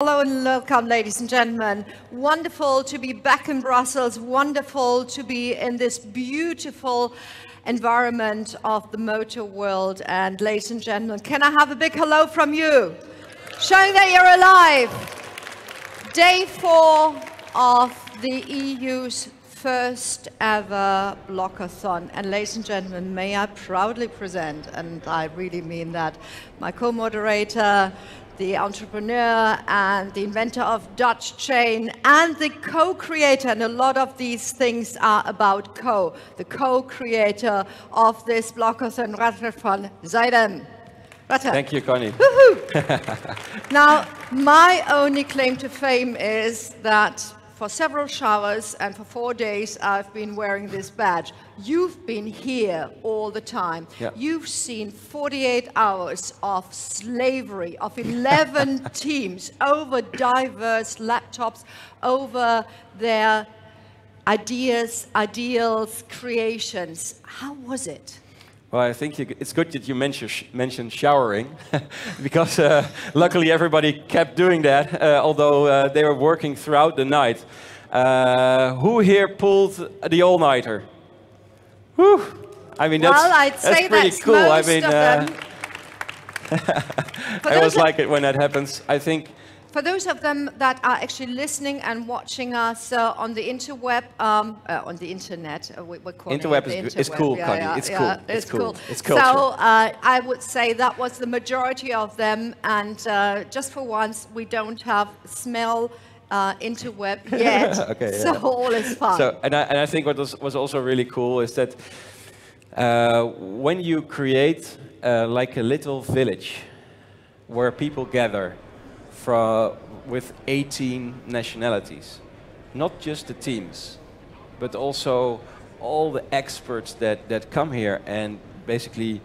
Hello and welcome, ladies and gentlemen. Wonderful to be back in Brussels. Wonderful to be in this beautiful environment of the motor world. And ladies and gentlemen, can I have a big hello from you? Showing that you're alive. Day 4 of the EU's first ever Blockathon. And ladies and gentlemen, may I proudly present, and I really mean that, my co-moderator, the entrepreneur and the inventor of Dutch Chain, and the co-creator, and a lot of these things are about the co-creator of this Blockathon, Ratter van Zijden. Ratter. Thank you, Connie. Now, my only claim to fame is that for several showers and for 4 days, I've been wearing this badge. You've been here all the time. Yeah. You've seen 48 hours of slavery of 11 teams over diverse laptops, over their ideas, ideals, creations. How was it? Well, I think it's good that you mentioned showering, because luckily everybody kept doing that, although they were working throughout the night. Who here pulled the all-nighter? Whew! I mean, that's pretty cool. I mean, I always like it when that happens. I think. For those of them that are actually listening and watching us on the interweb, on the internet, we're calling interweb it the interweb. Is cool, Connie. Yeah, it's yeah, cool. It's cool. It's culture. So I would say that was the majority of them, and just for once, we don't have smell interweb yet, okay, yeah. So all is fine. So, and I think what was also really cool is that when you create like a little village where people gather with 18 nationalities, not just the teams, but also all the experts that come here and basically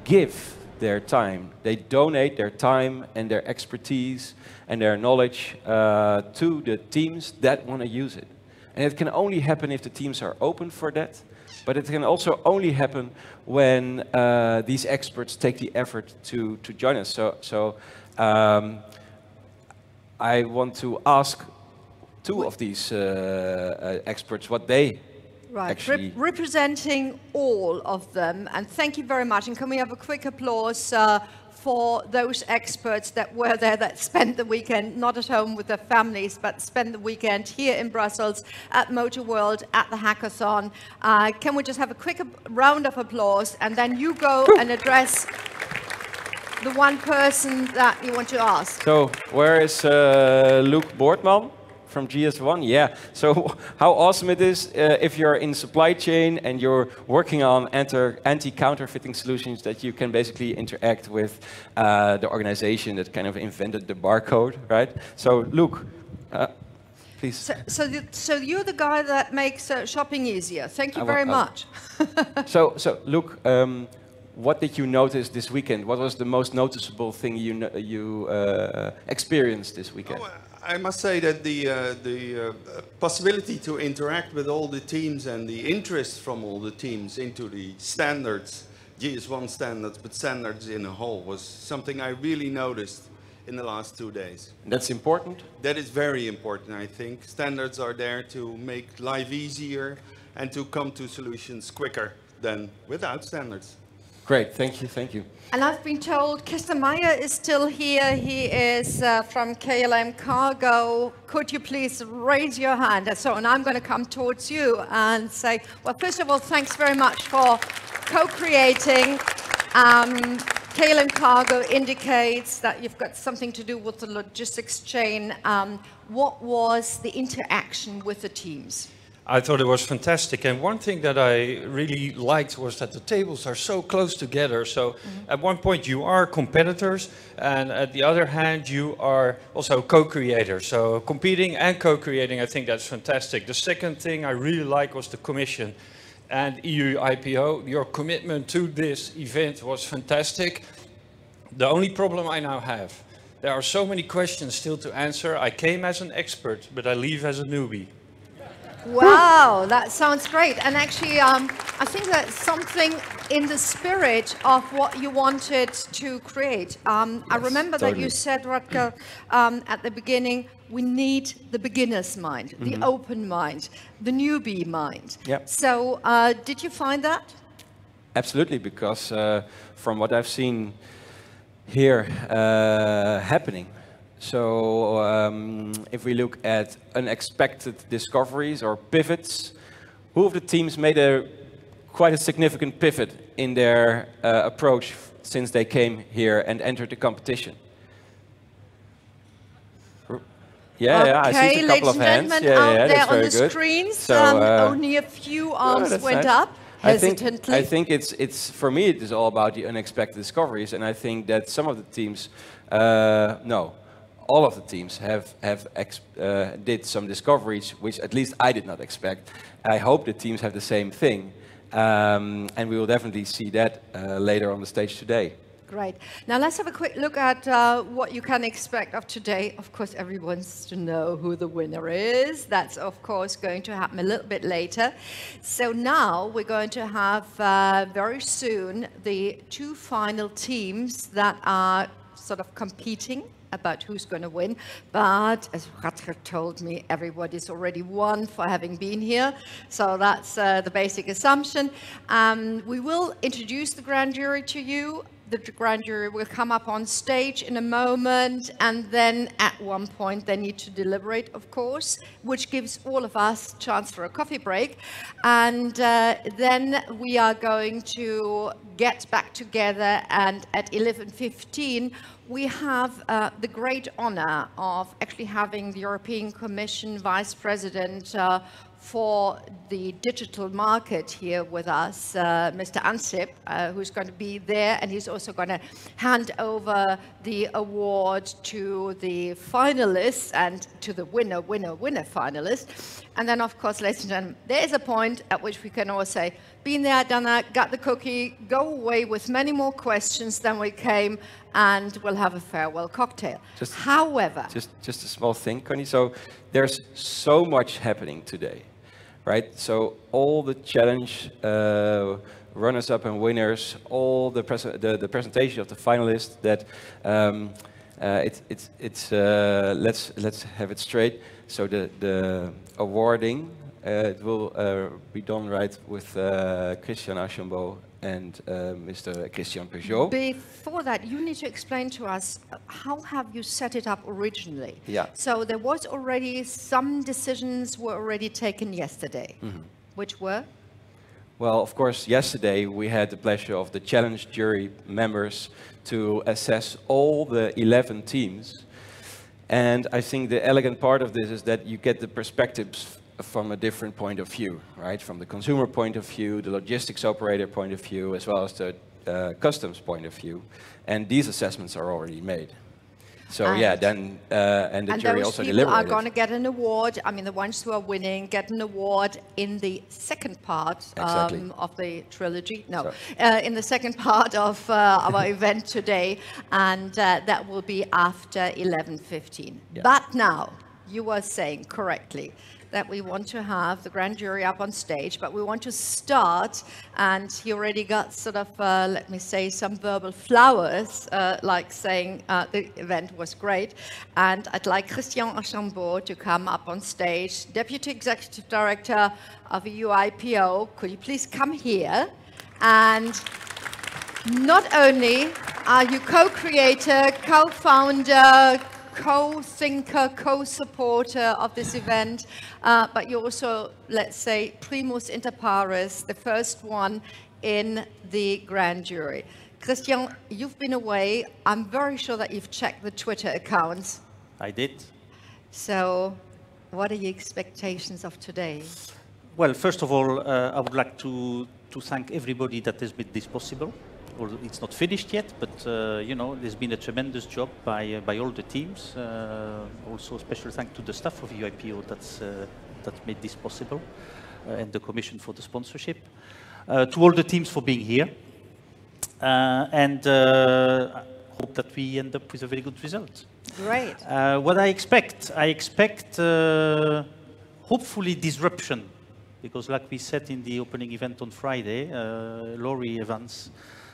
give their time. They donate their time and their expertise and their knowledge to the teams that want to use it. And it can only happen if the teams are open for that, but it can also only happen when these experts take the effort to join us. So I want to ask two of these experts what they actually... Representing all of them, and thank you very much. And can we have a quick applause for those experts that were there, that spent the weekend, not at home with their families, but spent the weekend here in Brussels at Motor World, at the hackathon. Can we just have a quick round of applause, and then you go and address the one person that you want to ask. So, where is Luc Boortman from GS1? Yeah, so how awesome it is if you're in supply chain and you're working on anti-counterfeiting solutions, that you can basically interact with the organization that kind of invented the barcode, right? So, Luc, please. So you're the guy that makes shopping easier. Thank you very much. So Luc, what did you notice this weekend? What was the most noticeable thing you experienced this weekend? Oh, I must say that the possibility to interact with all the teams and the interest from all the teams into the standards, GS1 standards, but standards in a whole, was something I really noticed in the last 2 days. That's important? That is very important, I think. Standards are there to make life easier and to come to solutions quicker than without standards. Great, thank you, thank you. And I've been told Christian Meyer is still here. He is from KLM Cargo. Could you please raise your hand? And I'm going to come towards you and say, well, first of all, thanks very much for co-creating. KLM Cargo indicates that you've got something to do with the logistics chain. What was the interaction with the teams? I thought it was fantastic, and one thing that I really liked was that the tables are so close together. So at one point you are competitors, and at the other hand you are also co-creators. So competing and co-creating, I think that's fantastic. The second thing I really liked was the Commission and EUIPO. Your commitment to this event was fantastic. The only problem I now have, there are so many questions still to answer. I came as an expert, but I leave as a newbie. Wow, that sounds great. And actually, I think that's something in the spirit of what you wanted to create. I remember that you said, Rutger, at the beginning, we need the beginner's mind, the open mind, the newbie mind. Yep. So did you find that? Absolutely, because from what I've seen here happening, so if we look at unexpected discoveries or pivots, who of the teams made quite a significant pivot in their approach since they came here and entered the competition? Yeah, I see a couple of hands. Ladies and gentlemen, out there on the good. screens, So, only a few arms went nice. up. Hesitantly. I think it's for me it is all about the unexpected discoveries, and I think that some of the teams, no, all of the teams did some discoveries which at least I did not expect. I hope the teams have the same thing, and we will definitely see that later on the stage today. Great. Now let's have a quick look at what you can expect of today. Of course, everyone wants to know who the winner is. That's, of course, going to happen a little bit later. So now we're going to have very soon the two final teams that are sort of competing about who's going to win. But as Rutger told me, everybody's already won for having been here. So that's the basic assumption. We will introduce the grand jury to you. The grand jury will come up on stage in a moment, and then at one point they need to deliberate, of course, which gives all of us a chance for a coffee break. And then we are going to get back together, and at 11:15 we have the great honor of actually having the European Commission Vice President for the digital market here with us, Mr. Ansip, who's going to be there, and he's also going to hand over the award to the finalists and to the winner finalist. And then, of course, ladies and gentlemen, there is a point at which we can all say, been there, done that, got the cookie, go away with many more questions than we came, and we'll have a farewell cocktail. However... Just a small thing, Connie. So there's so much happening today, right? So all the challenge runners-up and winners, all the presentation of the finalists, that let's have it straight. So the awarding, it will be done right with Christian Archambault and Mr. Christian Peugeot. Before that, you need to explain to us, how have you set it up originally? Yeah. So there was already some decisions were already taken yesterday, which were? Well, of course, yesterday we had the pleasure of the challenge jury members to assess all the 11 teams. And I think the elegant part of this is that you get the perspectives from a different point of view, right? From the consumer point of view, the logistics operator point of view, as well as the customs point of view. And these assessments are already made. So and yeah, then and the jury also deliberated. And those people are going to get an award. I mean, the ones who are winning get an award in the second part of the trilogy. No, in the second part of our event today, and that will be after 11:15. Yeah. But now, you were saying correctly that we want to have the grand jury up on stage, but we want to start, and he already got sort of, let me say, some verbal flowers, like saying the event was great. And I'd like Christian Archambault to come up on stage, Deputy Executive Director of EUIPO. Could you please come here? And not only are you co-creator, co-founder, co-thinker, co-supporter of this event, but you're also, let's say, primus inter pares, the first one in the grand jury. Christian, you've been away. I'm very sure that you've checked the Twitter accounts. I did. So, what are your expectations of today? Well, first of all, I would like to thank everybody that has made this possible. It's not finished yet, but you know, there's been a tremendous job by all the teams. Also, special thanks to the staff of EUIPO that made this possible, and the Commission for the sponsorship. To all the teams for being here, and hope that we end up with a very good result. Great. What I expect hopefully disruption Because like we said in the opening event on Friday, Laurie Evans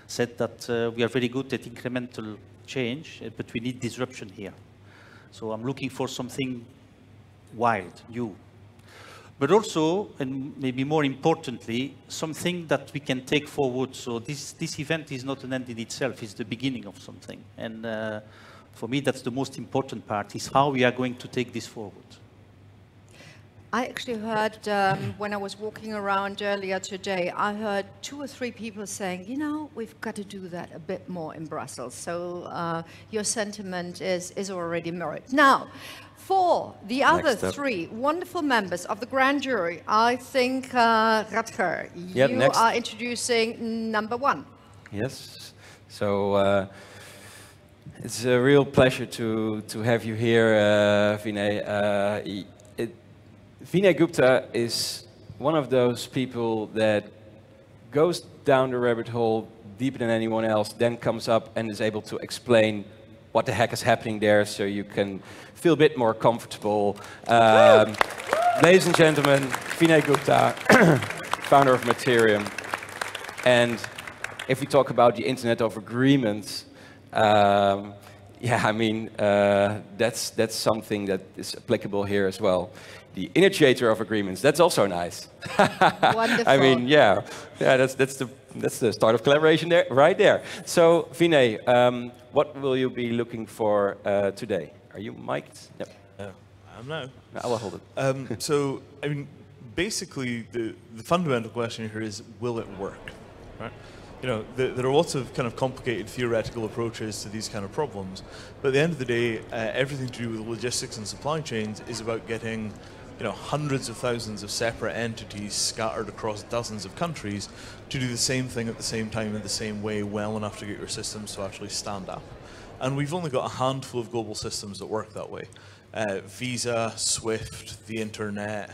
said that we are very good at incremental change, but we need disruption here. So I'm looking for something wild, new. But also, and maybe more importantly, something that we can take forward. So this event is not an end in itself, it's the beginning of something. And for me, that's the most important part, is how we are going to take this forward. I actually heard, when I was walking around earlier today, I heard 2 or 3 people saying, you know, we've got to do that a bit more in Brussels. So your sentiment is already mirrored. Now, for the other 3 wonderful members of the grand jury, I think, Rutger, you are introducing number 1. Yes. So it's a real pleasure to have you here, Vinay. Vinay Gupta is one of those people that goes down the rabbit hole deeper than anyone else, then comes up and is able to explain what the heck is happening there, so you can feel a bit more comfortable. Ladies and gentlemen, Vinay Gupta, founder of Materium. And if we talk about the Internet of Agreements, yeah, I mean, that's something that is applicable here as well. The initiator of agreements, that's also nice. Wonderful. I mean, yeah, that's the start of collaboration there, right there. So, Vinay, what will you be looking for today? Are you mic'd? Yep. I'm now. No, I will hold it. So, I mean, basically, the fundamental question here is, will it work? Right? You know, there are lots of kind of complicated theoretical approaches to these kind of problems, but at the end of the day, everything to do with logistics and supply chains is about getting, you know, hundreds of thousands of separate entities scattered across dozens of countries to do the same thing at the same time in the same way well enough to get your systems to actually stand up. And we've only got a handful of global systems that work that way. Visa, SWIFT, the internet,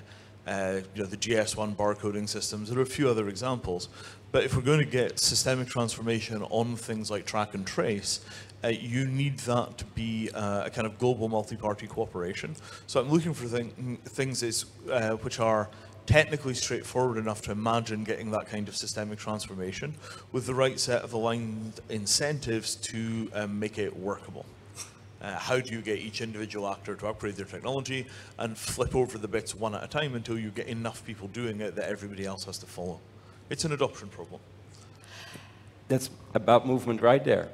you know, the GS1 barcoding systems. There are a few other examples. But if we're going to get systemic transformation on things like track and trace, you need that to be a kind of global multi-party cooperation. So I'm looking for things which are technically straightforward enough to imagine getting that kind of systemic transformation with the right set of aligned incentives to make it workable. How do you get each individual actor to upgrade their technology and flip over the bits one at a time until you get enough people doing it that everybody else has to follow? It's an adoption problem. That's about movement right there.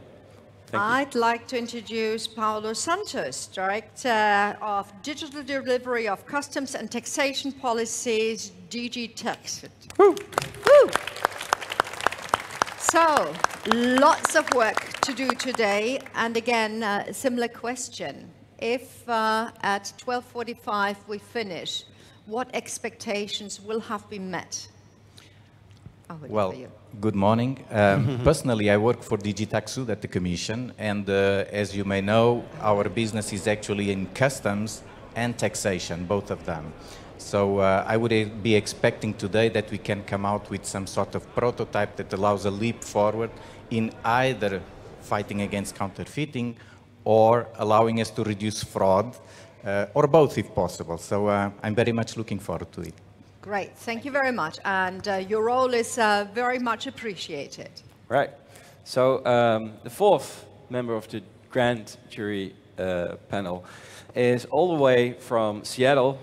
I'd like to introduce Paulo Santos, Director of Digital Delivery of Customs and Taxation Policies, DG Tax. Woo. Woo. So, lots of work to do today, and again, a similar question. If at 12:45 we finish, what expectations will have been met? Well, good morning. Personally, I work for DG Taxud at the Commission, and as you may know, our business is actually in customs and taxation, both of them. So I would be expecting today that we can come out with some sort of prototype that allows a leap forward in either fighting against counterfeiting or allowing us to reduce fraud, or both if possible. So I'm very much looking forward to it. Great, thank you very much. And your role is very much appreciated. Right. So the 4th member of the grand jury panel is all the way from Seattle.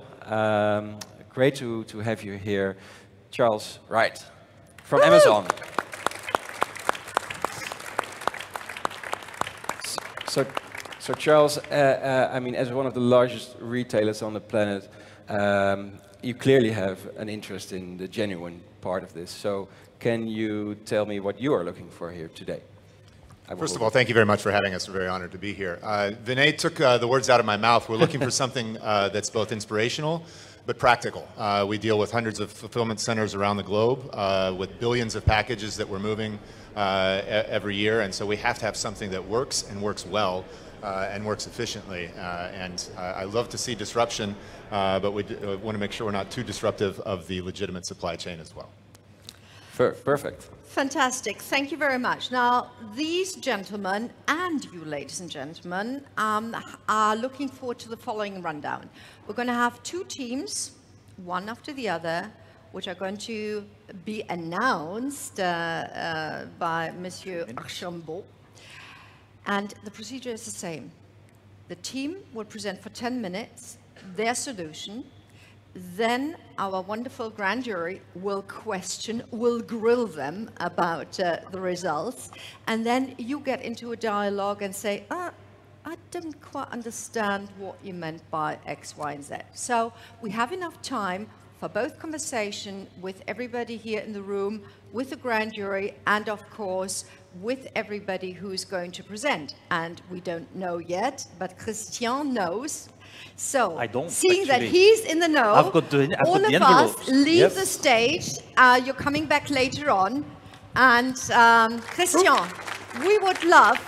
Great to have you here, Charles Wright from Amazon. So Charles, I mean, as one of the largest retailers on the planet, you clearly have an interest in the genuine part of this. So can you tell me what you are looking for here today? First of all, thank you very much for having us. We're very honored to be here. Vinay took the words out of my mouth. We're looking for something that's both inspirational but practical. We deal with hundreds of fulfillment centers around the globe with billions of packages that we're moving every year. And so we have to have something that works and works well and works efficiently. And I love to see disruption, but we want to make sure we're not too disruptive of the legitimate supply chain as well. Perfect. Fantastic. Thank you very much. Now, these gentlemen and you, ladies and gentlemen, are looking forward to the following rundown. We're going to have 2 teams, one after the other, which are going to be announced by Monsieur Archambault. And the procedure is the same. The team will present for 10 minutes their solution. Then our wonderful grand jury will grill them about the results. And then you get into a dialogue and say, I didn't quite understand what you meant by X, Y, and Z. So we have enough time for both conversation with everybody here in the room, with the grand jury, and of course, with everybody who's going to present. And we don't know yet, but Christian knows. So, seeing that he's in the know, all of us leave the stage. You're coming back later on. And Christian, we would love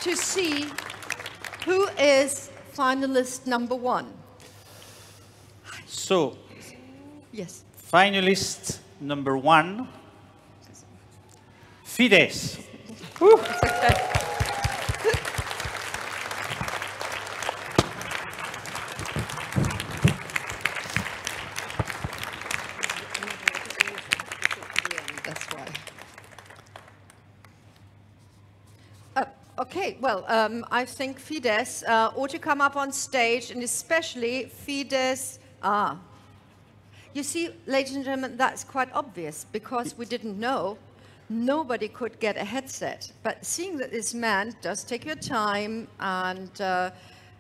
to see who is finalist number 1. So, yes. Finalist number 1, Fidesz. Okay, well, I think Fidesz ought to come up on stage, and especially Fidesz. You see, ladies and gentlemen, that's quite obvious, because we didn't know. Nobody could get a headset. But seeing that this man does take your time, and a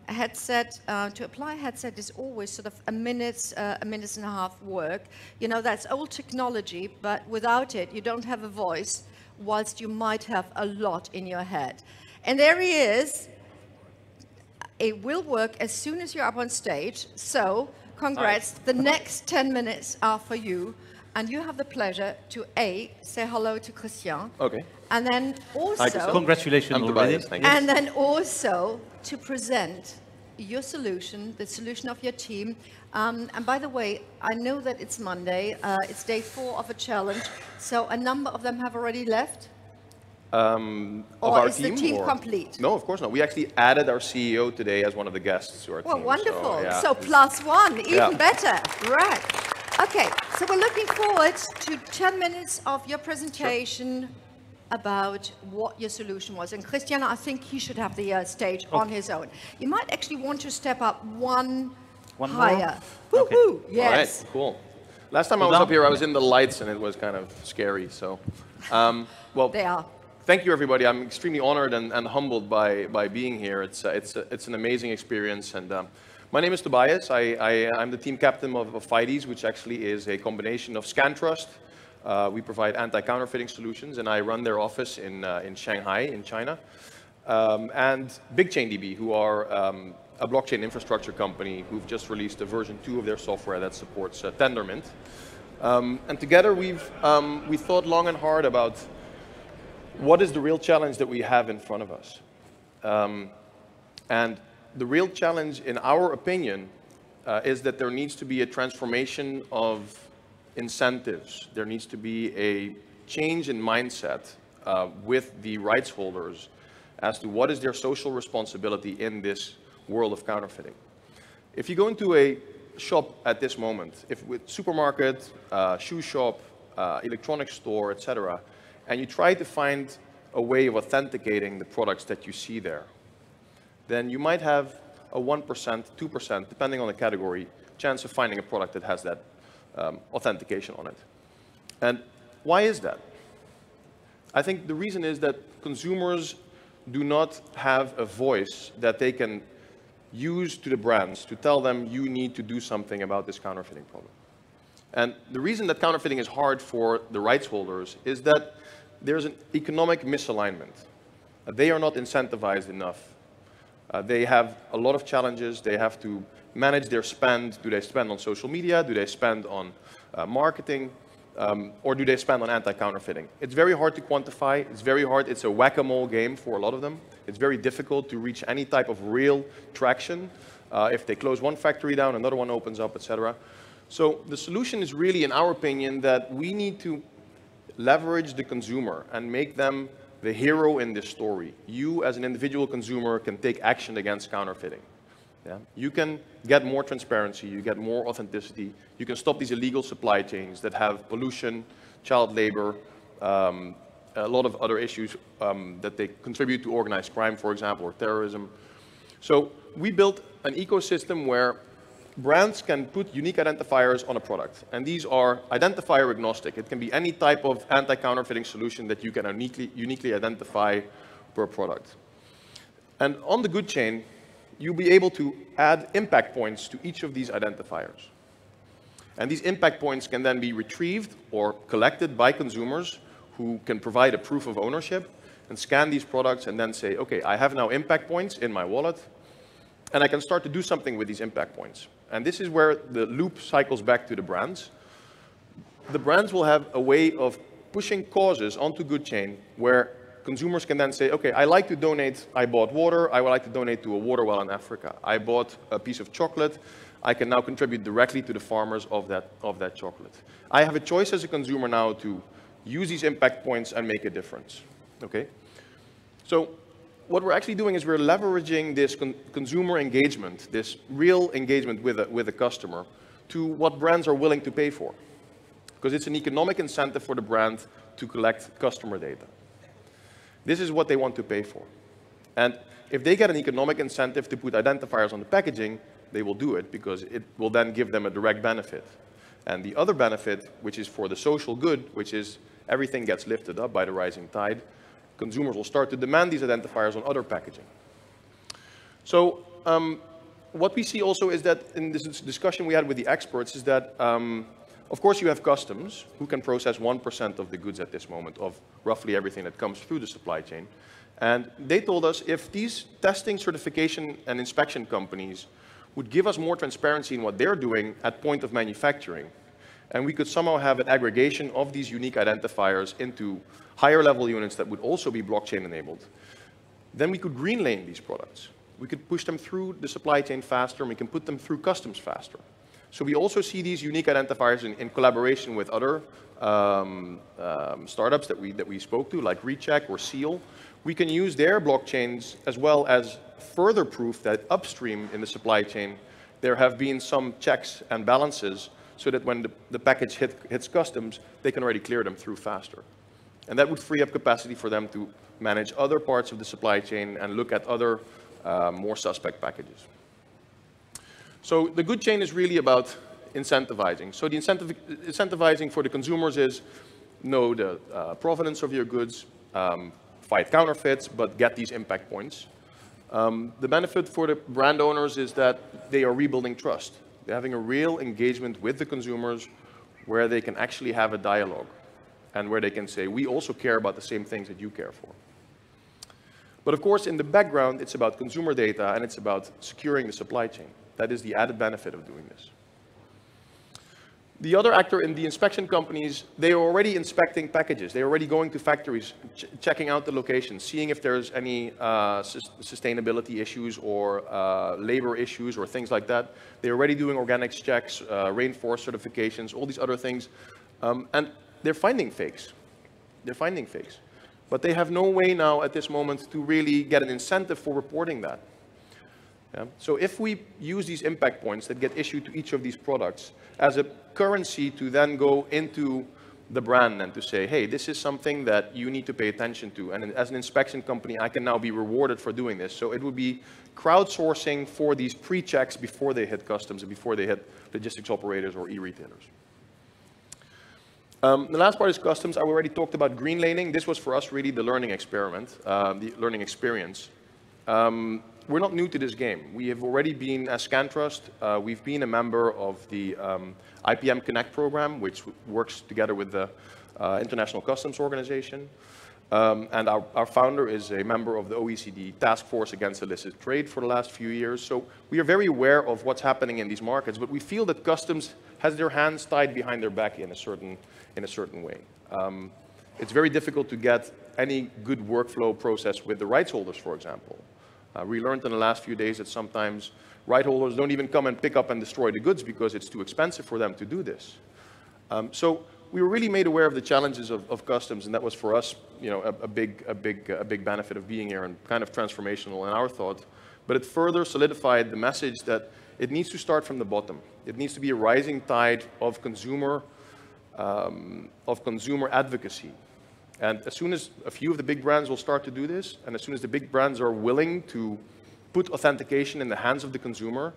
headset, to apply a headset is always sort of a minute and a half work. You know, that's old technology, but without it, you don't have a voice, whilst you might have a lot in your head. And there he is. It will work as soon as you're up on stage. So, congrats. The next 10 minutes are for you. And you have the pleasure to say hello to Christian. Okay. And then also... Congratulations already. And then also to present your solution, the solution of your team. And by the way, I know that it's Monday. It's day 4 of a challenge. So a number of them have already left? Or is the team complete? No, of course not. We actually added our CEO today as one of the guests to our team. Well, wonderful. So, yeah. So +1, even better. Right. Okay, so we're looking forward to 10 minutes of your presentation about what your solution was. And Christian, I think he should have the stage on his own. You might actually want to step up one higher. Woohoo! Okay. Yes. All right, cool. Last time I was up here, I was in the lights, and it was kind of scary. So, well, they are. Thank you, everybody. I'm extremely honored and humbled by being here. It's an amazing experience. And my name is Tobias. I'm the team captain of Fidesz, which actually is a combination of ScanTrust. We provide anti-counterfeiting solutions, and I run their office in Shanghai, in China. And BigchainDB, who are a blockchain infrastructure company who've just released a version 2 of their software that supports Tendermint. And together we thought long and hard about what is the real challenge that we have in front of us. And the real challenge, in our opinion, is that there needs to be a transformation of incentives. There needs to be a change in mindset with the rights holders as to what is their social responsibility in this world of counterfeiting. If you go into a shop at this moment, if with supermarket, shoe shop, electronics store, etc., and you try to find a way of authenticating the products that you see there, then you might have a 1%, 2%, depending on the category, chance of finding a product that has that authentication on it. And why is that? I think the reason is that consumers do not have a voice that they can use to the brands to tell them you need to do something about this counterfeiting problem. And the reason that counterfeiting is hard for the rights holders is that there's an economic misalignment. They are not incentivized enough. They have a lot of challenges. They have to manage their spend. Do they spend on social media? Do they spend on marketing? Or do they spend on anti-counterfeiting? It's very hard to quantify. It's very hard. It's a whack-a-mole game for a lot of them. It's very difficult to reach any type of real traction. If they close one factory down, another one opens up, etc. So the solution is really, in our opinion, that we need to leverage the consumer and make them the hero in this story. You, as an individual consumer, can take action against counterfeiting. Yeah? You can get more transparency, you get more authenticity, you can stop these illegal supply chains that have pollution, child labor, a lot of other issues that they contribute to organized crime, for example, or terrorism. So we built an ecosystem where brands can put unique identifiers on a product. And these are identifier agnostic. It can be any type of anti-counterfeiting solution that you can uniquely identify per product. And on the good chain, you'll be able to add impact points to each of these identifiers. And these impact points can then be retrieved or collected by consumers who can provide a proof of ownership and scan these products and then say, okay, I have now impact points in my wallet, and I can start to do something with these impact points. And this is where the loop cycles back to the brands. The brands will have a way of pushing causes onto good chain where consumers can then say, okay, I like to donate, I bought water, I would like to donate to a water well in Africa. I bought a piece of chocolate, I can now contribute directly to the farmers of that chocolate. I have a choice as a consumer now to use these impact points and make a difference, okay? So what we're actually doing is we're leveraging this consumer engagement, this real engagement with a customer, to what brands are willing to pay for. Because it's an economic incentive for the brand to collect customer data. This is what they want to pay for. And if they get an economic incentive to put identifiers on the packaging, they will do it because it will then give them a direct benefit. And the other benefit, which is for the social good, which is everything gets lifted up by the rising tide, consumers will start to demand these identifiers on other packaging. So what we see also is that in this discussion we had with the experts is that, of course, you have customs who can process 1% of the goods at this moment of roughly everything that comes through the supply chain. And they told us if these testing, certification, and inspection companies would give us more transparency in what they're doing at point of manufacturing, and we could somehow have an aggregation of these unique identifiers into higher level units that would also be blockchain enabled, then we could green lane these products. We could push them through the supply chain faster, and we can put them through customs faster. So we also see these unique identifiers in collaboration with other startups that we spoke to, like Recheck or Seal. We can use their blockchains as well as further proof that upstream in the supply chain, there have been some checks and balances so that when the package hits customs, they can already clear them through faster. And that would free up capacity for them to manage other parts of the supply chain and look at other more suspect packages. So the good chain is really about incentivizing. So the incentivizing for the consumers is know the provenance of your goods, fight counterfeits, but get these impact points. The benefit for the brand owners is that they are rebuilding trust. They're having a real engagement with the consumers where they can actually have a dialogue and where they can say, we also care about the same things that you care for. But of course, in the background, it's about consumer data and it's about securing the supply chain. That is the added benefit of doing this. The other actor in the inspection companies, they are already inspecting packages. They're already going to factories, checking out the locations, seeing if there's any sustainability issues or labor issues or things like that. They're already doing organics checks, rainforest certifications, all these other things. And they're finding fakes. They're finding fakes. But they have no way now at this moment to really get an incentive for reporting that. Yeah. So if we use these impact points that get issued to each of these products as a currency to then go into the brand and to say, hey, this is something that you need to pay attention to. And as an inspection company, I can now be rewarded for doing this. So it would be crowdsourcing for these pre-checks before they hit customs and before they hit logistics operators or e-retailers. The last part is customs. I already talked about green laning. This was for us really the learning experiment, the learning experience. We're not new to this game. We have already been, as Scantrust, we've been a member of the IPM Connect program, which works together with the International Customs Organization. And our founder is a member of the OECD Task Force Against Illicit Trade for the last few years. So we are very aware of what's happening in these markets, but we feel that customs has their hands tied behind their back in a certain way. It's very difficult to get any good workflow process with the rights holders, for example. We learned in the last few days that sometimes right holders don't even come and pick up and destroy the goods because it's too expensive for them to do this. So we were really made aware of the challenges of customs, and that was for us, a big benefit of being here and kind of transformational in our thought, But it further solidified the message that it needs to start from the bottom. It needs to be a rising tide of consumer advocacy. And as soon as a few of the big brands will start to do this, and as soon as the big brands are willing to put authentication in the hands of the consumer,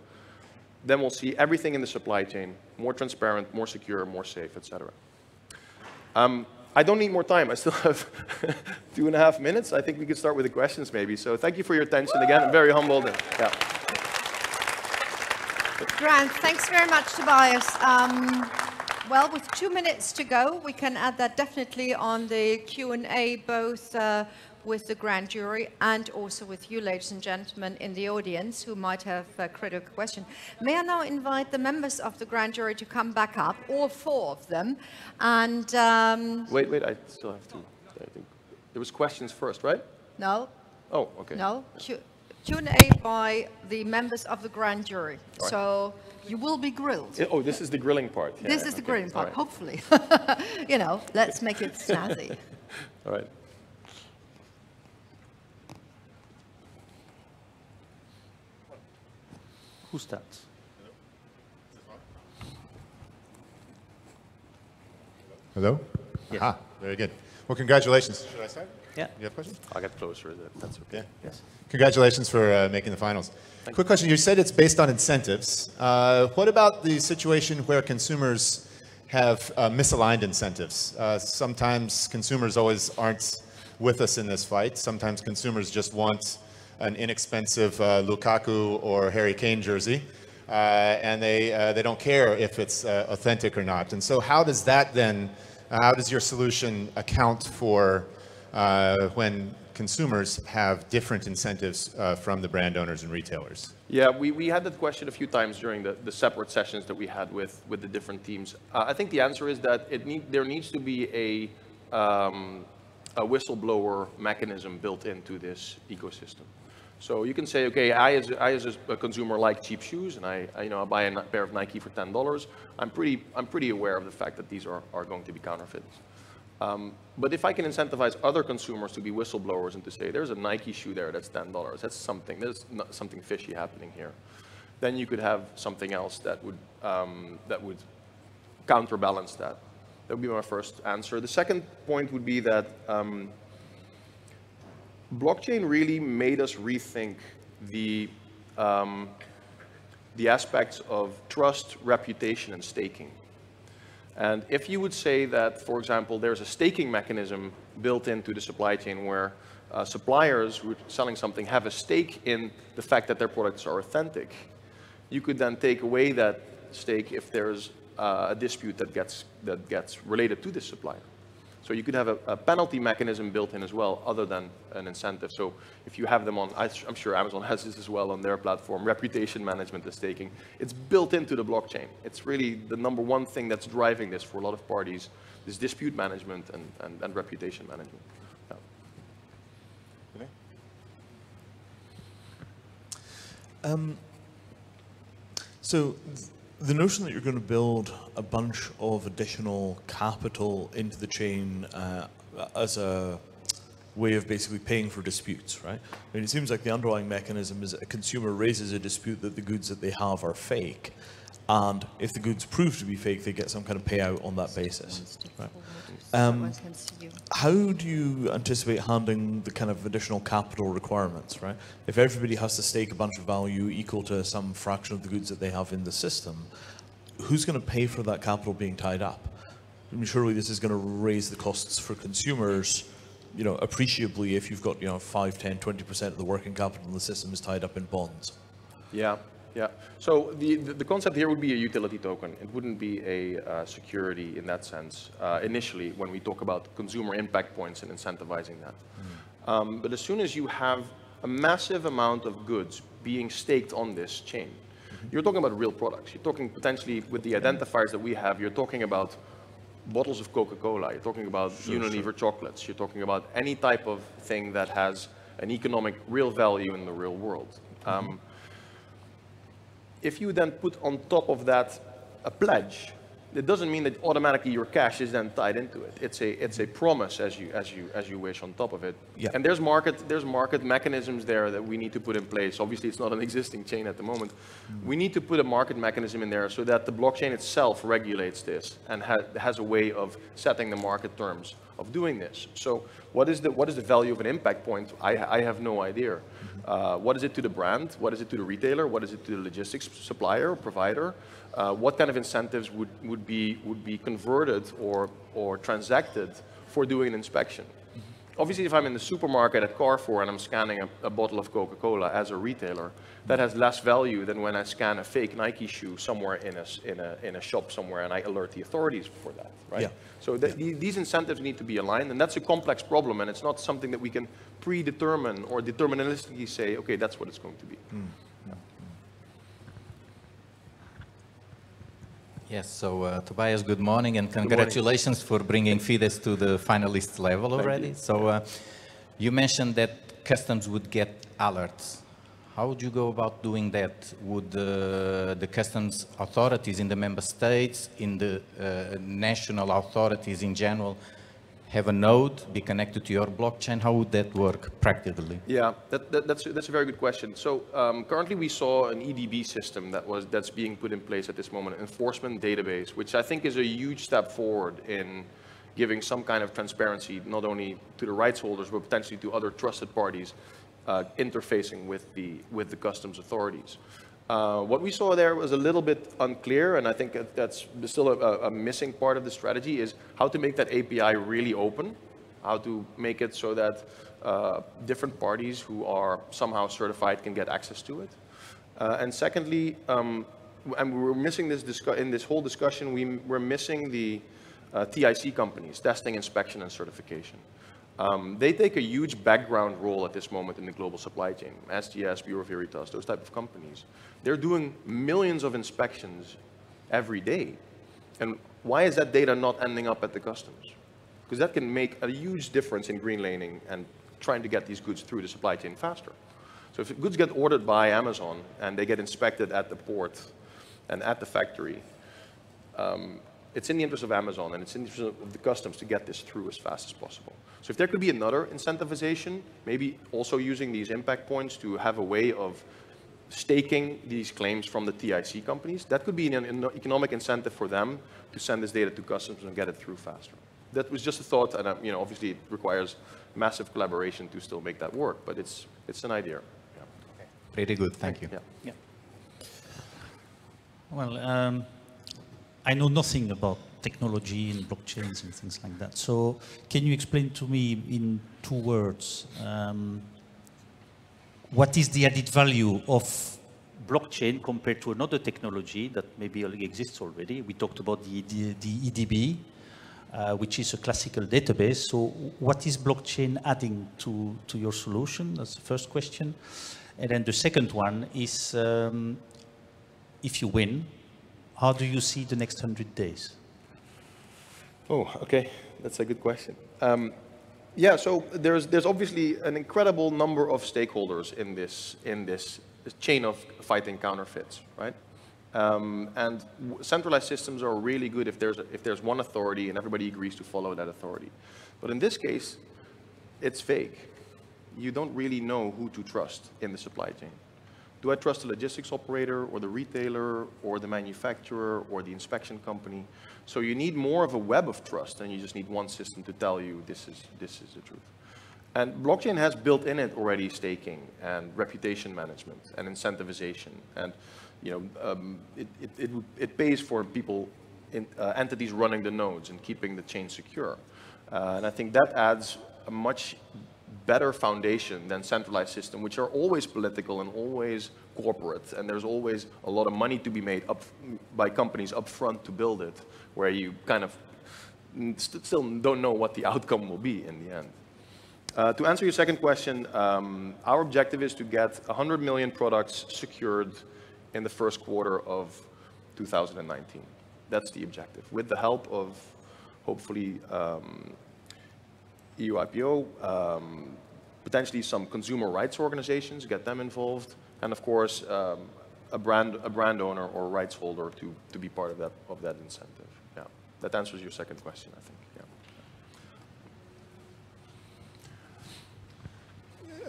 then we'll see everything in the supply chain more transparent, more secure, more safe, etc. I don't need more time. I still have 2.5 minutes. I think we could start with the questions maybe. So thank you for your attention again. I'm very humbled. And, yeah. Grand. Thanks very much, Tobias. Well, with 2 minutes to go, we can add that definitely on the Q&A, both with the grand jury and also with you, ladies and gentlemen, in the audience who might have a critical question. May I now invite the members of the grand jury to come back up, all 4 of them, and... Wait, I still have to... I think there was questions first, right? No. Oh, okay. No. Q&A by the members of the grand jury. Right. So you will be grilled. Oh, this is the grilling part. Yeah, this is the grilling part, right. Hopefully. You know, let's make it snazzy. All right. Who starts? Hello? Yes. Aha, very good. Well, congratulations. Should I start? Yeah. You have a question? I'll get closer. That's okay. Yeah. Yes. Congratulations for making the finals. Quick question. You said it's based on incentives. What about the situation where consumers have misaligned incentives? Sometimes consumers always aren't with us in this fight. Sometimes consumers just want an inexpensive Lukaku or Harry Kane jersey, and they don't care if it's authentic or not. And so how does that then, how does your solution account for when consumers have different incentives from the brand owners and retailers? Yeah, we had that question a few times during the separate sessions that we had with the different teams. I think the answer is that there needs to be a whistleblower mechanism built into this ecosystem. So you can say, okay, I as a consumer like cheap shoes, and I buy a pair of Nike for $10. I'm pretty aware of the fact that these are going to be counterfeits. But if I can incentivize other consumers to be whistleblowers and to say, there's a Nike shoe there that's $10, there's something fishy happening here, then you could have something else that would counterbalance that. That would be my first answer. The second point would be that blockchain really made us rethink the aspects of trust, reputation, and staking. And if you would say that, for example, there's a staking mechanism built into the supply chain where suppliers who are selling something have a stake in the fact that their products are authentic, you could then take away that stake if there's a dispute that gets related to this supplier. So you could have a penalty mechanism built in as well, other than an incentive. So if you have them on, I'm sure Amazon has this as well on their platform, reputation management and staking. It's built into the blockchain. It's really the #1 thing that's driving this for a lot of parties, this dispute management and reputation management. Yeah. So the notion that you're going to build a bunch of additional capital into the chain as a way of basically paying for disputes, right? I mean, it seems like the underlying mechanism is that a consumer raises a dispute that the goods that they have are fake, and if the goods prove to be fake, they get some kind of payout on that basis. Right? How do you anticipate handling the kind of additional capital requirements, right? If everybody has to stake a bunch of value equal to some fraction of the goods that they have in the system, who's going to pay for that capital being tied up? I mean, surely this is going to raise the costs for consumers, appreciably if you've got, 5, 10, 20% of the working capital in the system is tied up in bonds. Yeah. Yeah, so the concept here would be a utility token. It wouldn't be a security in that sense, initially, when we talk about consumer impact points and incentivizing that. But as soon as you have a massive amount of goods being staked on this chain, you're talking about real products. You're talking potentially, with the identifiers that we have, you're talking about bottles of Coca-Cola, you're talking about Unilever chocolates, you're talking about any type of thing that has an economic real value in the real world. If you then put on top of that a pledge it doesn't mean that automatically your cash is then tied into it. It's a promise as you wish on top of it. Yeah. And there's market mechanisms there that we need to put in place. Obviously, it's not an existing chain at the moment. We need to put a market mechanism in there so that the blockchain itself regulates this and has a way of setting the market terms of doing this. So what is the value of an impact point? I have no idea. What is it to the brand? What is it to the retailer? What is it to the logistics supplier or provider? What kind of incentives would be converted or transacted for doing an inspection? Obviously, if I'm in the supermarket at Carrefour and I'm scanning a bottle of Coca-Cola as a retailer, that has less value than when I scan a fake Nike shoe somewhere in a shop somewhere and I alert the authorities for that, right? Yeah. So these incentives need to be aligned, and that's a complex problem, and it's not something that we can predetermine or deterministically say, okay, that's what it's going to be. Yes, so Tobias, good morning, and congratulations for bringing Fidesz to the finalist level already. So you mentioned that customs would get alerts. How would you go about doing that? Would the customs authorities in the member states, in the national authorities in general, have a node, be connected to your blockchain? How would that work practically? Yeah, that's a very good question. So currently we saw an EDB system that's being put in place at this moment, an enforcement database, which I think is a huge step forward in giving some kind of transparency, not only to the rights holders, but potentially to other trusted parties interfacing with the customs authorities. What we saw there was a little bit unclear, and I think that's still a missing part of the strategy, is how to make that API really open, how to make it so that different parties who are somehow certified can get access to it. And secondly, and we're missing this in this whole discussion, we're missing the TIC companies, testing, inspection, and certification. They take a huge background role at this moment in the global supply chain. SGS, Bureau Veritas, those type of companies. They're doing millions of inspections every day. And why is that data not ending up at the customs? Because that can make a huge difference in green laning and trying to get these goods through the supply chain faster. So if goods get ordered by Amazon and they get inspected at the port and at the factory, it's in the interest of Amazon and it's in the interest of the customs to get this through as fast as possible. So if there could be another incentivization, maybe also using these impact points to have a way of staking these claims from the TIC companies, that could be an economic incentive for them to send this data to customs and get it through faster. That was just a thought, and obviously it requires massive collaboration to still make that work, but it's an idea. Yeah. Okay. Pretty good, thank you. Yeah. Yeah. Well, I know nothing about technology and blockchains and things like that. So can you explain to me in 2 words, what is the added value of blockchain compared to another technology that maybe exists already? We talked about the EDB, which is a classical database. So what is blockchain adding to your solution? That's the first question. And then the second one is, if you win, how do you see the next 100 days? Oh, okay. That's a good question. Yeah, so there's obviously an incredible number of stakeholders in this chain of fighting counterfeits, right? And centralized systems are really good if there's one authority and everybody agrees to follow that authority. But in this case, it's fake. You don't really know who to trust in the supply chain. Do I trust the logistics operator or the retailer or the manufacturer or the inspection company? So you need more of a web of trust than you just need one system to tell you this is the truth. And blockchain has built in it already staking and reputation management and incentivization. And it pays for people, entities running the nodes and keeping the chain secure. And I think that adds a much better foundation than centralized systems, which are always political and always corporate, and there's always a lot of money to be made by companies up front to build it, where you kind of still don't know what the outcome will be in the end. To answer your second question, our objective is to get 100 million products secured in the first quarter of 2019. That's the objective, with the help of hopefully EUIPO, potentially some consumer rights organizations, get them involved, and of course a brand owner or rights holder to be part of that incentive. Yeah, that answers your second question, I think.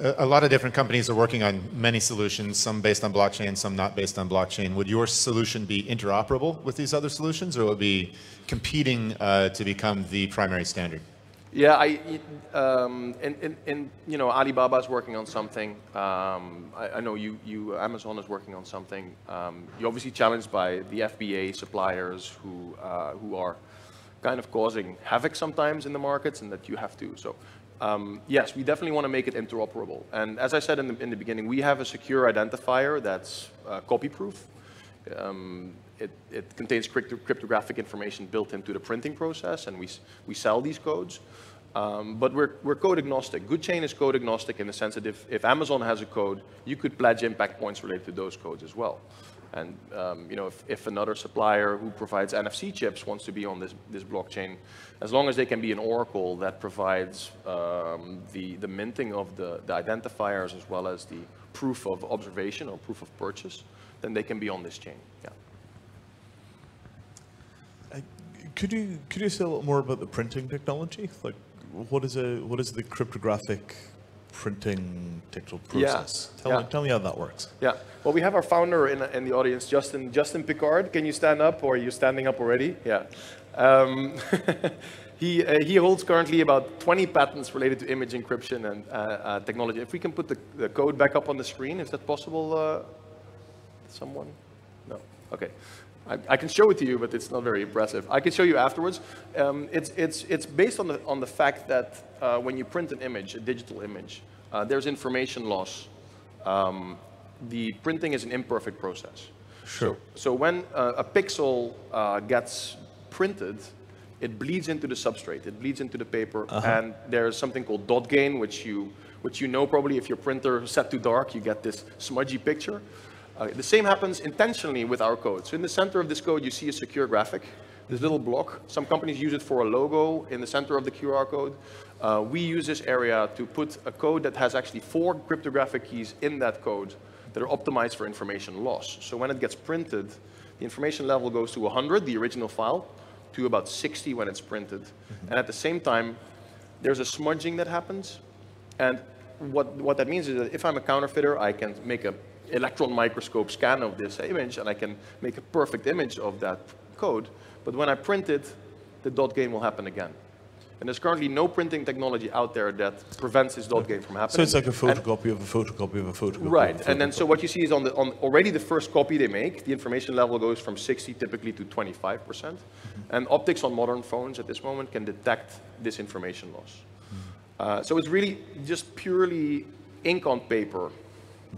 Yeah. A lot of different companies are working on many solutions, some based on blockchain, some not based on blockchain. Would your solution be interoperable with these other solutions, or would it be competing to become the primary standard? Yeah, you know, Alibaba is working on something. I know Amazon is working on something. You're obviously challenged by the FBA suppliers who are kind of causing havoc sometimes in the markets, and that you have to. So, yes, we definitely want to make it interoperable. And as I said in the beginning, we have a secure identifier that's copy-proof. It contains cryptographic information built into the printing process, and we sell these codes. But we're code agnostic. GoodChain is code agnostic in the sense that if Amazon has a code, you could pledge impact points related to those codes as well. And you know, if another supplier who provides NFC chips wants to be on this blockchain, as long as they can be an oracle that provides the minting of the identifiers as well as the proof of observation or proof of purchase, then they can be on this chain. Yeah. Could you say a little more about the printing technology? Like, what is the cryptographic printing technical process? Yeah. Tell me how that works. Yeah. Well, we have our founder in the audience, Justin Picard. Can you stand up, or are you standing up already? Yeah. He holds currently about 20 patents related to image encryption and technology. If we can put the code back up on the screen, is that possible? Someone? No. Okay. I can show it to you, but it's not very impressive. I can show you afterwards. It's based on the fact that when you print an image, a digital image, there's information loss. The printing is an imperfect process. Sure. So when a pixel gets printed, it bleeds into the substrate. It bleeds into the paper, and there's something called dot gain, which you know probably if your printer is set to dark, you get this smudgy picture. The same happens intentionally with our code. So in the center of this code, you see a secure graphic, this little block. Some companies use it for a logo in the center of the QR code. We use this area to put a code that has actually 4 cryptographic keys in that code that are optimized for information loss. So when it gets printed, the information level goes to 100, the original file, to about 60 when it's printed. And at the same time, there's a smudging that happens. And what that means is that if I'm a counterfeiter, I can make a electron microscope scan of this image, and I can make a perfect image of that code. But when I print it, the dot gain will happen again. And there's currently no printing technology out there that prevents this dot gain from happening. So it's like a photocopy of a photocopy of a photocopy. Right, and then so what you see is on already the first copy they make, the information level goes from 60 typically to 25%. And optics on modern phones at this moment can detect this information loss. So it's really just purely ink on paper.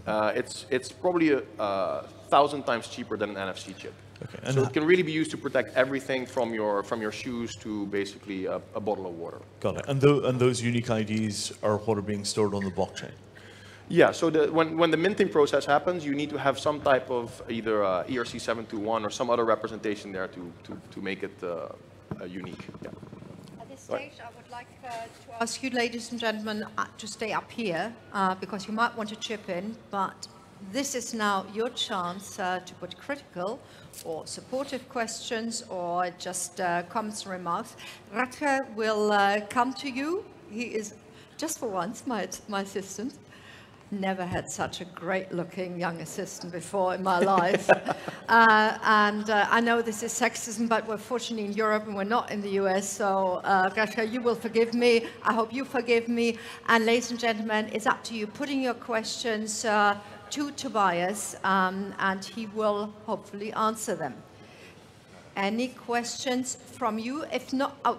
It's probably 1,000 times cheaper than an NFC chip. Okay. So it can really be used to protect everything from your shoes to basically a bottle of water. Got it. And those unique IDs are what are being stored on the blockchain? Yeah, so when the minting process happens, you need to have some type of either ERC-721 or some other representation there to make it unique. Yeah. At this stage, I would like to ask you, ladies and gentlemen, to stay up here because you might want to chip in, but this is now your chance to put critical or supportive questions or just comments and remarks. Rutger will come to you. He is, just for once, my assistant. Never had such a great-looking young assistant before in my life. And I know this is sexism, but we're fortunately in Europe and we're not in the US, so Rutger, you will forgive me. I hope you forgive me. And ladies and gentlemen, it's up to you putting your questions to Tobias, and he will hopefully answer them. Any questions from you? If not, oh,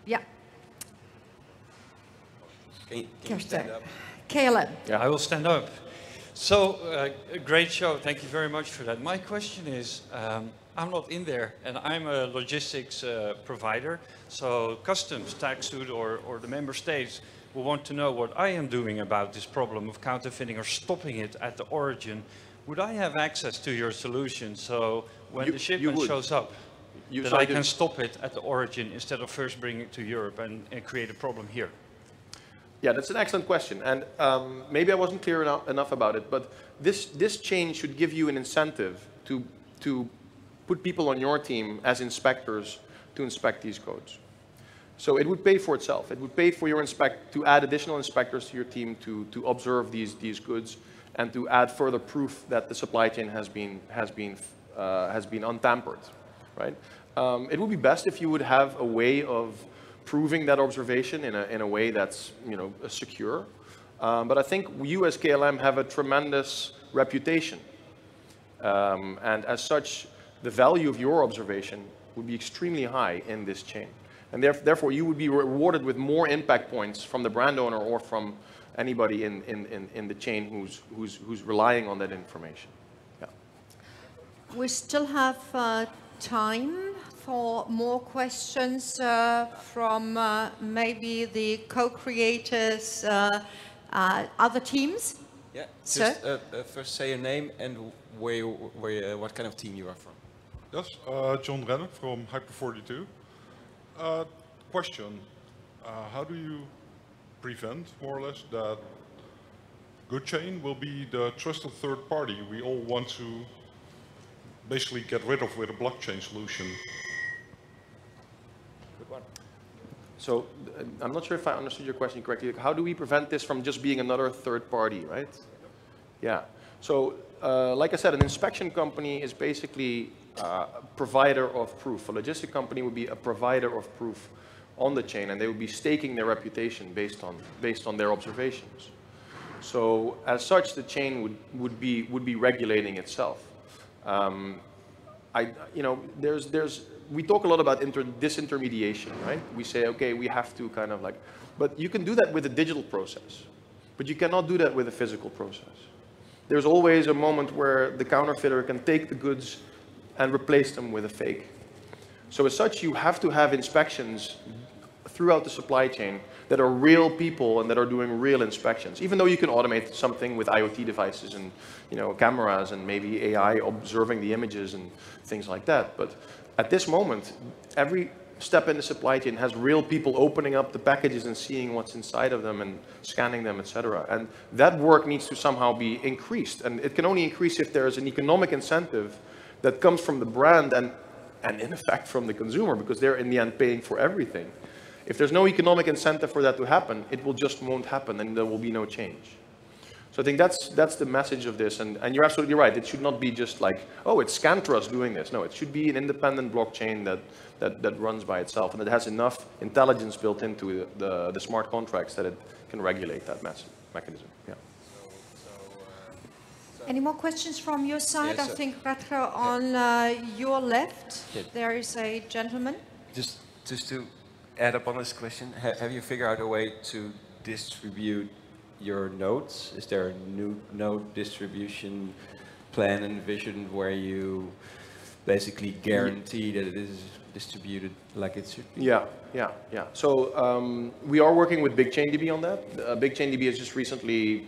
yeah. Can you stand up? Caleb. Yeah, I will stand up. So, a great show. Thank you very much for that. My question is, I'm not in there, and I'm a logistics provider. So, customs, taxud, or the member states will want to know what I am doing about this problem of counterfeiting or stopping it at the origin. Would I have access to your solution so when the shipment shows up, that I can stop it at the origin instead of first bringing it to Europe and create a problem here? Yeah, that's an excellent question. And maybe I wasn't clear enough about it, but this change should give you an incentive to put people on your team as inspectors to inspect these codes. So it would pay for itself. It would pay for your to add additional inspectors to your team to observe these goods and to add further proof that the supply chain has been untampered, right? It would be best if you would have a way of proving that observation in a way that's secure. But I think you as KLM have a tremendous reputation, and as such, the value of your observation would be extremely high in this chain. And therefore, you would be rewarded with more impact points from the brand owner or from anybody in the chain who's relying on that information. Yeah. We still have time for more questions from maybe the co-creators, other teams. Yeah, Sir? just first say your name and what kind of team you are from. Yes, John Renner from Hyper42. Question, how do you prevent, more or less, that good chain will be the trusted third party we all want to basically get rid of with a blockchain solution? Good one. So I'm not sure if I understood your question correctly. How do we prevent this from just being another third party, right? Yeah. So like I said, an inspection company is basically a provider of proof. A logistic company would be a provider of proof on the chain, and they would be staking their reputation based on their observations. So as such, the chain would be regulating itself. We talk a lot about disintermediation, right? We say, okay, we have to kind of but you can do that with a digital process, but you cannot do that with a physical process. There's always a moment where the counterfeiter can take the goods and replace them with a fake. So as such, you have to have inspections throughout the supply chain that are real people and that are doing real inspections. Even though you can automate something with IoT devices and cameras and maybe AI observing the images and things like that. But at this moment, every step in the supply chain has real people opening up the packages and seeing what's inside of them and scanning them, etc. And that work needs to somehow be increased. And it can only increase if there is an economic incentive that comes from the brand and in effect from the consumer, because they're in the end paying for everything. If there's no economic incentive for that to happen, it won't happen and there will be no change. So I think that's the message of this, and you're absolutely right. It should not be just like, oh, it's Scantrust doing this. No, it should be an independent blockchain that runs by itself and that has enough intelligence built into the smart contracts that it can regulate that mechanism. Yeah. Any more questions from your side? Yes, I think, Rutger, on your left, there is a gentleman. Just to add up on this question, have you figured out a way to distribute your nodes? Is there a new node distribution plan and vision where you basically guarantee that it is distributed like it should be? Yeah. So we are working with BigChainDB on that. BigChainDB has just recently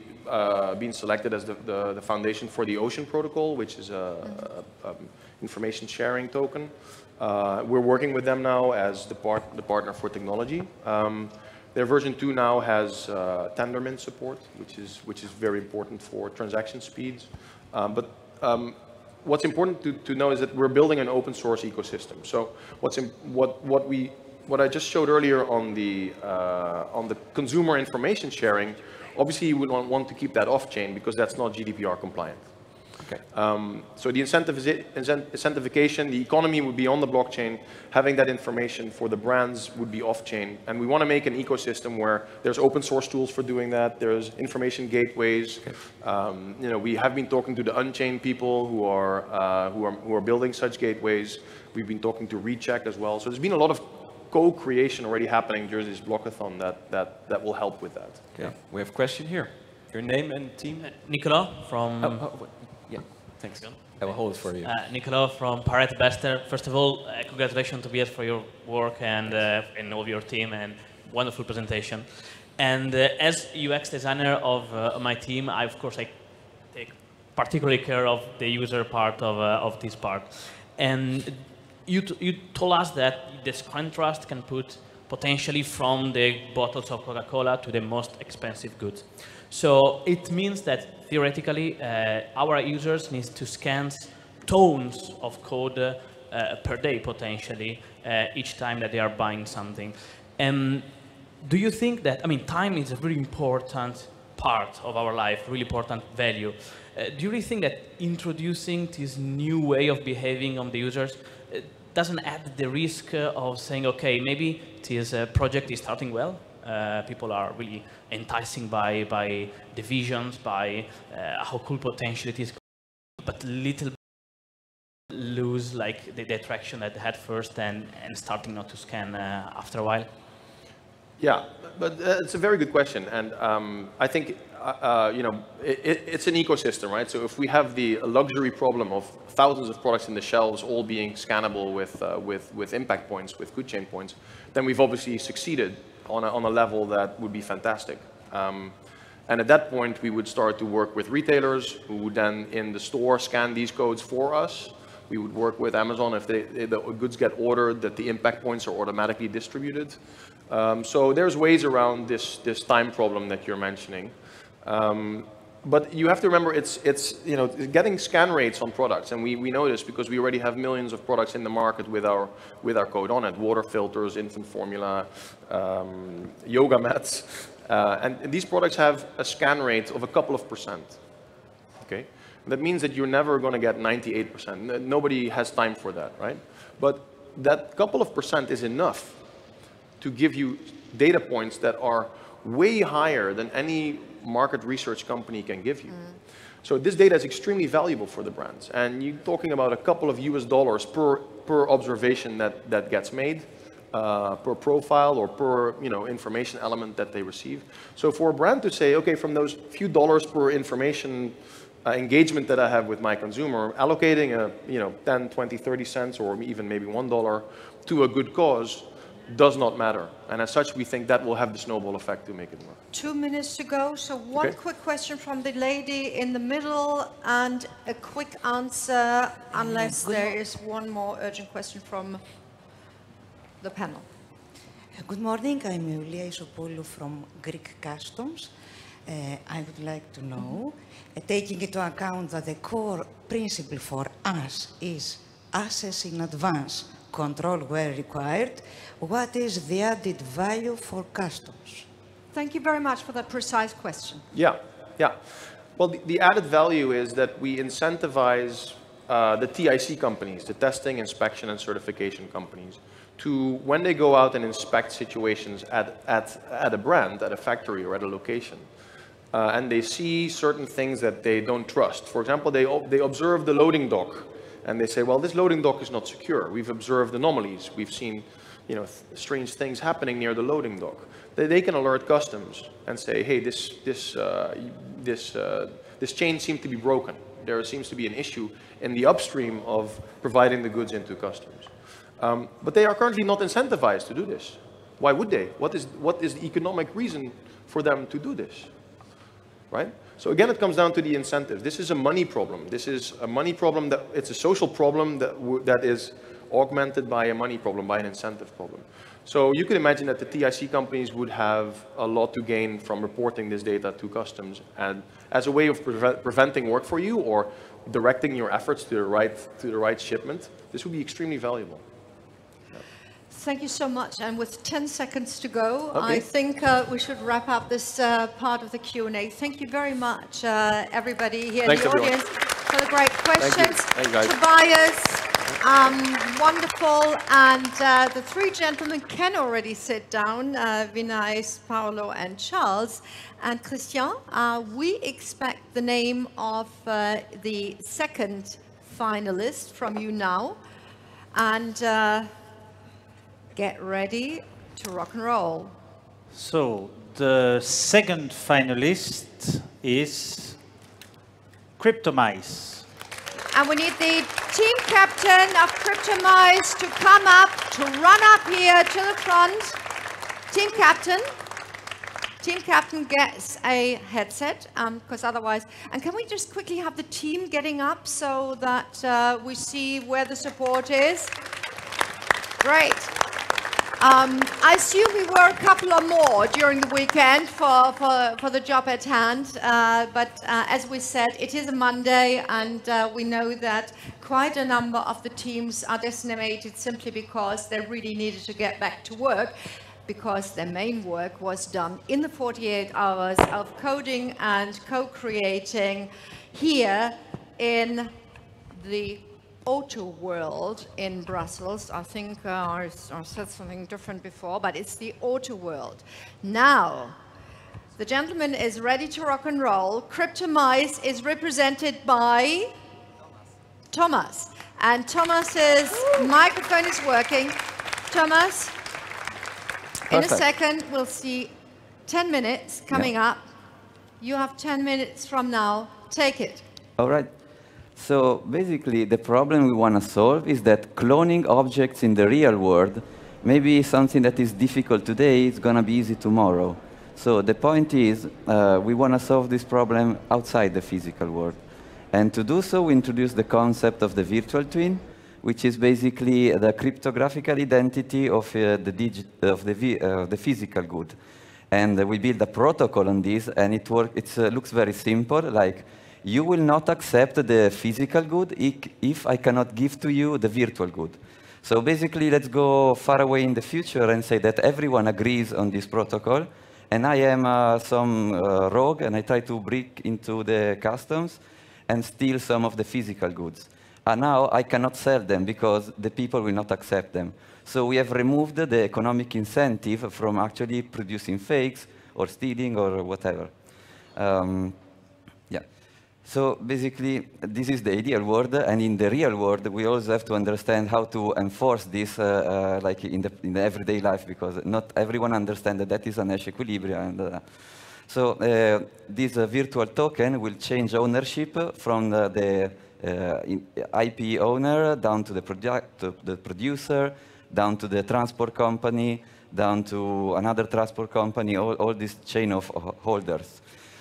been selected as the foundation for the Ocean protocol, which is a information sharing token. We're working with them now as the partner for technology. Their version 2 now has Tendermint support, which is very important for transaction speeds. But what's important to know is that we're building an open source ecosystem. So what I just showed earlier on the consumer information sharing, obviously you would want to keep that off chain because that's not GDPR compliant. Okay. So the incentivification, the economy would be on the blockchain. Having that information for the brands would be off-chain. And we want to make an ecosystem where there's open source tools for doing that. There's information gateways. Okay. We have been talking to the Unchained people who are building such gateways. We've been talking to Recheck as well. So there's been a lot of co-creation already happening during this Blockathon that will help with that. Okay. We have a question here. Your name and team? Nicolas from... Yeah, thanks. I will hold it for you. Nicolas from Pareto Bester. First of all, congratulations, Tobias, for your work and all of your team, and wonderful presentation. And as UX designer of my team, I take particularly care of the user part of this part. And you told us that this contrast can put potentially from the bottles of Coca-Cola to the most expensive goods. So it means that theoretically our users need to scan tons of code per day potentially each time that they are buying something. Do you think that, I mean, time is a very important part of our life, really important value. Do you really think that introducing this new way of behaving on the users doesn't add the risk of saying, okay, maybe this project is starting well, people are really enticing by the visions, by how cool potential it is, but little lose like the attraction that they had first and starting not to scan after a while? Yeah, but it's a very good question, and I think you know it's an ecosystem, right? So if we have the luxury problem of thousands of products in the shelves all being scannable with impact points, with good chain points, then we've obviously succeeded on a level that would be fantastic. And at that point, we would start to work with retailers who would then in the store scan these codes for us. We would work with Amazon if the goods get ordered, that the impact points are automatically distributed. So there's ways around this time problem that you're mentioning. But you have to remember it's you know, getting scan rates on products, and we know this because we already have millions of products in the market with our code on it. Water filters, infant formula, yoga mats. And these products have a scan rate of a couple of %. Okay? That means that you're never going to get 98%. Nobody has time for that, right? But that couple of % is enough to give you data points that are way higher than any market research company can give you. So this data is extremely valuable for the brands. And you're talking about a couple of US dollars per observation that gets made, per profile or per information element that they receive. So for a brand to say, okay, from those few dollars per information engagement that I have with my consumer, allocating 10, 20, 30 cents or even maybe $1 to a good cause does not matter. And as such, we think that will have the snowball effect to make it work. 2 minutes to go. So one quick question from the lady in the middle and a quick answer, unless there is one more urgent question from the panel. Good morning. I'm Eulia Isopoulou from Greek Customs. I would like to know, taking into account that the core principle for us is assess in advance, control where required, what is the added value for customs? Thank you very much for that precise question. Yeah. Well, the added value is that we incentivize the TIC companies, the testing, inspection, and certification companies, to, when they go out and inspect situations at a brand, at a factory, or at a location, and they see certain things that they don't trust. For example, they observe the loading dock, and they say, well, this loading dock is not secure. We've observed anomalies. We've seen strange things happening near the loading dock. They can alert customs and say, hey, this chain seems to be broken. There seems to be an issue in the upstream of providing the goods into customs. But they are currently not incentivized to do this. Why would they? What is the economic reason for them to do this? Right? So again, it comes down to the incentive. This is a money problem. This is a money problem it's a social problem that is augmented by a money problem, by an incentive problem. So you can imagine that the TIC companies would have a lot to gain from reporting this data to customs, and as a way of preventing work for you or directing your efforts to the right shipment, this would be extremely valuable. Thank you so much. And with 10 seconds to go, okay. I think we should wrap up this part of the Q&A. Thank you very much, everybody here in the audience, for the great questions. Thank you guys. Tobias, wonderful. And the three gentlemen can already sit down, Vinay, Paolo, and Charles. And Christian, we expect the name of the second finalist from you now. And get ready to rock and roll. So the second finalist is Cryptomize. And we need the team captain of Cryptomize to come up, to run up here to the front. Team captain gets a headset, because otherwise, and can we just quickly have the team getting up so that we see where the support is? Great. I assume we were a couple or more during the weekend for the job at hand, but as we said, it is a Monday, and we know that quite a number of the teams are decimated simply because they really needed to get back to work, because their main work was done in the 48 hours of coding and co-creating here in the auto world in Brussels. I think I said something different before, but it's the auto world. Now, the gentleman is ready to rock and roll. Cryptomize is represented by Thomas. And Thomas's microphone is working. Thomas, in a second, we'll see 10 minutes coming up. You have 10 minutes from now. Take it. All right. So basically, the problem we want to solve is that cloning objects in the real world, maybe something that is difficult today is going to be easy tomorrow. So the point is, we want to solve this problem outside the physical world. And to do so, we introduce the concept of the virtual twin, which is basically the cryptographical identity of the physical good. And we build a protocol on this, and it looks very simple, like you will not accept the physical good if I cannot give to you the virtual good. So basically, let's go far away in the future and say that everyone agrees on this protocol, and I am some rogue, and I try to break into the customs and steal some of the physical goods. And now I cannot sell them because the people will not accept them. So we have removed the economic incentive from actually producing fakes or stealing or whatever. So basically, this is the ideal world, and in the real world, we also have to understand how to enforce this, like in the everyday life, because not everyone understands that that is a Nash equilibrium. And, so this virtual token will change ownership from the IP owner down to the producer, down to the transport company, down to another transport company, all this chain of holders.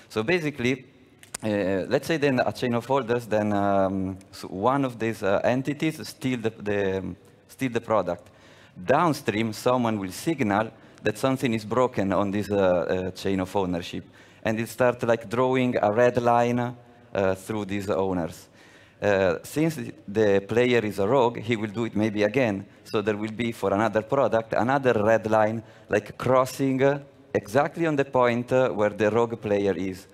So basically, let's say then a chain of holders, then so one of these entities steal the product. Downstream, someone will signal that something is broken on this chain of ownership, and it starts like drawing a red line through these owners. Since the player is a rogue, he will do it maybe again. So there will be, for another product, another red line, like crossing exactly on the point where the rogue player is.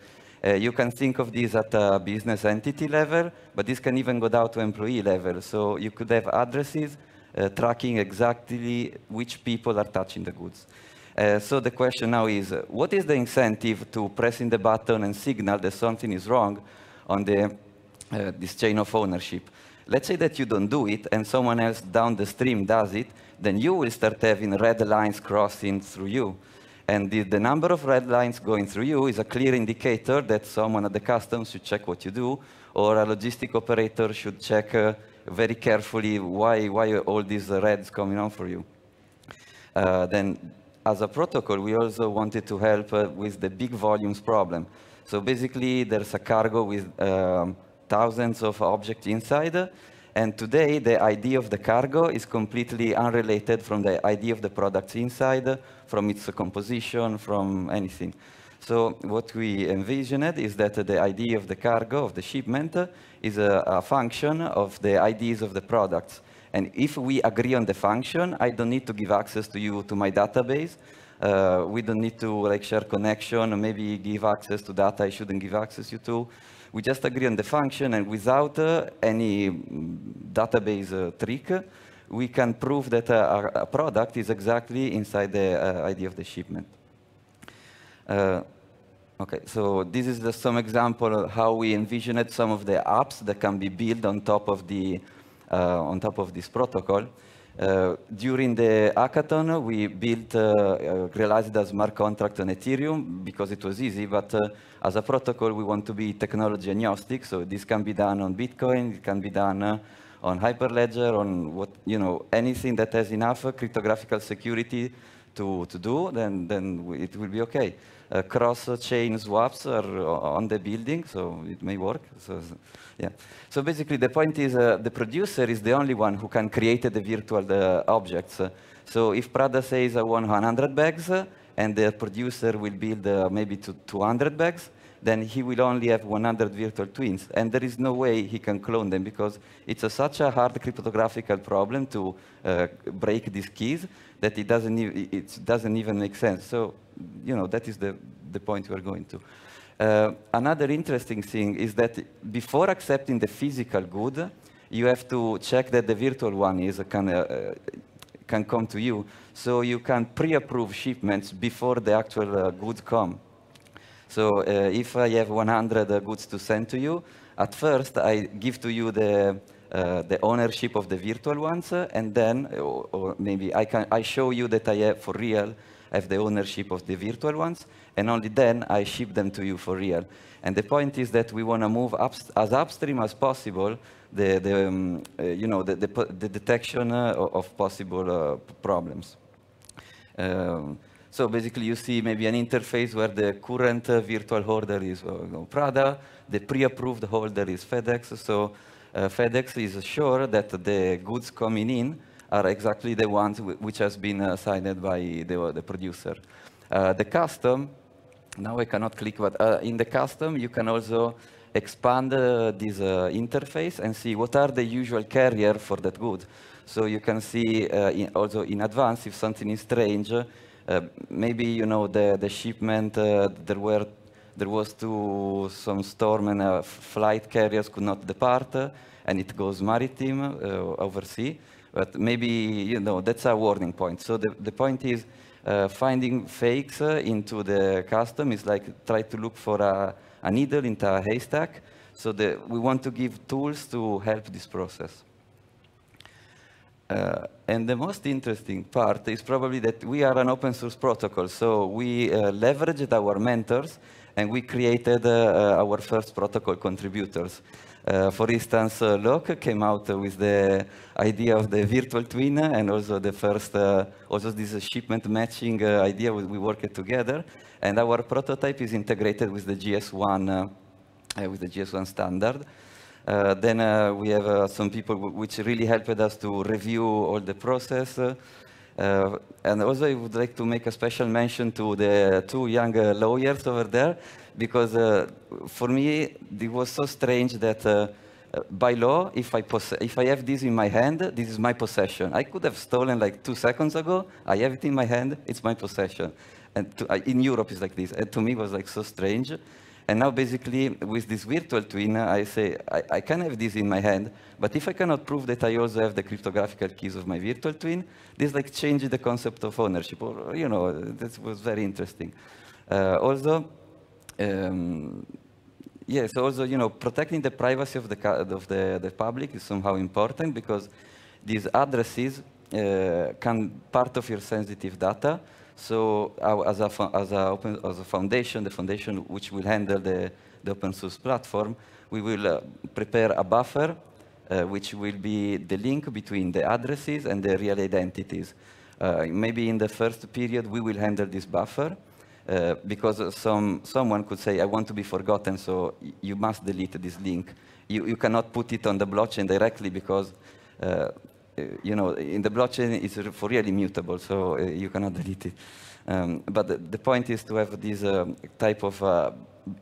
You can think of this at a business entity level, but this can even go down to employee level. So you could have addresses tracking exactly which people are touching the goods. So the question now is, what is the incentive to pressing the button and signal that something is wrong on this chain of ownership? Let's say that you don't do it, and someone else down the stream does it, then you will start having red lines crossing through you. And the number of red lines going through you is a clear indicator that someone at the customs should check what you do, or a logistic operator should check very carefully why are all these reds coming on for you. Then, as a protocol, we also wanted to help with the big volumes problem. So basically, there's a cargo with thousands of objects inside, and today the ID of the cargo is completely unrelated from the ID of the products inside, from its composition, from anything. So what we envisioned is that the ID of the cargo, of the shipment, is a function of the IDs of the products. And if we agree on the function, I don't need to give access to you to my database. We don't need to share connection, or maybe give access to data I shouldn't give access to. We just agree on the function, and without any database trick, we can prove that a product is exactly inside the ID of the shipment. Okay, so this is just some example of how we envisioned some of the apps that can be built on top of this protocol. During the hackathon, we built, realized a smart contract on Ethereum because it was easy, but as a protocol, we want to be technology agnostic, so this can be done on Bitcoin, it can be done on Hyperledger, on anything that has enough cryptographic security to do, then it will be okay. Cross-chain swaps are on the building, so it may work. So, yeah. So basically, the point is the producer is the only one who can create the virtual objects. So if Prada says I want 100 bags, and the producer will build maybe 200 bags, then he will only have 100 virtual twins. And there is no way he can clone them because it's such a hard cryptographical problem to break these keys that it doesn't even make sense. So, you know, that is the point we're going to. Another interesting thing is that before accepting the physical good, you have to check that the virtual one can come to you. So you can pre-approve shipments before the actual goods come. So if I have 100 goods to send to you, at first I give to you the ownership of the virtual ones, and then, or maybe I show you that I have for real have the ownership of the virtual ones, and only then I ship them to you for real. And the point is that we want to move as upstream as possible the detection of possible problems. So basically, you see maybe an interface where the current virtual holder is Prada, the pre-approved holder is Fidesz. So Fidesz is sure that the goods coming in are exactly the ones which has been signed by the producer. The custom, now I cannot click, but in the custom, you can also expand this interface and see what are the usual carrier for that good. So you can see also in advance if something is strange. Maybe you know the shipment there was some storm and flight carriers could not depart, and it goes maritime overseas. But maybe you know that's a warning point. So the point is finding fakes into the custom is like try to look for a needle into a haystack. So we want to give tools to help this process. And the most interesting part is probably that we are an open source protocol. So we leveraged our mentors and we created our first protocol contributors. For instance, Locke came out with the idea of the virtual twin and also the first, also this shipment matching idea. We worked together, and our prototype is integrated with the GS1 standard. Then we have some people which really helped us to review all the process. And also I would like to make a special mention to the two young lawyers over there, because for me it was so strange that by law, if I have this in my hand, this is my possession. I could have stolen like 2 seconds ago. I have it in my hand, it's my possession. And in Europe it's like this. And to me it was like so strange. And now basically with this virtual twin, I say, I can have this in my hand, but if I cannot prove that I also have the cryptographical keys of my virtual twin, this like changes the concept of ownership. Or, you know, that was very interesting. Yes, also, you know, protecting the privacy of the public is somehow important, because these addresses can part of your sensitive data. So as a foundation, the foundation which will handle the open source platform, we will prepare a buffer which will be the link between the addresses and the real identities. Maybe in the first period we will handle this buffer because someone could say, I want to be forgotten, so you must delete this link. You cannot put it on the blockchain directly because you know, in the blockchain, it's for really immutable, so you cannot delete it. But the point is to have this type of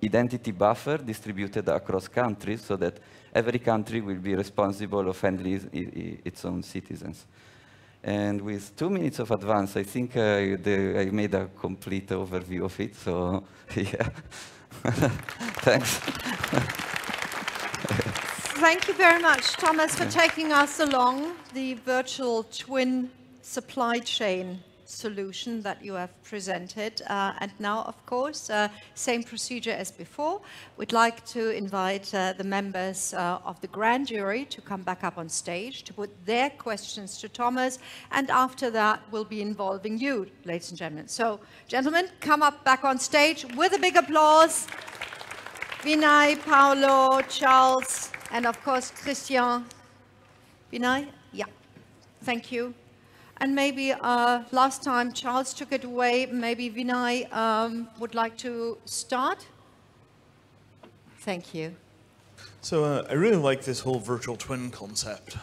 identity buffer distributed across countries, so that every country will be responsible of handling its own citizens. And with 2 minutes of advance, I think I made a complete overview of it. So, yeah. Thanks. Thank you very much, Thomas, for taking us along the virtual twin supply chain solution that you have presented. And now, of course, same procedure as before. We'd like to invite the members of the grand jury to come back up on stage to put their questions to Thomas. And after that, we'll be involving you, ladies and gentlemen. So, gentlemen, come up back on stage with a big applause. Vinay, Paolo, Charles, and of course, Christian. Vinay? Yeah. Thank you. And maybe last time Charles took it away, maybe Vinay would like to start. Thank you. So I really like this whole virtual twin concept.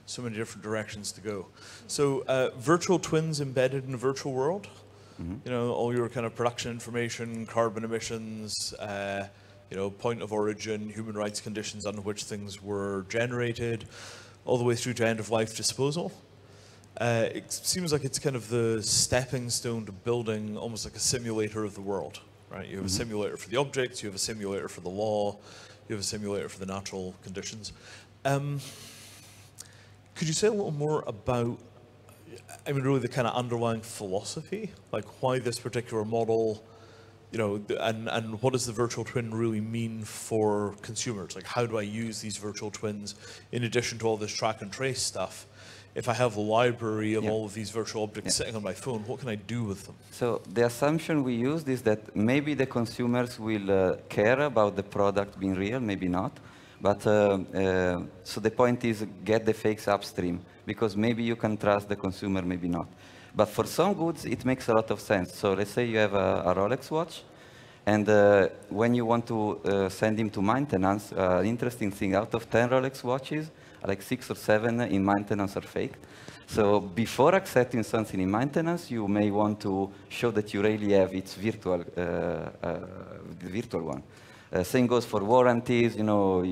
So many different directions to go. So virtual twins embedded in a virtual world. You know, all your kind of production information, carbon emissions, you know, point of origin, human rights conditions under which things were generated, all the way through to end-of-life disposal. It seems like it's kind of the stepping stone to building almost like a simulator of the world, right? You have a simulator for the objects, you have a simulator for the law, you have a simulator for the natural conditions. Could you say a little more about, I mean, really the kind of underlying philosophy, like why this particular model, you know, and what does the virtual twin really mean for consumers? Like, how do I use these virtual twins in addition to all this track and trace stuff? If I have a library of all of these virtual objects sitting on my phone, what can I do with them? So the assumption we used is that maybe the consumers will care about the product being real, maybe not. But so the point is get the fakes upstream, because maybe you can trust the consumer, maybe not. But for some goods, it makes a lot of sense. So let's say you have a Rolex watch, and when you want to send him to maintenance, an interesting thing, out of 10 Rolex watches, like 6 or 7 in maintenance are fake. So before accepting something in maintenance, you may want to show that you really have its virtual, the virtual one. Same goes for warranties. You know,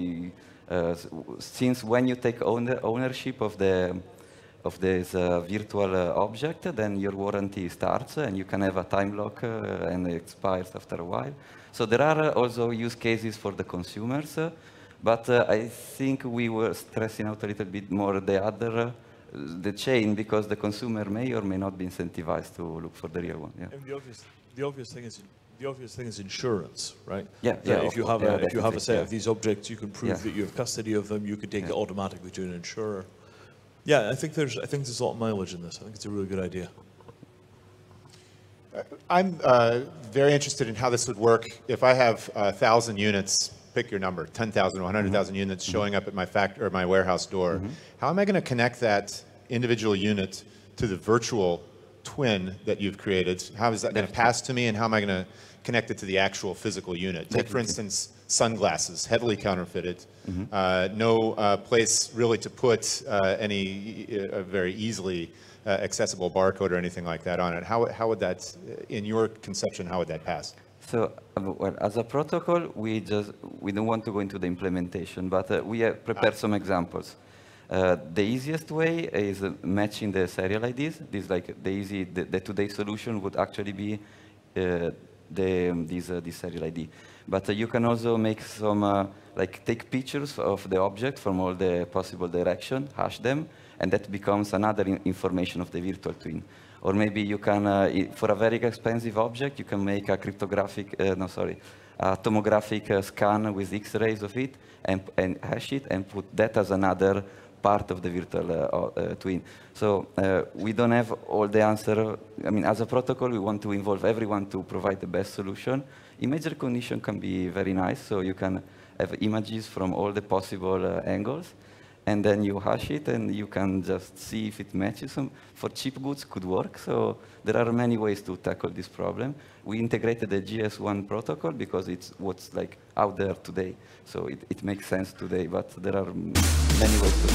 since when you take ownership of this virtual object, then your warranty starts, and you can have a time lock, and it expires after a while. So there are also use cases for the consumers, but I think we were stressing out a little bit more the chain, because the consumer may or may not be incentivized to look for the real one. Yeah. And the obvious thing is insurance, right? Yeah. If you have a set of these objects, you can prove that you have custody of them. You can take it automatically to an insurer. Yeah, I think there's a lot of mileage in this. I think it's a really good idea. I'm very interested in how this would work if I have 1,000 units, pick your number, 10,000 or 100,000 units showing up at my factory or my warehouse door. How am I going to connect that individual unit to the virtual twin that you've created? How is that going to pass to me, and how am I going to connect it to the actual physical unit? Take, for instance, sunglasses, heavily counterfeited. No place really to put any very easily accessible barcode or anything like that on it. How would that, in your conception, how would that pass? So, well, as a protocol, we don't want to go into the implementation, but we have prepared some examples. The easiest way is matching the serial IDs. This, like the today's solution would actually be this serial ID. But you can also make some, like take pictures of the object from all the possible direction, hash them, and that becomes another information of the virtual twin. Or maybe you can, for a very expensive object, you can make a cryptographic, a tomographic scan with X-rays of it, and hash it, and put that as another part of the virtual twin. So we don't have all the answer. I mean, as a protocol, we want to involve everyone to provide the best solution. Image recognition can be very nice, so you can have images from all the possible angles, and then you hash it, and you can just see if it matches them. For cheap goods, could work. So there are many ways to tackle this problem. We integrated the GS1 protocol because it's what's like out there today. So it makes sense today, but there are many ways to.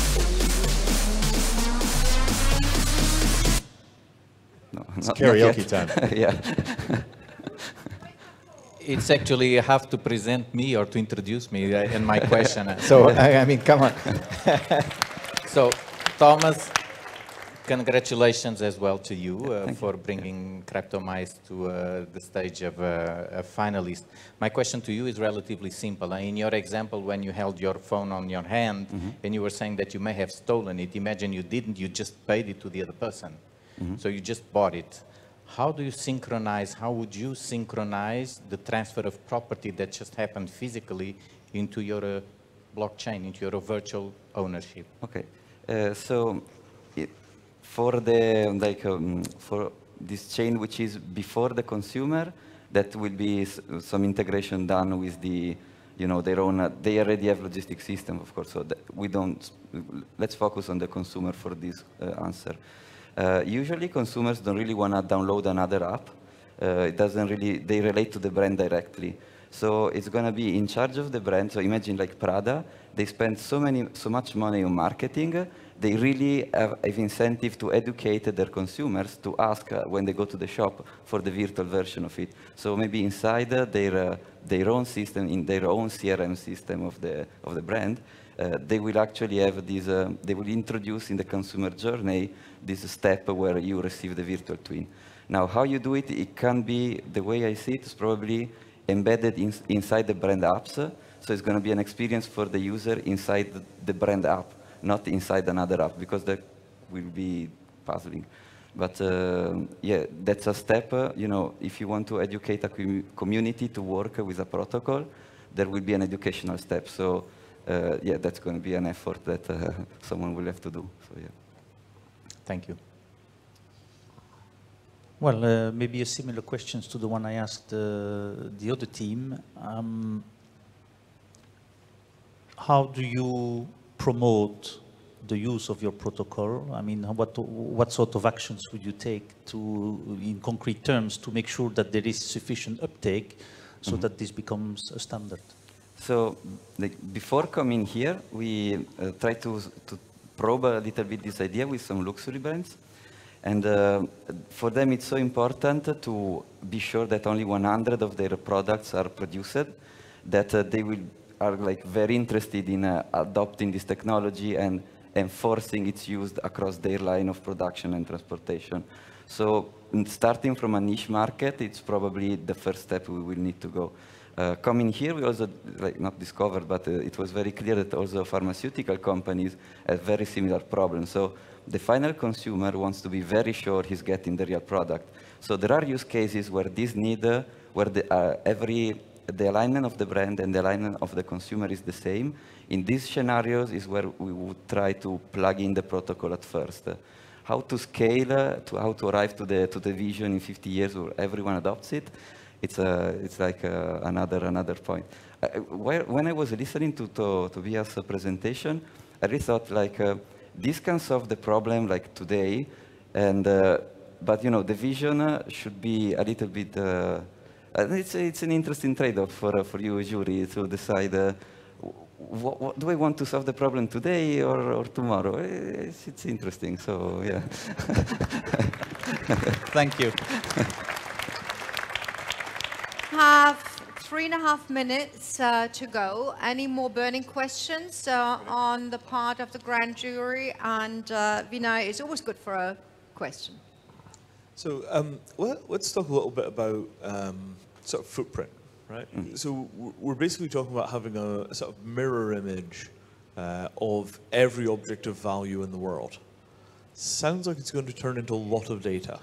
No, it's karaoke time. Yeah. It's actually you have to present me or to introduce me in my question. So, I mean, come on. So, Thomas, congratulations as well to you for bringing Cryptomize to the stage of a finalist. My question to you is relatively simple. In your example, when you held your phone on your hand and you were saying that you may have stolen it, imagine you didn't, you just paid it to the other person. So you just bought it. How do you synchronize, how would you synchronize the transfer of property that just happened physically into your blockchain, into your virtual ownership? Okay, so for the, for this chain which is before the consumer, that will be some integration done with the you know, their own, they already have logistic system, of course, so that we don't, let's focus on the consumer for this answer. Usually consumers don't really want to download another app. It doesn't really, they relate to the brand directly. So it's going to be in charge of the brand. So imagine like Prada, they spend so much money on marketing. They really have incentive to educate their consumers to ask when they go to the shop for the virtual version of it. So maybe inside their own system, in their own CRM system of the brand, they will actually have this, they will introduce in the consumer journey this step where you receive the virtual twin. Now, how you do it, it can be, the way I see it, is probably embedded inside the brand apps. So it's going to be an experience for the user inside the brand app, not inside another app, because that will be puzzling. But yeah, that's a step. You know, if you want to educate a community to work with a protocol, there will be an educational step. So yeah, that's going to be an effort that someone will have to do. So yeah. Thank you. Well, maybe a similar questions to the one I asked the other team. How do you promote the use of your protocol? I mean, what sort of actions would you take to, in concrete terms, to make sure that there is sufficient uptake so that this becomes a standard? So, like, before coming here, we tried to probe a little bit this idea with some luxury brands. And for them, it's so important to be sure that only 100 of their products are produced, that they are like very interested in adopting this technology and enforcing its use across their line of production and transportation. So starting from a niche market, it's probably the first step we will need to go. Coming here, we also, like, not discovered, but it was very clear that also pharmaceutical companies have very similar problems. So the final consumer wants to be very sure he's getting the real product. So there are use cases where this need, where the alignment of the brand and the alignment of the consumer is the same. In these scenarios is where we would try to plug in the protocol at first. How to scale, how to arrive to the vision in 50 years where everyone adopts it, it's like another point. When I was listening to Tobias' presentation, I really thought like, this can solve the problem like today, and but you know the vision should be a little bit. It's an interesting trade-off for you, jury, to decide. What do I want to solve the problem today or tomorrow? It's interesting. So yeah. Thank you. Have 3.5 minutes to go. Any more burning questions on the part of the grand jury? And Vinay, it's always good for a question. So let's talk a little bit about sort of footprint, right? So we're basically talking about having a sort of mirror image of every object of value in the world. Sounds like it's going to turn into a lot of data,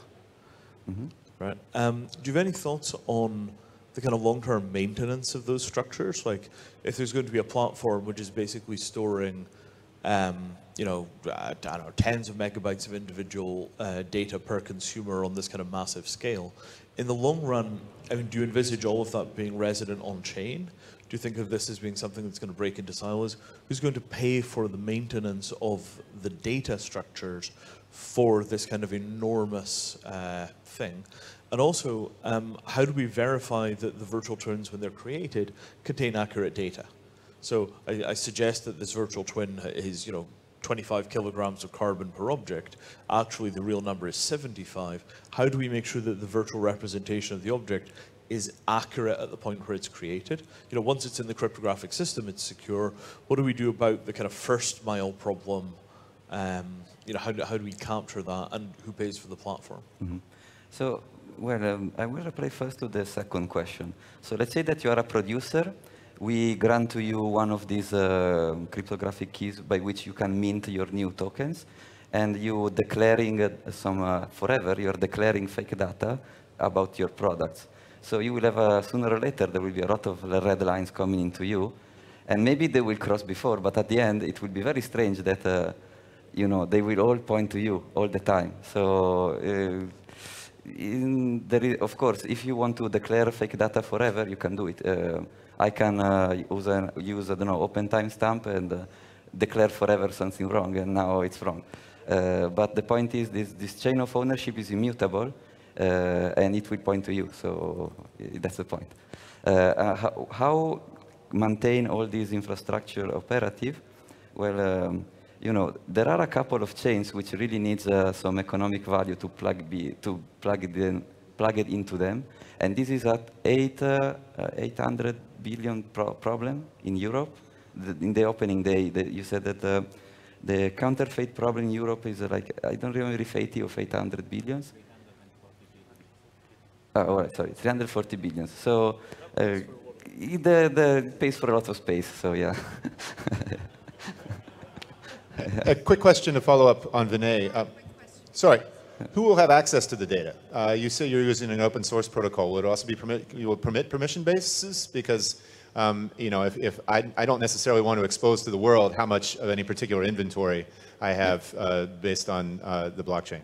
right? Do you have any thoughts on the kind of long-term maintenance of those structures? Like, if there's going to be a platform which is basically storing, you know, I don't know, tens of megabytes of individual data per consumer on this kind of massive scale, in the long run, I mean, do you envisage all of that being resident on chain? Do you think of this as being something that's going to break into silos? Who's going to pay for the maintenance of the data structures for this kind of enormous thing? And also, how do we verify that the virtual twins, when they're created, contain accurate data? So I suggest that this virtual twin is, you know, 25 kilograms of carbon per object. Actually, the real number is 75. How do we make sure that the virtual representation of the object is accurate at the point where it's created? You know, once it's in the cryptographic system, it's secure. What do we do about the kind of first mile problem? You know, how do we capture that, and who pays for the platform? So, well, I will reply first to the second question. So let's say that you are a producer. We grant to you one of these cryptographic keys by which you can mint your new tokens, and you declaring forever, you're declaring fake data about your products. So you will have sooner or later, there will be a lot of red lines coming into you, and maybe they will cross before, but at the end, it will be very strange that, you know, they will all point to you all the time. So of course, if you want to declare fake data forever, you can do it. I can use I don't know, open timestamp and declare forever something wrong, and now it's wrong. But the point is, this chain of ownership is immutable, and it will point to you. So that's the point. How maintain all these infrastructure operative? Well, you know, there are a couple of chains which really needs some economic value to plug it into them, and this is at 800 billion problem in Europe. In the opening day, you said that the counterfeit problem in Europe is like, I don't remember if 80 or 800 billions. Oh, sorry, 340 billions. So the pays for a lot of space. So yeah. A quick question to follow up on Vinay. Sorry, who will have access to the data? You say you're using an open source protocol. Would it also be you will permit permission bases? Because you know, if I don't necessarily want to expose to the world how much of any particular inventory I have based on the blockchain.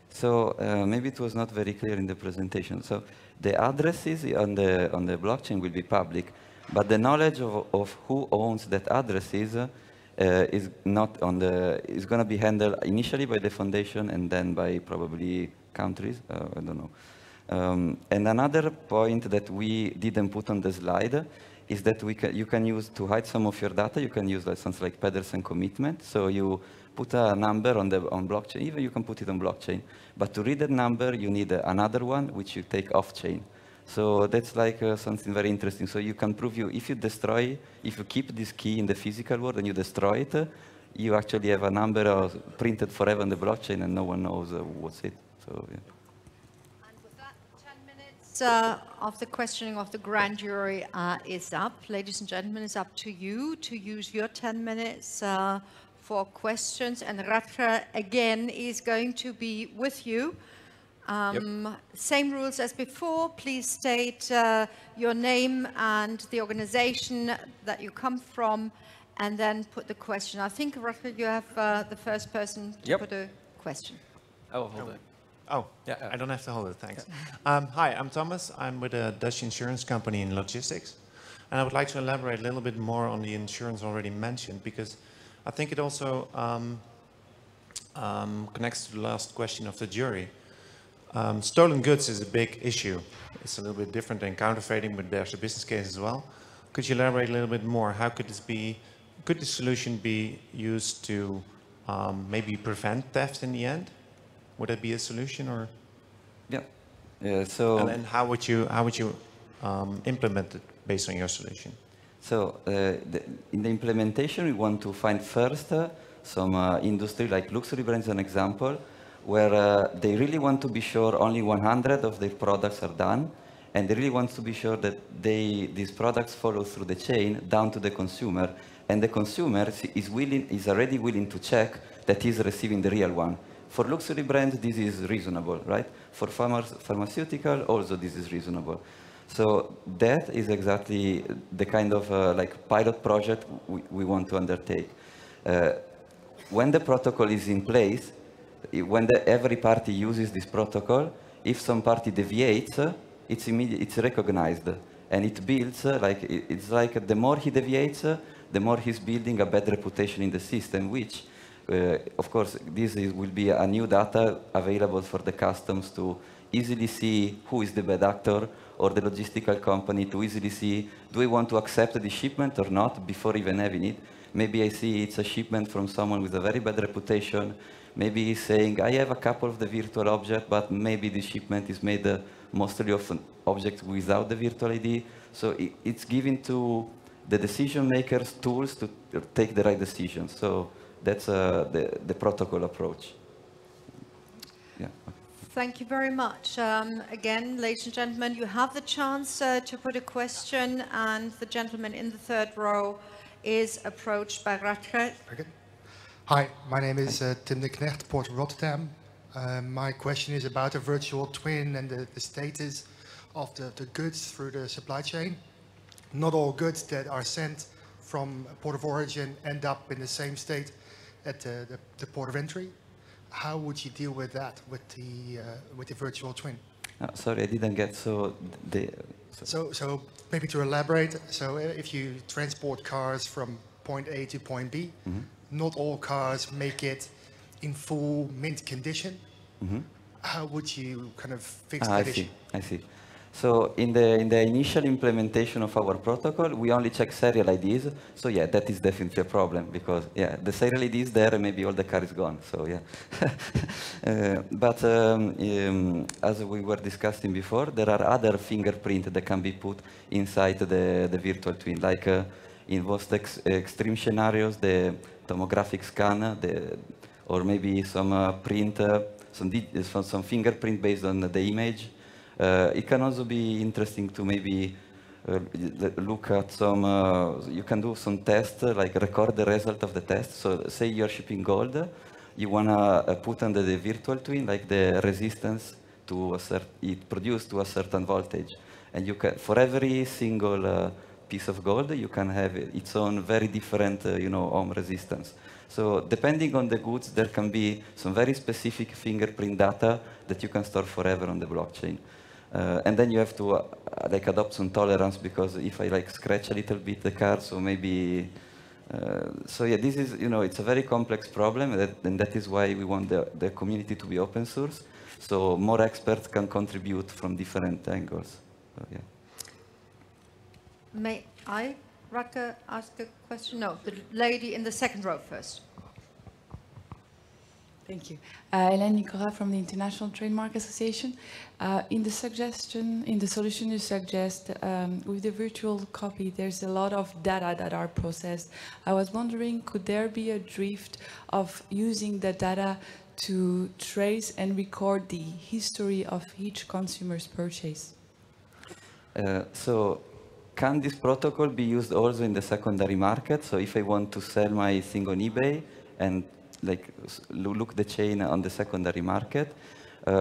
So maybe it was not very clear in the presentation. So the addresses on the blockchain will be public, but the knowledge of who owns that addresses is not on is going to be handled initially by the foundation and then by probably countries. I don't know. And another point that we didn't put on the slide is that you can use to hide some of your data. You can use something like Pedersen commitment. So you put a number on blockchain. Even you can put it on blockchain. But to read that number, you need another one which you take off chain. So that's like something very interesting. So you can prove if you keep this key in the physical world and you destroy it, you actually have a number printed forever on the blockchain and no one knows what's it. So yeah. And with that, 10 minutes of the questioning of the grand jury is up. Ladies and gentlemen, it's up to you to use your 10 minutes for questions. And Rutger, again, is going to be with you. Same rules as before. Please state your name and the organization that you come from, and then put the question. I think, Rutger, you have the first person to put a question. Oh, hold it. Oh, yeah, I don't have to hold it, thanks. Hi, I'm Thomas. I'm with a Dutch insurance company in logistics. And I would like to elaborate a little bit more on the insurance already mentioned, because I think it also connects to the last question of the jury. Stolen goods is a big issue. It's a little bit different than counterfeiting, but there's a business case as well. Could you elaborate a little bit more? How could could the solution be used to maybe prevent theft in the end? Would that be a solution, or? Yeah. So. And then how would you implement it based on your solution? So in the implementation, we want to find first some industry like luxury brands, an example, where they really want to be sure only 100 of their products are done, and they really want to be sure that these products follow through the chain down to the consumer, and the consumer is already willing to check that he's receiving the real one. For luxury brands, this is reasonable, right? For pharmaceutical, also this is reasonable. So that is exactly the kind of like pilot project we want to undertake. When the protocol is in place, when every party uses this protocol, if some party deviates, it's recognized, and it builds it's like the more he deviates, the more he's building a bad reputation in the system. Which, of course, will be a new data available for the customs to easily see who is the bad actor, or the logistical company to easily see, do we want to accept the shipment or not before even having it? Maybe I see it's a shipment from someone with a very bad reputation. Maybe he's saying, I have a couple of the virtual objects, but maybe the shipment is made mostly of objects without the virtual ID. So it's giving to the decision makers tools to take the right decisions. So that's the protocol approach. Yeah. Thank you very much. Again, ladies and gentlemen, you have the chance to put a question, and the gentleman in the third row is approached by Rutger. Okay. Hi, my name is Tim de Knecht, Port of Rotterdam. My question is about a virtual twin and the status of the goods through the supply chain. Not all goods that are sent from port of origin end up in the same state at the port of entry. How would you deal with that with the virtual twin? Sorry, I didn't get so. So maybe to elaborate, so if you transport cars from point A to point B, not all cars make it in full mint condition. How would you kind of fix that issue? I see. So in the initial implementation of our protocol, we only check serial IDs. So yeah, that is definitely a problem because yeah, the serial ID is there and maybe all the car is gone. So yeah. But as we were discussing before, there are other fingerprints that can be put inside the virtual twin, like in most extreme scenarios, the tomographic scan, or maybe some print, some fingerprint based on the image. It can also be interesting to maybe look at some, you can do some tests, like record the result of the test. So say you're shipping gold, you want to put under the virtual twin, like the resistance to it produced to a certain voltage. And you can, for every single piece of gold, you can have its own very different, ohm resistance. So depending on the goods, there can be some very specific fingerprint data that you can store forever on the blockchain. And then you have to adopt some tolerance because if I scratch a little bit the car, so maybe, so yeah, this is, it's a very complex problem, and that is why we want the community to be open source, so more experts can contribute from different angles. So, yeah. May I, Raka, ask a question? No, the lady in the second row first. Thank you. Hélène Nicolas from the International Trademark Association. In the solution you suggest, with the virtual copy, there's a lot of data that are processed. I was wondering, could there be a drift of using the data to trace and record the history of each consumer's purchase? So, can this protocol be used also in the secondary market? So if I want to sell my thing on eBay and look the chain on the secondary market,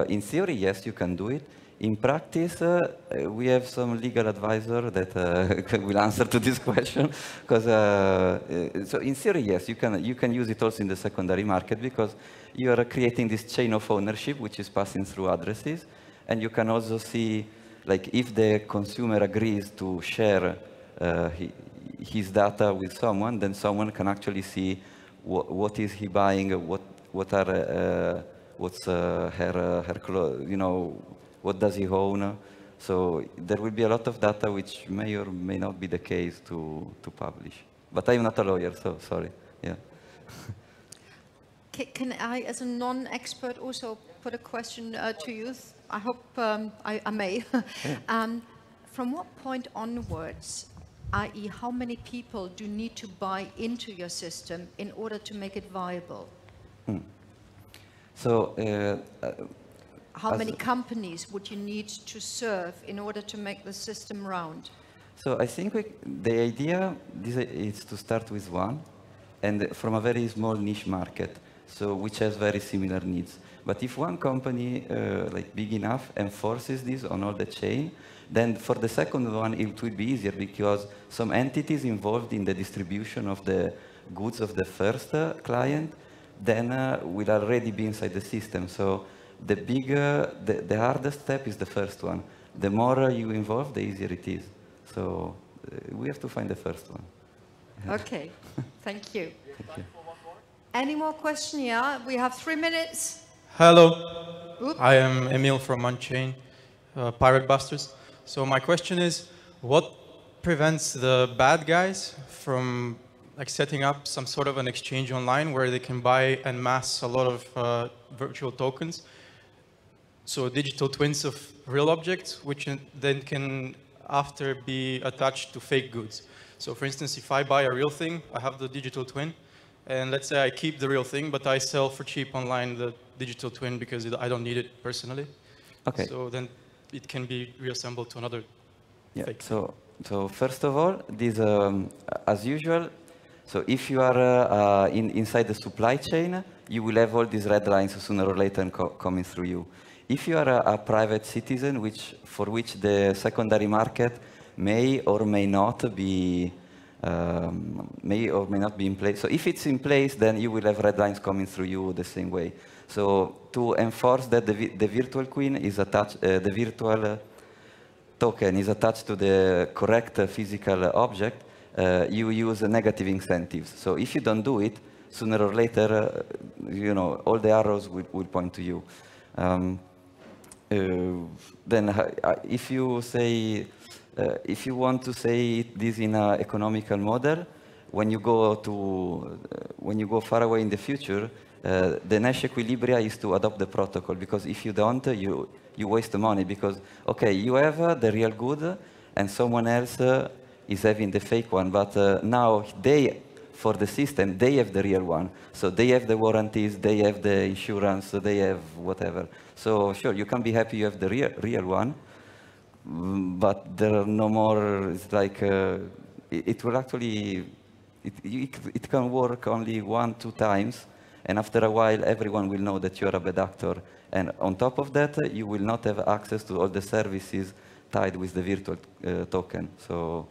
in theory, yes, you can do it. In practice, we have some legal advisor that will answer to this question. Because so in theory, yes, you can use it also in the secondary market because you are creating this chain of ownership, which is passing through addresses, and you can also see, if the consumer agrees to share his data with someone, then someone can actually see what is he buying, what's her what does he own. So there will be a lot of data which may or may not be the case to publish. But I'm not a lawyer, so sorry. Yeah. Can I, as a non-expert, also put a question to you? I hope I may. Yeah. From what point onwards, i.e. how many people do you need to buy into your system in order to make it viable? So, how many companies would you need to serve in order to make the system round? So I think the idea is to start with one, and from a very small niche market, so which has very similar needs. But if one company, big enough, enforces this on all the chain, then for the second one, it will be easier because some entities involved in the distribution of the goods of the first client then will already be inside the system. So the hardest step is the first one. The more you involve, the easier it is. So we have to find the first one. Okay, thank you. Thank you. Any more questions? Yeah, we have 3 minutes. Hello, Oop. I am Emil from Unchained, Pirate Busters. So my question is, what prevents the bad guys from setting up some sort of an exchange online where they can buy en masse a lot of virtual tokens? So digital twins of real objects, which then can after be attached to fake goods. So for instance, if I buy a real thing, I have the digital twin, and let's say I keep the real thing, but I sell for cheap online the digital twin because I don't need it personally. Okay. So then it can be reassembled to another fake. So first of all, this, as usual, so if you are inside the supply chain, you will have all these red lines sooner or later coming through you. If you are a private citizen, for which the secondary market may or may not be may or may not be in place. So if it's in place, then you will have red lines coming through you the same way. So to enforce that the virtual queen is attached, the virtual token is attached to the correct physical object, you use negative incentives. So if you don't do it, sooner or later, you know, all the arrows will point to you. Then if you say, if you want to say this in an economical model, when you go far away in the future, the Nash equilibria is to adopt the protocol, because if you don't, you waste the money, because, okay, you have the real good, and someone else is having the fake one, but now for the system, they have the real one. So they have the warranties, they have the insurance, so they have whatever. So sure, you can be happy you have the real one, but there are no more, it's like, it will actually, it can work only 1-2 times, and after a while, everyone will know that you're a bad actor. And on top of that, you will not have access to all the services tied with the virtual token. So,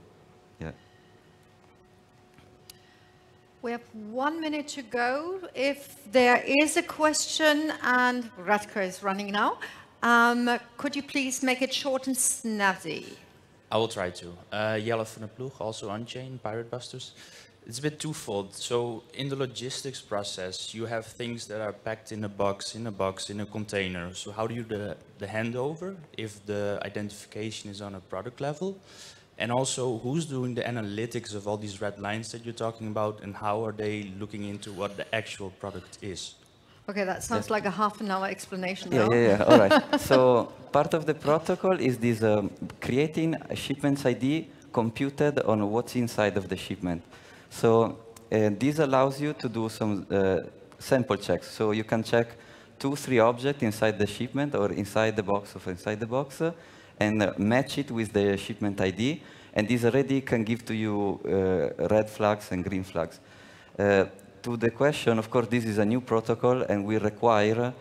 yeah. We have 1 minute to go. If there is a question, and Radko is running now, could you please make it short and snazzy? I will try to. Jelle van der Ploeg, also on-chain, Pirate Busters. It's a bit twofold. So in the logistics process, you have things that are packed in a box, in a container. So how do you do the handover if the identification is on a product level? And also, who's doing the analytics of all these red lines that you're talking about, and how are they looking into what the actual product is? Okay, that sounds like a half-an-hour explanation. Yeah, all right. So part of the protocol is this creating a shipment's ID computed on what's inside of the shipment. So this allows you to do some sample checks. So you can check 2-3 objects inside the shipment or inside the box and match it with the shipment ID. And this already can give to you red flags and green flags. To the question, of course, this is a new protocol and we require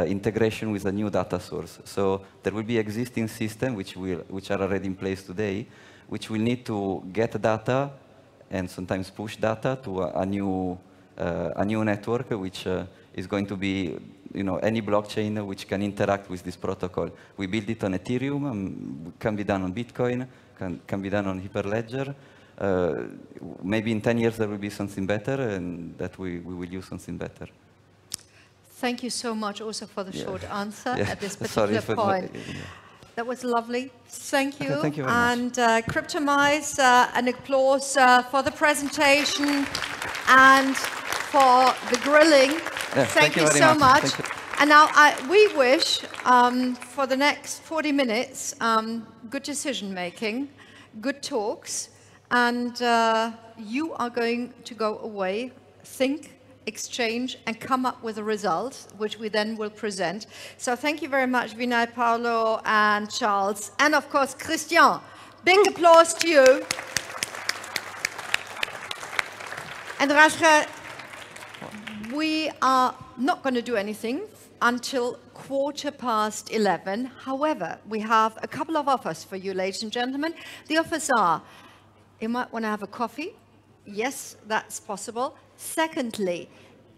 integration with a new data source. So there will be existing systems which are already in place today, which will need to get data and sometimes push data to a new network, which is going to be, you know, any blockchain which can interact with this protocol. We build it on Ethereum, can be done on Bitcoin, can be done on Hyperledger. Maybe in 10 years there will be something better, and that we will use something better. Thank you so much also for the short answer at this particular point. That was lovely. Thank you. Okay, thank you very and Cryptomize, an applause for the presentation and for the grilling. Thank you so much. And now we wish for the next 40 minutes good decision making, good talks, and you are going to go away, think, exchange, and come up with a result, which we then will present. So thank you very much, Vinay, Paolo, and Charles, and of course, Christian. Big applause to you. And Rashka, we are not going to do anything until 11:15. However, we have a couple of offers for you, ladies and gentlemen. The offers are, you might want to have a coffee. Yes, that's possible. Secondly,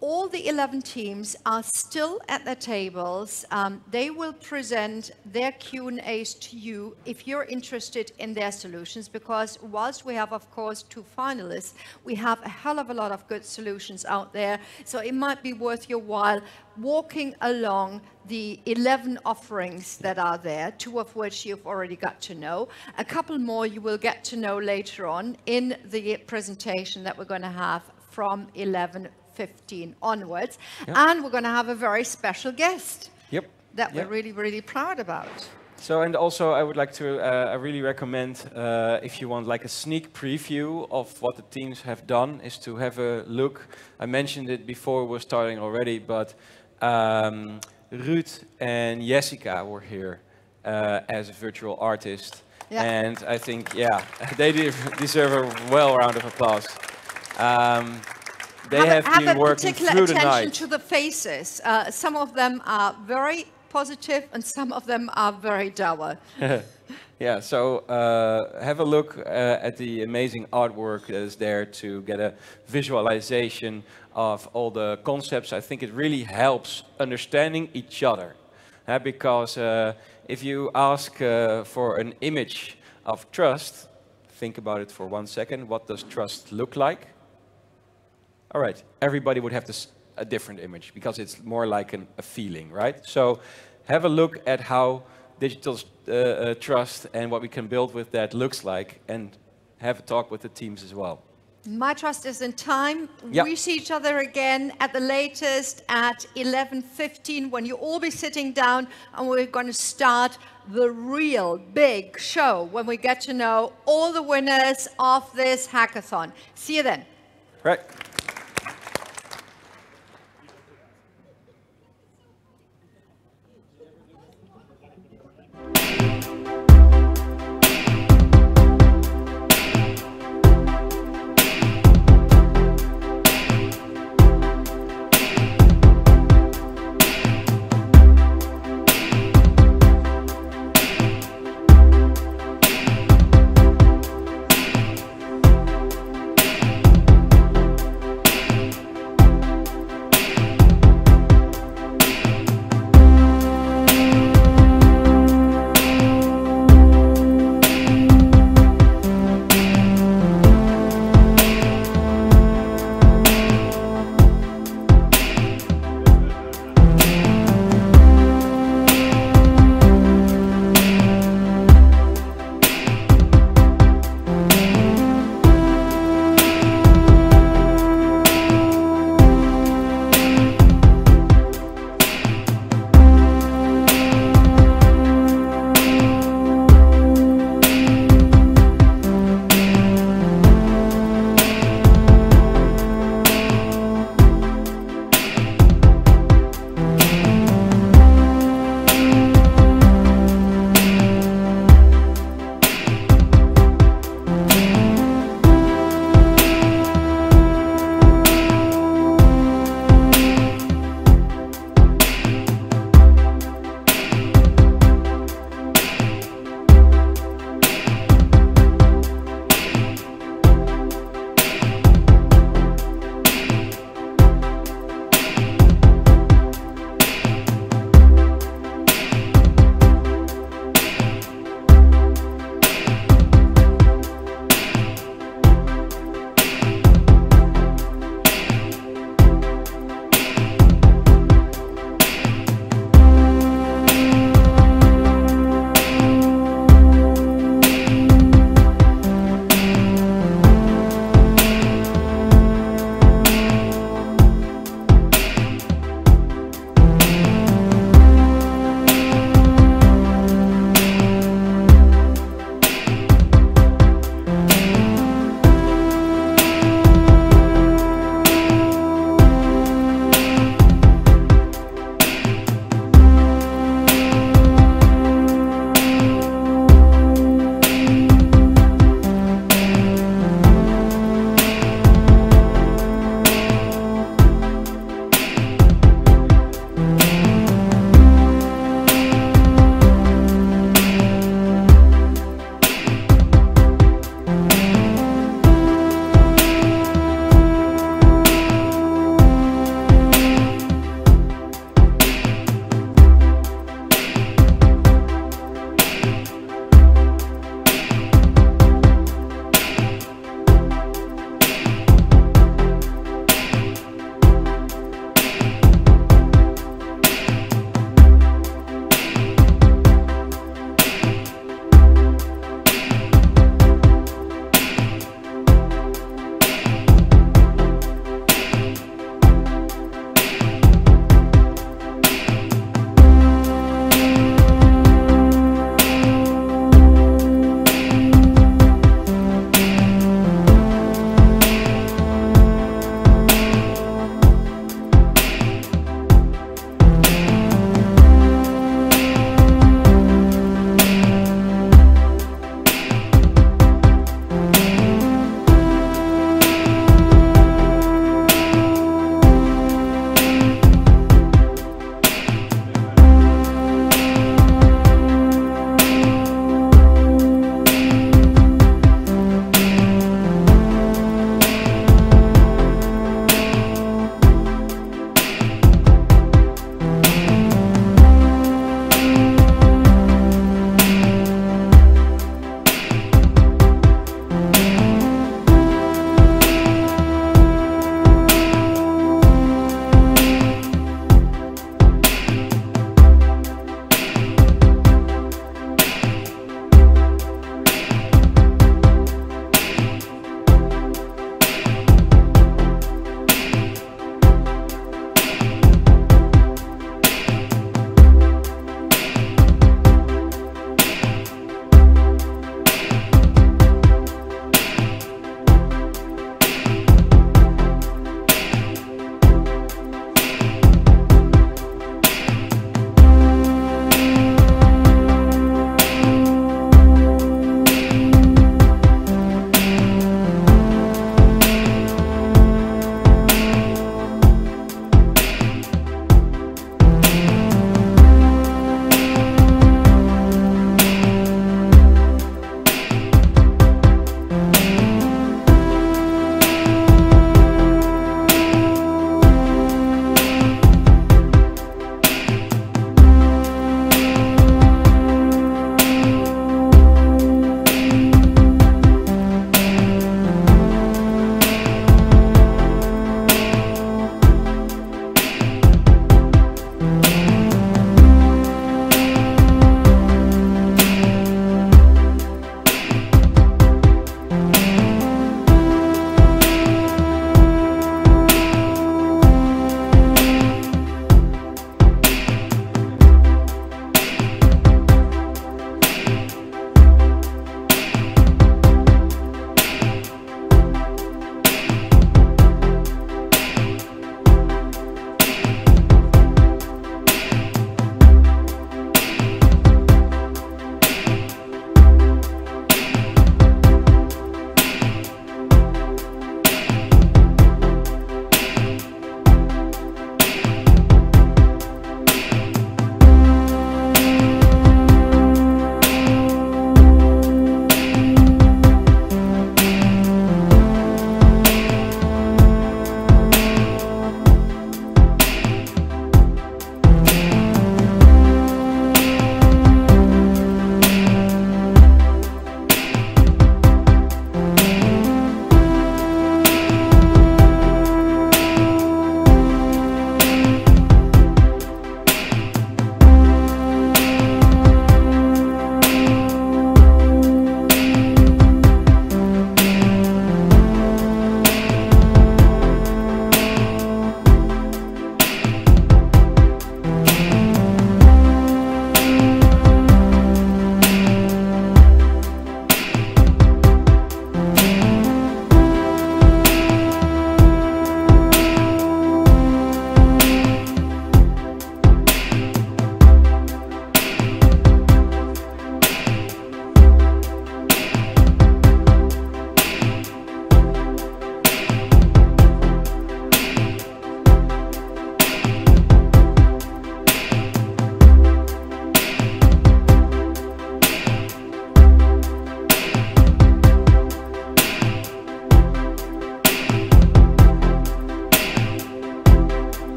all the 11 teams are still at their tables. They will present their Q&As to you if you're interested in their solutions, because whilst we have, of course, 2 finalists, we have a hell of a lot of good solutions out there. So it might be worth your while walking along the 11 offerings that are there, 2 of which you've already got to know. A couple more you will get to know later on in the presentation that we're going to have from 11:15 onwards. Yep. And we're going to have a very special guest that we're really, really proud about. So, and also I would like to, I really recommend, if you want like a sneak preview of what the teams have done, is to have a look. I mentioned it before we're starting already, but Ruud and Jessica were here as a virtual artist. Yeah. And I think, they deserve a round of applause. They have been working through the night. Have a particular attention to the faces. Some of them are very positive and some of them are very dour. Yeah, so have a look at the amazing artwork that is there to get a visualization of all the concepts. I think it really helps understanding each other. Because if you ask for an image of trust, think about it for 1 second. What does trust look like? All right, everybody would have this, a different image because it's more like a feeling, right? So have a look at how digital trust and what we can build with that looks like, and have a talk with the teams as well. My trust is in time. Yep. We see each other again at the latest at 11:15 when you all be sitting down, and we're going to start the real big show when we get to know all the winners of this hackathon. See you then. Right.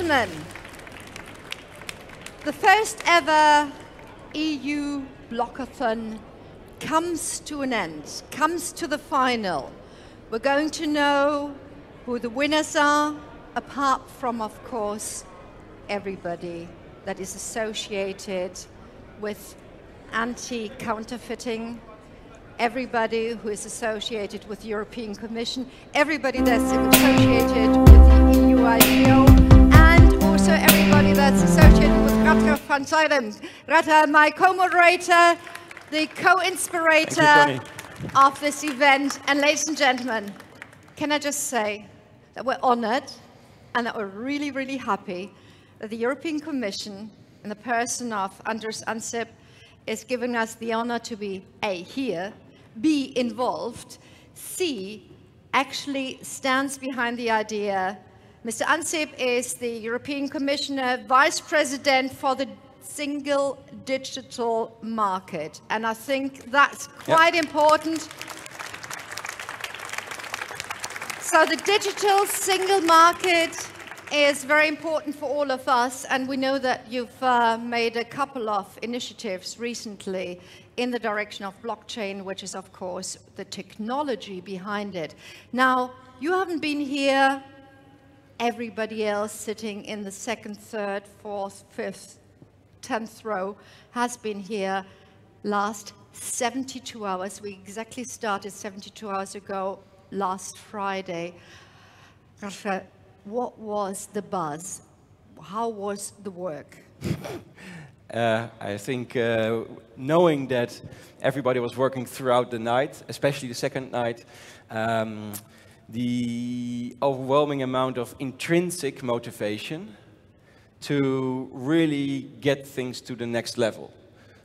gentlemen, the first ever EU Blockathon comes to an end, comes to the final. We're going to know who the winners are, apart from, of course, everybody that is associated with anti-counterfeiting, everybody who is associated with the European Commission, everybody that's associated with the EUIPO, and also everybody that's associated with Retrospective. Rata, my co-moderator, the co-inspirator of this event. And ladies and gentlemen, can I just say that we're honored and that we're really, really happy that the European Commission, in the person of Andrus Ansip, is giving us the honor to be A, here, B, involved, C, actually stands behind the idea. Mr. Ansip is the European Commissioner, Vice President for the Single Digital Market. And I think that's quite important. So the digital single market is very important for all of us, and we know that you've made a couple of initiatives recently in the direction of blockchain, which is, of course, the technology behind it. Now, you haven't been here. Everybody else sitting in the second, third, fourth, fifth, 10th row has been here last 72 hours. We exactly started 72 hours ago, last Friday. What was the buzz? How was the work? I think knowing that everybody was working throughout the night, especially the second night, the overwhelming amount of intrinsic motivation to really get things to the next level,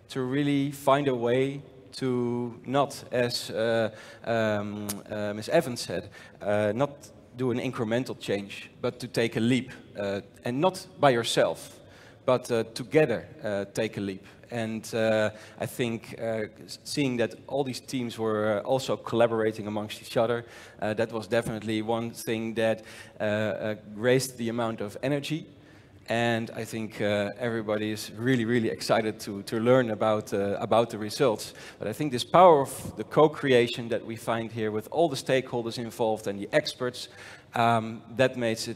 to really find a way to not, as Ms. Evans said, not do an incremental change, but to take a leap, and not by yourself, but together take a leap. And I think seeing that all these teams were also collaborating amongst each other, that was definitely one thing that raised the amount of energy. And I think everybody is really, really excited to learn about the results. But I think this power of the co-creation that we find here with all the stakeholders involved and the experts, that makes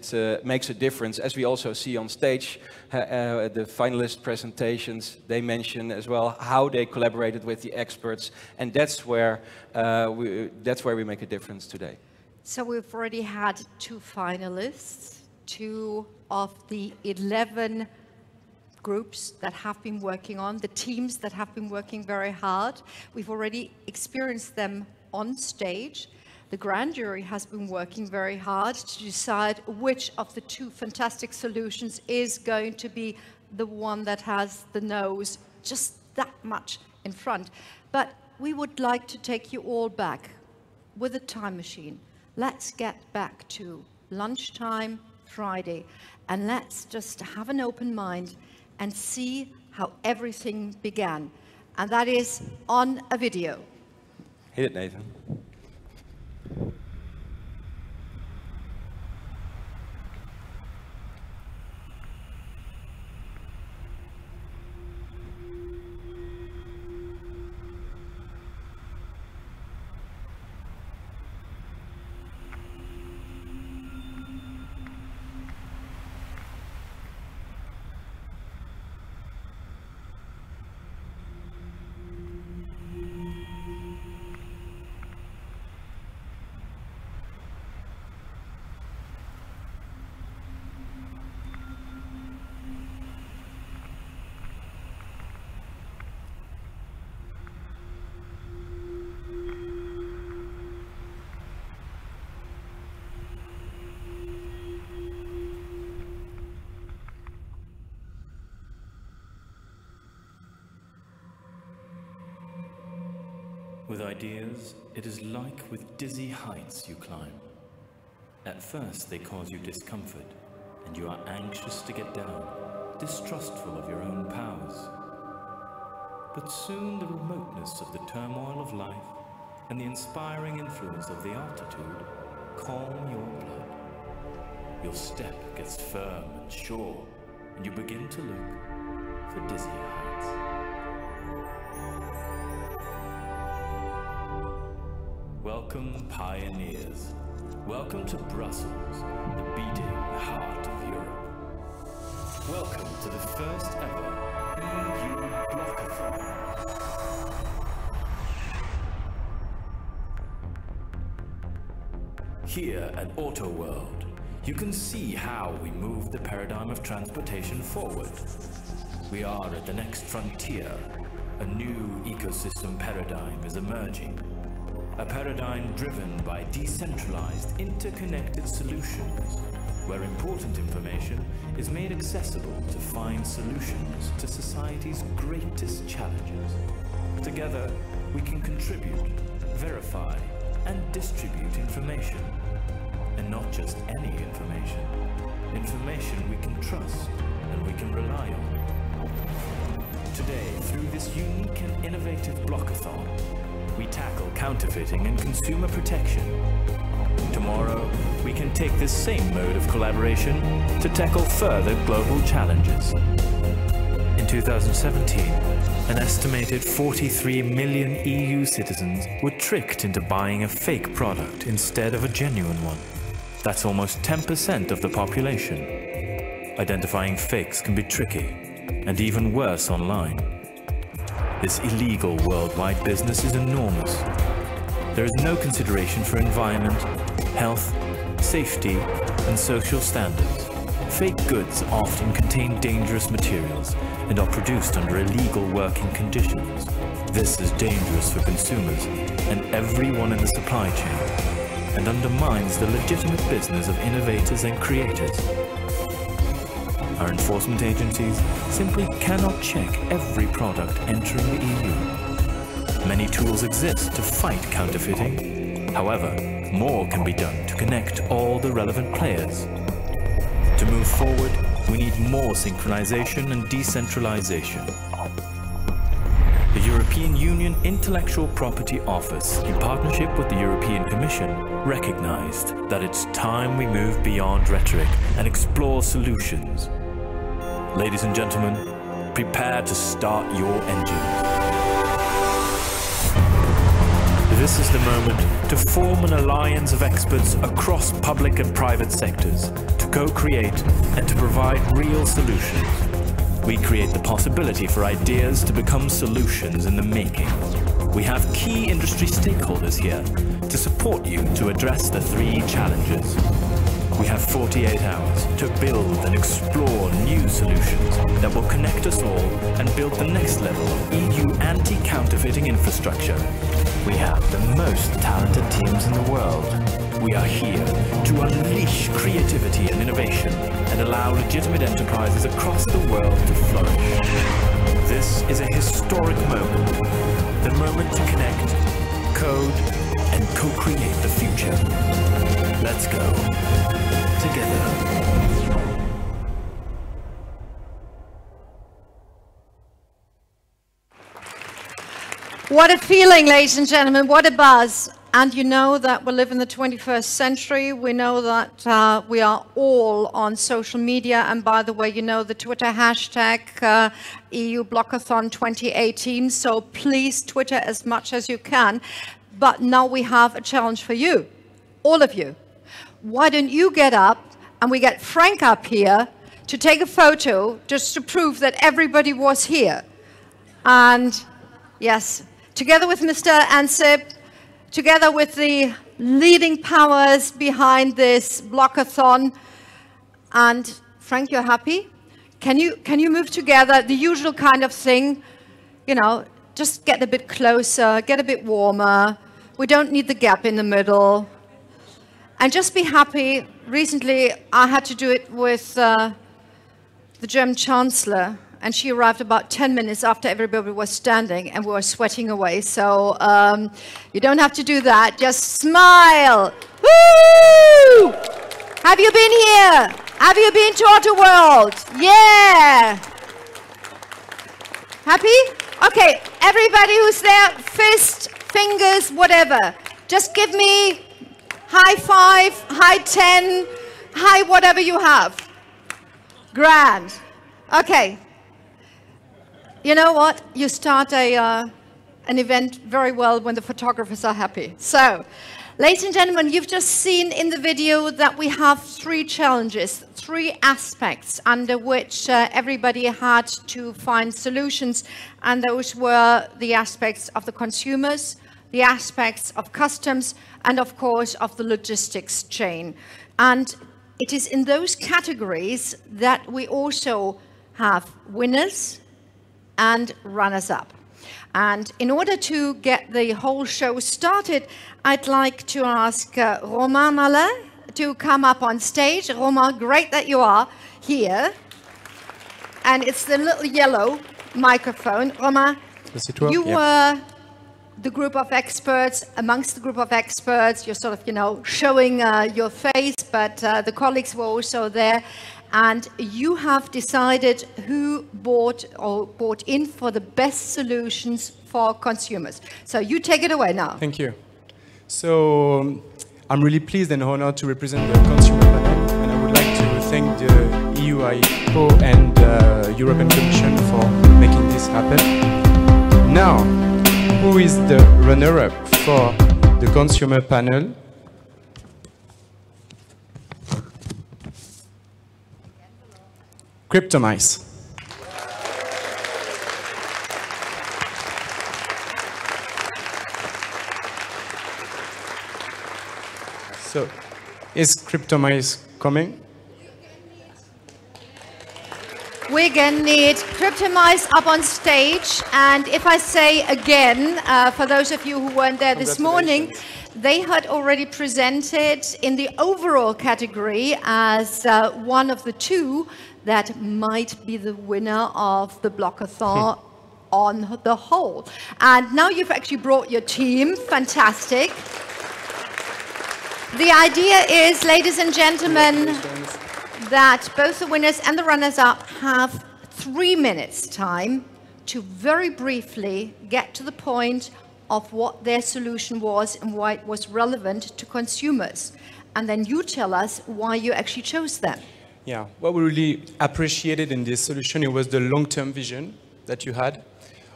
a difference. As we also see on stage, the finalist presentations, they mention as well how they collaborated with the experts, and that's where we make a difference today. So we've already had 2 finalists, 2 of the 11 groups that have been working on, the teams that have been working very hard. We've already experienced them on stage. The grand jury has been working very hard to decide which of the 2 fantastic solutions is going to be the one that has the nose just that much in front. But we would like to take you all back with a time machine. Let's get back to lunchtime Friday, and let's just have an open mind and see how everything began. And that is on a video. Hit it, Nathan. With ideas, it is like with dizzy heights you climb. At first they cause you discomfort, and you are anxious to get down, distrustful of your own powers. But soon the remoteness of the turmoil of life and the inspiring influence of the altitude calm your blood. your step gets firm and sure, and you begin to look for dizzier heights. Welcome, pioneers. Welcome to Brussels, the beating heart of Europe. Welcome to the first ever EU Blockathon. Here at Auto World, you can see how we move the paradigm of transportation forward. We are at the next frontier. A new ecosystem paradigm is emerging. A paradigm driven by decentralized, interconnected solutions, where important information is made accessible to find solutions to society's greatest challenges. Together, we can contribute, verify, and distribute information. And not just any information. Information we can trust and we can rely on. Today, through this unique and innovative Blockathon, we tackle counterfeiting and consumer protection. Tomorrow, we can take this same mode of collaboration to tackle further global challenges. In 2017, an estimated 43 million EU citizens were tricked into buying a fake product instead of a genuine one. That's almost 10% of the population. Identifying fakes can be tricky, and even worse online. This illegal worldwide business is enormous. There is no consideration for environment, health, safety, and social standards. Fake goods often contain dangerous materials and are produced under illegal working conditions. This is dangerous for consumers and everyone in the supply chain, and undermines the legitimate business of innovators and creators. Our enforcement agencies simply cannot check every product entering the EU. Many tools exist to fight counterfeiting. However, more can be done to connect all the relevant players. To move forward, we need more synchronization and decentralization. The European Union Intellectual Property Office, in partnership with the European Commission, recognized that it's time we move beyond rhetoric and explore solutions. Ladies and gentlemen, prepare to start your engines. This is the moment to form an alliance of experts across public and private sectors to co-create and to provide real solutions. We create the possibility for ideas to become solutions in the making. We have key industry stakeholders here to support you to address the 3 challenges. We have 48 hours to build and explore new solutions that will connect us all and build the next level of EU anti-counterfeiting infrastructure. We have the most talented teams in the world. We are here to unleash creativity and innovation and allow legitimate enterprises across the world to flourish. This is a historic moment, the moment to connect, code, and co-create the future. Let's go together. What a feeling, ladies and gentlemen, what a buzz. And you know that we live in the 21st century. We know that we are all on social media. And by the way, you know the Twitter hashtag EU Blockathon 2018. So please Twitter as much as you can. But now we have a challenge for you, all of you. Why don't you get up and we get Frank up here to take a photo just to prove that everybody was here. And yes, together with Mr. Ansip, together with the leading powers behind this Blockathon. And Frank, you're happy? Can you move together? The usual kind of thing, you know, just get a bit closer, get a bit warmer. We don't need the gap in the middle. And just be happy. Recently, I had to do it with the German Chancellor, and she arrived about 10 minutes after everybody was standing, and we were sweating away. So you don't have to do that. Just smile. Woo! Have you been here? Have you been to Auto World? Yeah. Happy? Okay, everybody who's there, fist, fingers, whatever. Just give me high 5, high 10, Hi, whatever you have. Grand. Okay. You know what? You start an event very well when the photographers are happy. So, ladies and gentlemen, you've just seen in the video that we have 3 challenges, 3 aspects under which everybody had to find solutions, and those were the aspects of the consumers, the aspects of customs, and of course of the logistics chain. And it is in those categories that we also have winners and runners-up. And in order to get the whole show started, I'd like to ask Romain Malin to come up on stage. Romain, great that you are here. And it's the little yellow microphone. Romain, you were the group of experts, amongst the group of experts. You're sort of, you know, showing your face, but the colleagues were also there. And you have decided who bought in for the best solutions for consumers. So you take it away now. Thank you. So I'm really pleased and honored to represent the consumer panel, and I would like to thank the EUIPO and the European Commission for making this happen. Now, who is the runner-up for the consumer panel? Cryptomize. So, is Cryptomize coming? We're going to need Cryptomize up on stage. And if I say again, for those of you who weren't there this morning, they had already presented in the overall category as one of the 2 that might be the winner of the Blockathon on the whole. And now you've actually brought your team. Fantastic. The idea is, ladies and gentlemen, that both the winners and the runners-up have 3 minutes time to very briefly get to the point of what their solution was and why it was relevant to consumers. And then you tell us why you actually chose them. Yeah, what we really appreciated in this solution, it was the long-term vision that you had.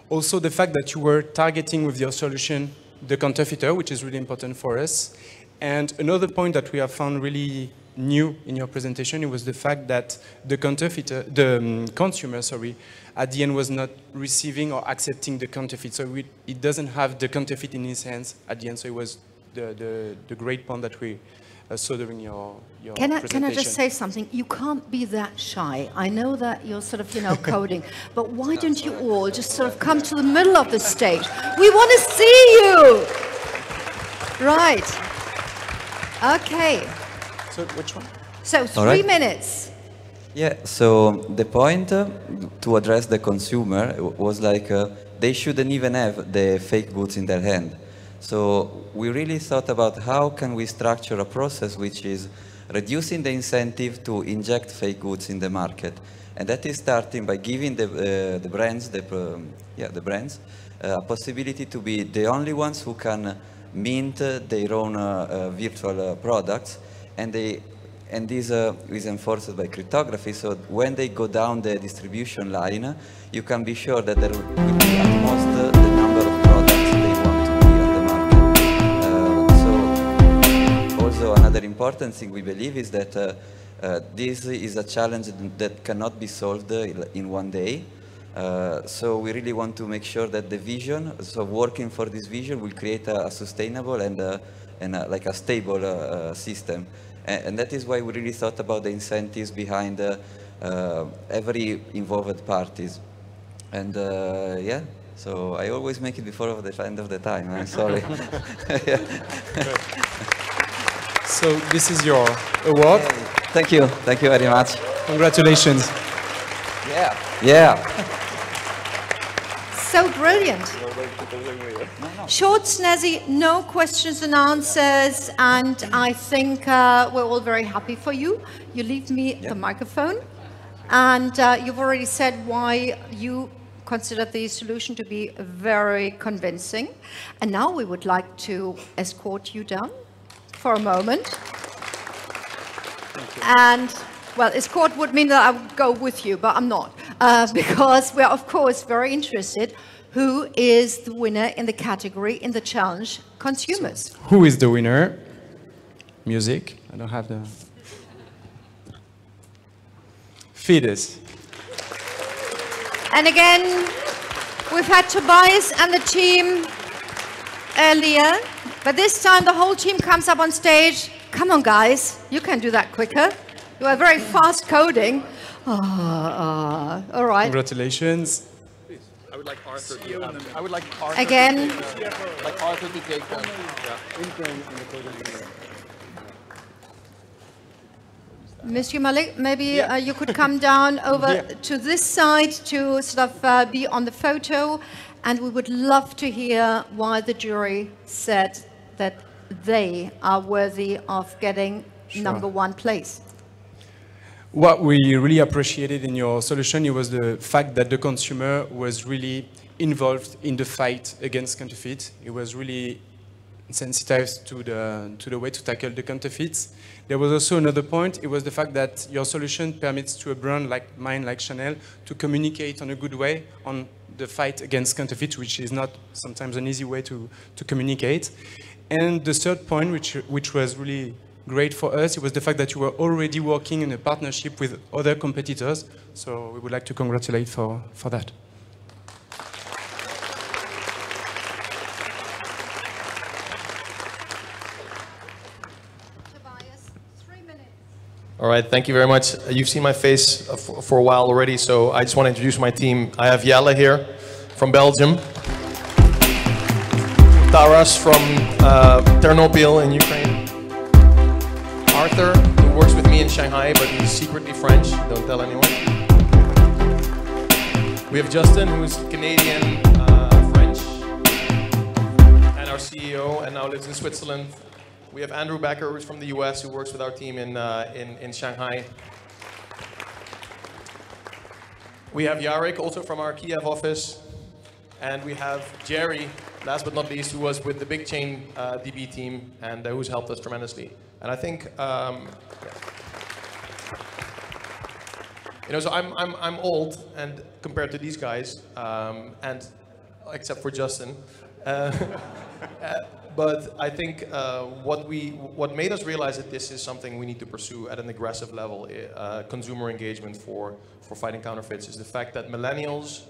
Also the fact that you were targeting with your solution the counterfeiter, which is really important for us. And another point that we have found really new in your presentation, it was the fact that the counterfeiter, the consumer, at the end was not receiving or accepting the counterfeit. So it doesn't have the counterfeit in his hands at the end. So it was the great point that we saw during your presentation. Can I just say something? You can't be that shy. I know that you're sort of, you know, coding, but why don't you all just sort of come to the middle of the stage? We want to see you. Right. Okay. So which one? So 3 minutes. Yeah, so the point to address the consumer was like they shouldn't even have the fake goods in their hand. So we really thought about how can we structure a process which is reducing the incentive to inject fake goods in the market. And that is starting by giving the brands, a possibility to be the only ones who can mint their own virtual products. And this is enforced by cryptography, so when they go down the distribution line, you can be sure that there will be at most the number of products they want to be on the market. So also another important thing we believe is that this is a challenge that cannot be solved in one day. So we really want to make sure that the vision, so working for this vision will create a sustainable and like a stable system. And that is why we really thought about the incentives behind every involved parties. And yeah, so I always make it before the end of the time, I'm sorry. So this is your award. Thank you very much. Congratulations. Yeah. So brilliant. Short, snazzy, no questions and answers, and I think we're all very happy for you. You leave me the microphone, and you've already said why you consider the solution to be very convincing. And now we would like to escort you down for a moment. And, well, escort would mean that I would go with you, but I'm not. Because we're, of course, very interested who is the winner in the category, in the challenge, consumers. So, who is the winner? Music. I don't have the... Fidesz. And again, we've had Tobias and the team earlier, but this time the whole team comes up on stage. Come on, guys, you can do that quicker. You are very fast coding. All right. Congratulations. I would like Arthur to, I would like Arthur again. Like Arthur to take them. Yeah. Mr. Malik, maybe you could come down over to this side to sort of be on the photo, and we would love to hear why the jury said that they are worthy of getting #1 place. What we really appreciated in your solution, it was the fact that the consumer was really involved in the fight against counterfeit. It was really sensitized to the way to tackle the counterfeits. There was also another point. It was the fact that your solution permits to a brand like mine, like Chanel, to communicate on a good way on the fight against counterfeit, which is not sometimes an easy way to communicate. And the third point, which was really great for us, it was the fact that you were already working in a partnership with other competitors. So we would like to congratulate for that. All right, thank you very much. You've seen my face for a while already, so I just want to introduce my team. I have Jelle here from Belgium, Taras from Ternopil in Ukraine, Arthur, who works with me in Shanghai, but he's secretly French, don't tell anyone. We have Justin, who's Canadian, French, and our CEO, and now lives in Switzerland. We have Andrew Becker, who's from the US, who works with our team in Shanghai. We have Jarek, also from our Kiev office. And we have Jerry, last but not least, who was with the Big Chain DB team and who's helped us tremendously. And I think, you know, so I'm old, and compared to these guys, and except for Justin. But I think what made us realize that this is something we need to pursue at an aggressive level, consumer engagement for fighting counterfeits, is the fact that millennials,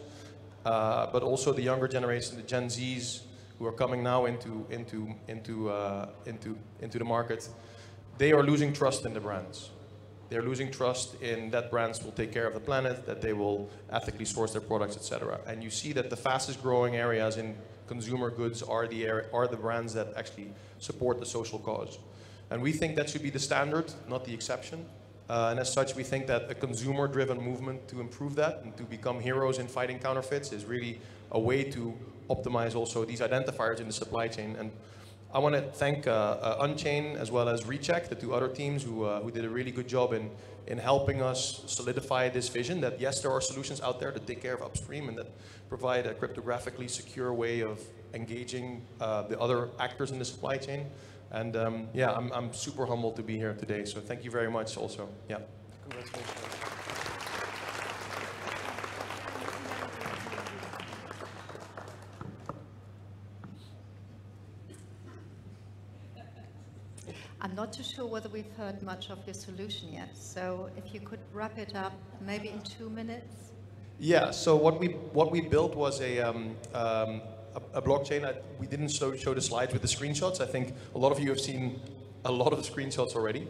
but also the younger generation, the Gen Zs, who are coming now into the market, they are losing trust in the brands. They're losing trust in that brands will take care of the planet, that they will ethically source their products, etc. And you see that the fastest growing areas in consumer goods are the brands that actually support the social cause. And we think that should be the standard, not the exception. And as such, we think that a consumer-driven movement to improve that and to become heroes in fighting counterfeits is really a way to optimize also these identifiers in the supply chain. And I want to thank Unchain as well as Recheck, the two other teams who did a really good job in helping us solidify this vision that yes, there are solutions out there that take care of upstream and that provide a cryptographically secure way of engaging the other actors in the supply chain. And yeah, I'm super humbled to be here today. So thank you very much also. Yeah. Congratulations. I'm not too sure whether we've heard much of your solution yet. So if you could wrap it up maybe in 2 minutes. Yeah, so what we built was a blockchain. We didn't show the slides with the screenshots. I think a lot of you have seen a lot of the screenshots already.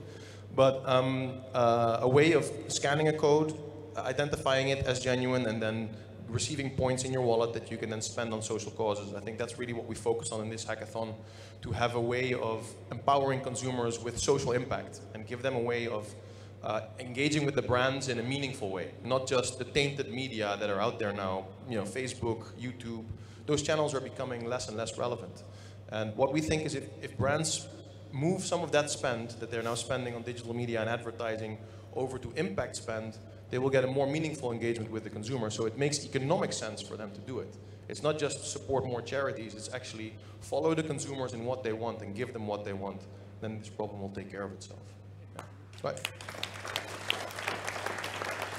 But a way of scanning a code, identifying it as genuine, and then receiving points in your wallet that you can then spend on social causes. I think that's really what we focused on in this hackathon, to have a way of empowering consumers with social impact and give them a way of engaging with the brands in a meaningful way, not just the tainted media that are out there now, you know, Facebook, YouTube. Those channels are becoming less and less relevant. And what we think is if brands move some of that spend that they're now spending on digital media and advertising over to impact spend, they will get a more meaningful engagement with the consumer. So it makes economic sense for them to do it. It's not just support more charities, it's actually follow the consumers in what they want and give them what they want. Then this problem will take care of itself. Yeah. Right.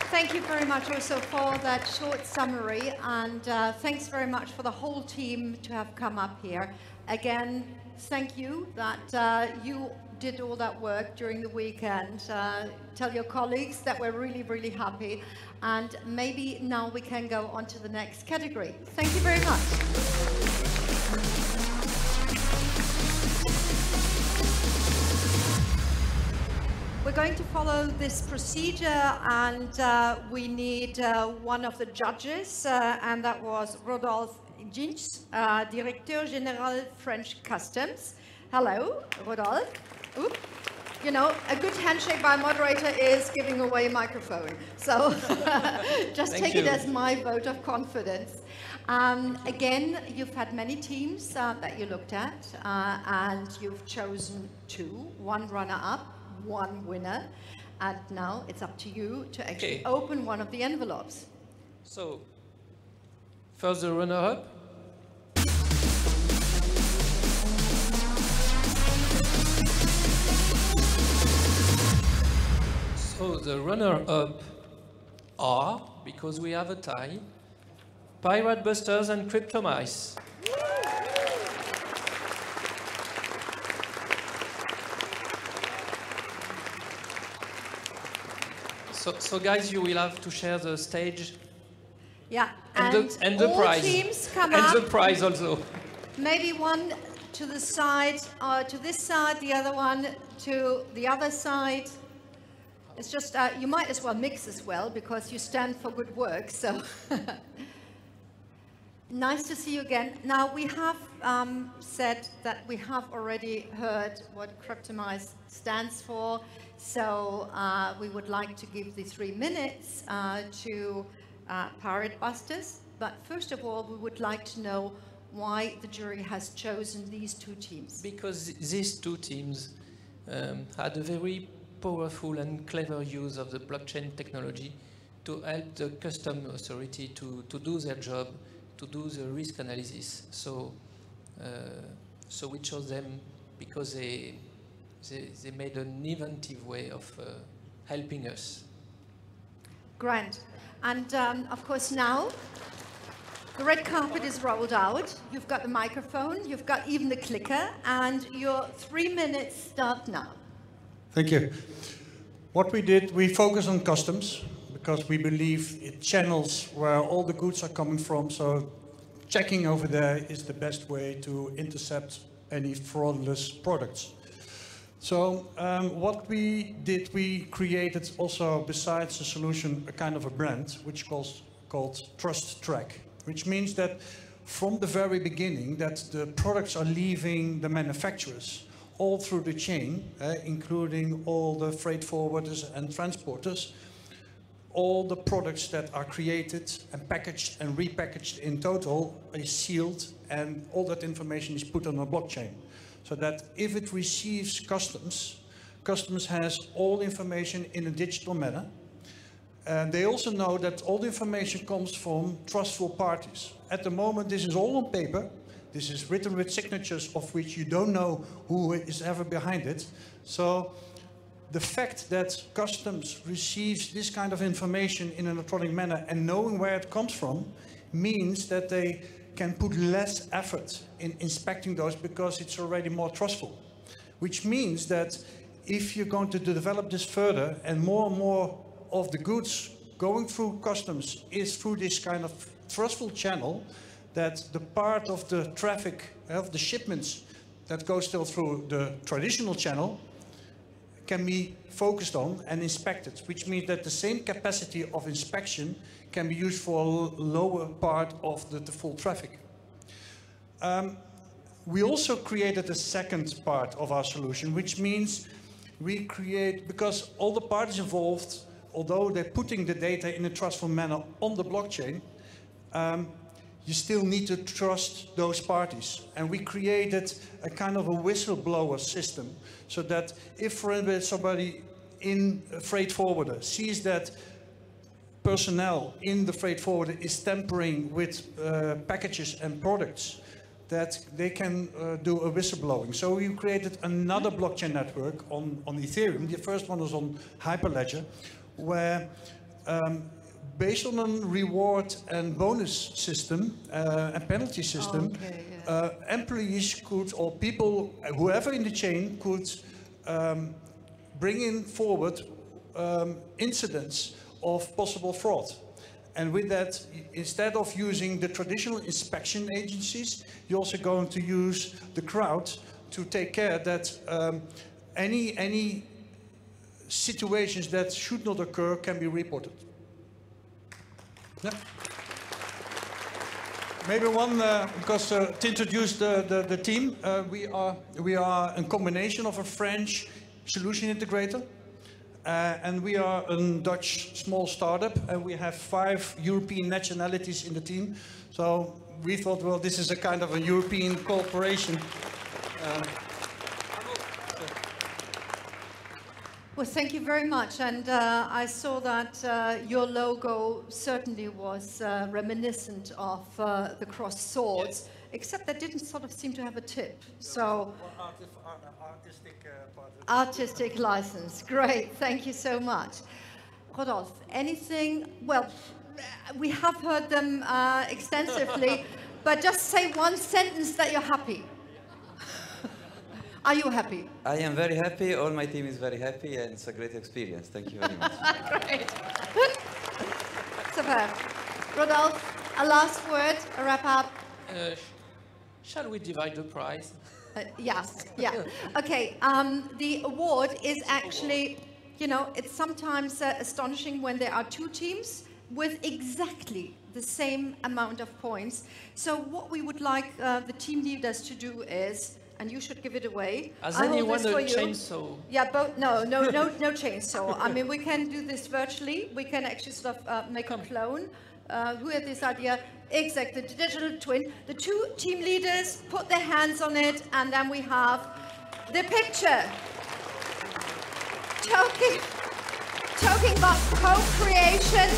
Thank you very much also for that short summary, and thanks very much for the whole team to have come up here. Again, thank you that you did all that work during the weekend. Tell your colleagues that we're really, really happy, and maybe now we can go on to the next category. Thank you very much. We're going to follow this procedure, and we need one of the judges, and that was Rodolphe Ginch, Directeur Général French Customs. Hello, Rodolphe. Oop. You know, a good handshake by a moderator is giving away a microphone. So just take it as my vote of confidence. Again, you've had many teams that you looked at, and you've chosen two, one runner-up, one winner, and now it's up to you to actually open one of the envelopes. So, first the runner-up. So the runner-up are, because we have a tie, Pirate Busters and Cryptomize. So guys, you will have to share the stage. Yeah, and the all prize. Teams come and up. the prize also. Maybe one to the side, or to this side, the other one to the other side. It's just, you might as well mix as well, because you stand for good work, so. Nice to see you again. Now, we have said that we have already heard what Cryptomize stands for, so we would like to give the 3 minutes to Pirate Busters. But first of all, we would like to know why the jury has chosen these two teams. Because these two teams had a very powerful and clever use of the blockchain technology to help the customs authority to do their job, to do the risk analysis. So, so we chose them because they made an inventive way of helping us. Grand. And of course now, the red carpet is rolled out. You've got the microphone, you've got even the clicker, and your 3 minutes start now. Thank you. What we did, we focused on customs because we believe it channels where all the goods are coming from. So checking over there is the best way to intercept any fraudulent products. So what we did, we created also, besides the solution, a kind of a brand, which is called Trust Track, which means that from the very beginning that the products are leaving the manufacturers all through the chain, including all the freight forwarders and transporters, all the products that are created and packaged and repackaged in total is sealed, and all that information is put on a blockchain. So that if it receives customs, customs has all information in a digital manner. And they also know that all the information comes from trustful parties. At the moment, this is all on paper. This is written with signatures of which you don't know who is ever behind it. So the fact that customs receives this kind of information in an electronic manner and knowing where it comes from means that they can put less effort in inspecting those because it's already more trustful. Which means that if you're going to develop this further and more of the goods going through customs is through this kind of trustful channel, that the part of the traffic of the shipments that goes still through the traditional channel can be focused on and inspected, which means that the same capacity of inspection can be used for a lower part of the full traffic. We also created a second part of our solution, which means we create, because all the parties involved, although they're putting the data in a trustful manner on the blockchain, you still need to trust those parties. And we created a kind of a whistleblower system so that if, for instance, somebody in a freight forwarder sees that personnel in the freight forwarder is tampering with packages and products, that they can do a whistleblowing. So we created another blockchain network on Ethereum. The first one was on Hyperledger, where based on a reward and bonus system and penalty system, employees could, or people, whoever in the chain, could bring in forward incidents of possible fraud. And with that, instead of using the traditional inspection agencies, you're also going to use the crowd to take care that any situations that should not occur can be reported. Yeah. Maybe one, because to introduce the team, we are a combination of a French solution integrator, and we are a Dutch small startup, and we have 5 European nationalities in the team. So we thought, well, this is a kind of a European cooperation. Well, thank you very much. And I saw that your logo certainly was reminiscent of the crossed swords, except that didn't sort of seem to have a tip. So, artistic license. Great. Thank you so much. Rodolphe, anything? Well, we have heard them extensively, but just say one sentence that you're happy. Are you happy? I am very happy. All my team is very happy, and it's a great experience. Thank you very much. Great. Superb. Rodolphe, a last word, a wrap up. Shall we divide the prize? Yes, yeah. Okay, the award is actually, you know, it's sometimes astonishing when there are 2 teams with exactly the same amount of points. So what we would like the team leaders to do is, and you should give it away. Has anyone a chainsaw? Yeah, no chainsaw. I mean, we can do this virtually. We can actually sort of make a clone. Who had this idea? Exactly, the digital twin. The 2 team leaders put their hands on it, and then we have the picture. Talking about co-creation.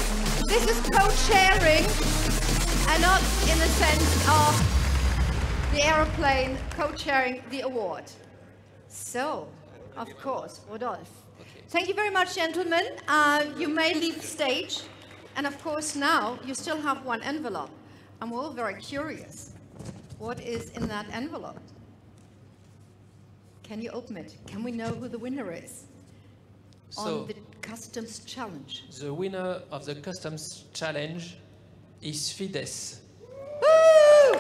This is co-sharing, and not in the sense of the aeroplane, co-chairing the award. So, of course, Rodolphe. Okay. Thank you very much, gentlemen. You may leave the stage. And of course, now you still have 1 envelope. And we're all very curious. What is in that envelope? Can you open it? Can we know who the winner is on the Customs Challenge? The winner of the Customs Challenge is Fidesz. Woo!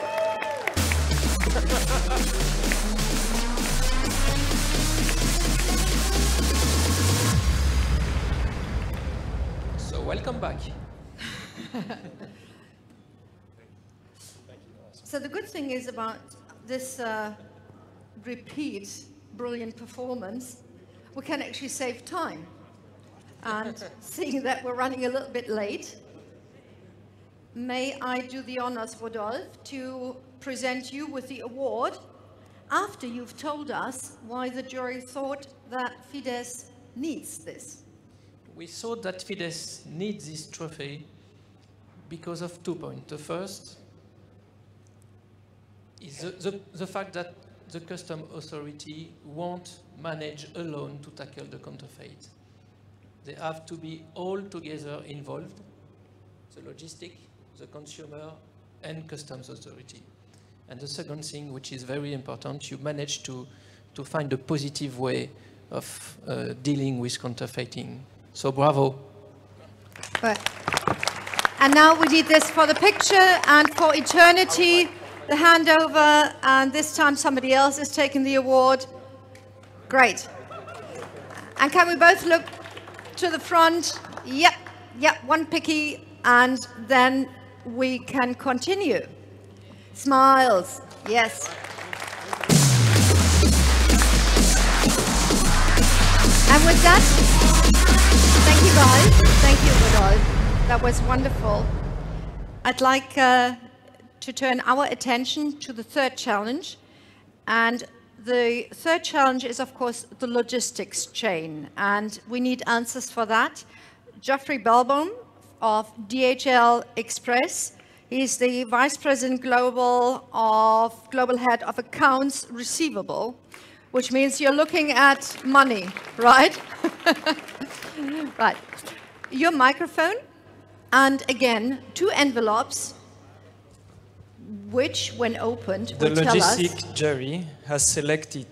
So welcome back. So the good thing is about this repeat brilliant performance, we can actually save time. And seeing that we're running a little bit late, may I do the honors, Rodolphe, to present you with the award after you've told us why the jury thought that Fidesz needs this. We thought that Fidesz needs this trophy because of 2 points. The first is the fact that the custom authority won't manage alone to tackle the counterfeit. They have to be all together involved, the logistic, the consumer, and customs authority. And the second thing, which is very important, you manage to find a positive way of dealing with counterfeiting. So bravo. Right. And now we need this for the picture and for eternity, the handover, and this time somebody else is taking the award. Great. And can we both look to the front? Yep, 1 picky, and then we can continue. Smiles, yes. And with that, thank you guys. Thank you, Rodolphe. That was wonderful. I'd like to turn our attention to the 3rd challenge. And the 3rd challenge is, of course, the logistics chain. And we need answers for that. Geoffrey Belbaum of DHL Express. He's the Vice President Global Head of Accounts Receivable, which means you're looking at money, right? Right. your microphone, and again, 2 envelopes, which, when opened, will tell us... The logistic jury has selected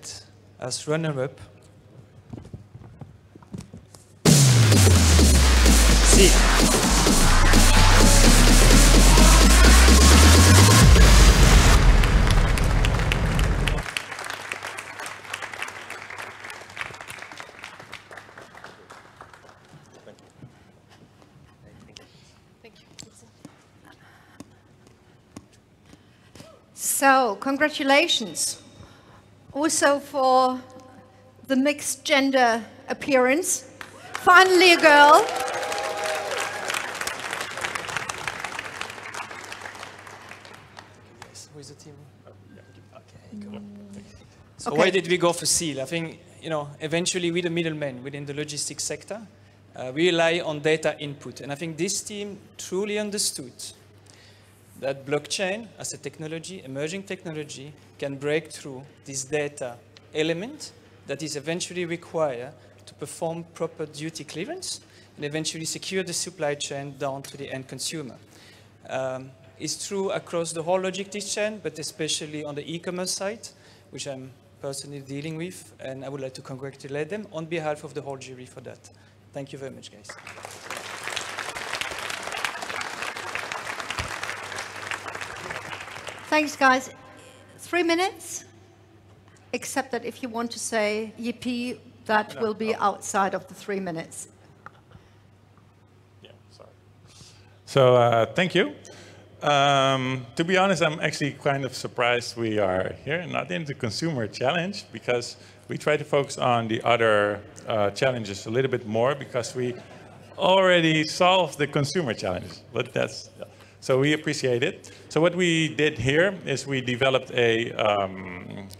as runner-up C. So, congratulations. Also for the mixed gender appearance. Finally a girl. Who is the team? Okay, go. So why did we go for seal? I think, eventually we the middlemen within the logistics sector, we rely on data input. And I think this team truly understood that blockchain as a technology, emerging technology, can break through this data element that is eventually required to perform proper duty clearance and eventually secure the supply chain down to the end consumer. It's true across the whole logistics chain, but especially on the e-commerce side, which I'm personally dealing with, and I would like to congratulate them on behalf of the whole jury for that. Thank you very much, guys. Thanks, guys. 3 minutes, except that if you want to say yippee, that will be outside of the 3 minutes. Yeah, sorry. So thank you. To be honest, I'm actually kind of surprised we are here, not in the consumer challenge, because we try to focus on the other challenges a little bit more, because we already solved the consumer challenge. But that's... So we appreciate it. So what we did here is we developed a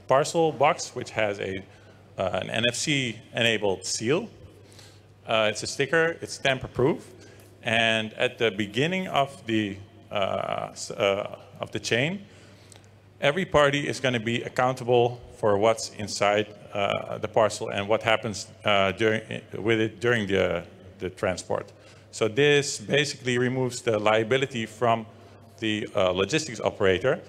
parcel box which has an NFC-enabled seal. It's a sticker, it's tamper-proof, and at the beginning of the chain, every party is going to be accountable for what's inside the parcel and what happens with it during the transport. So this basically removes the liability from the logistics operator,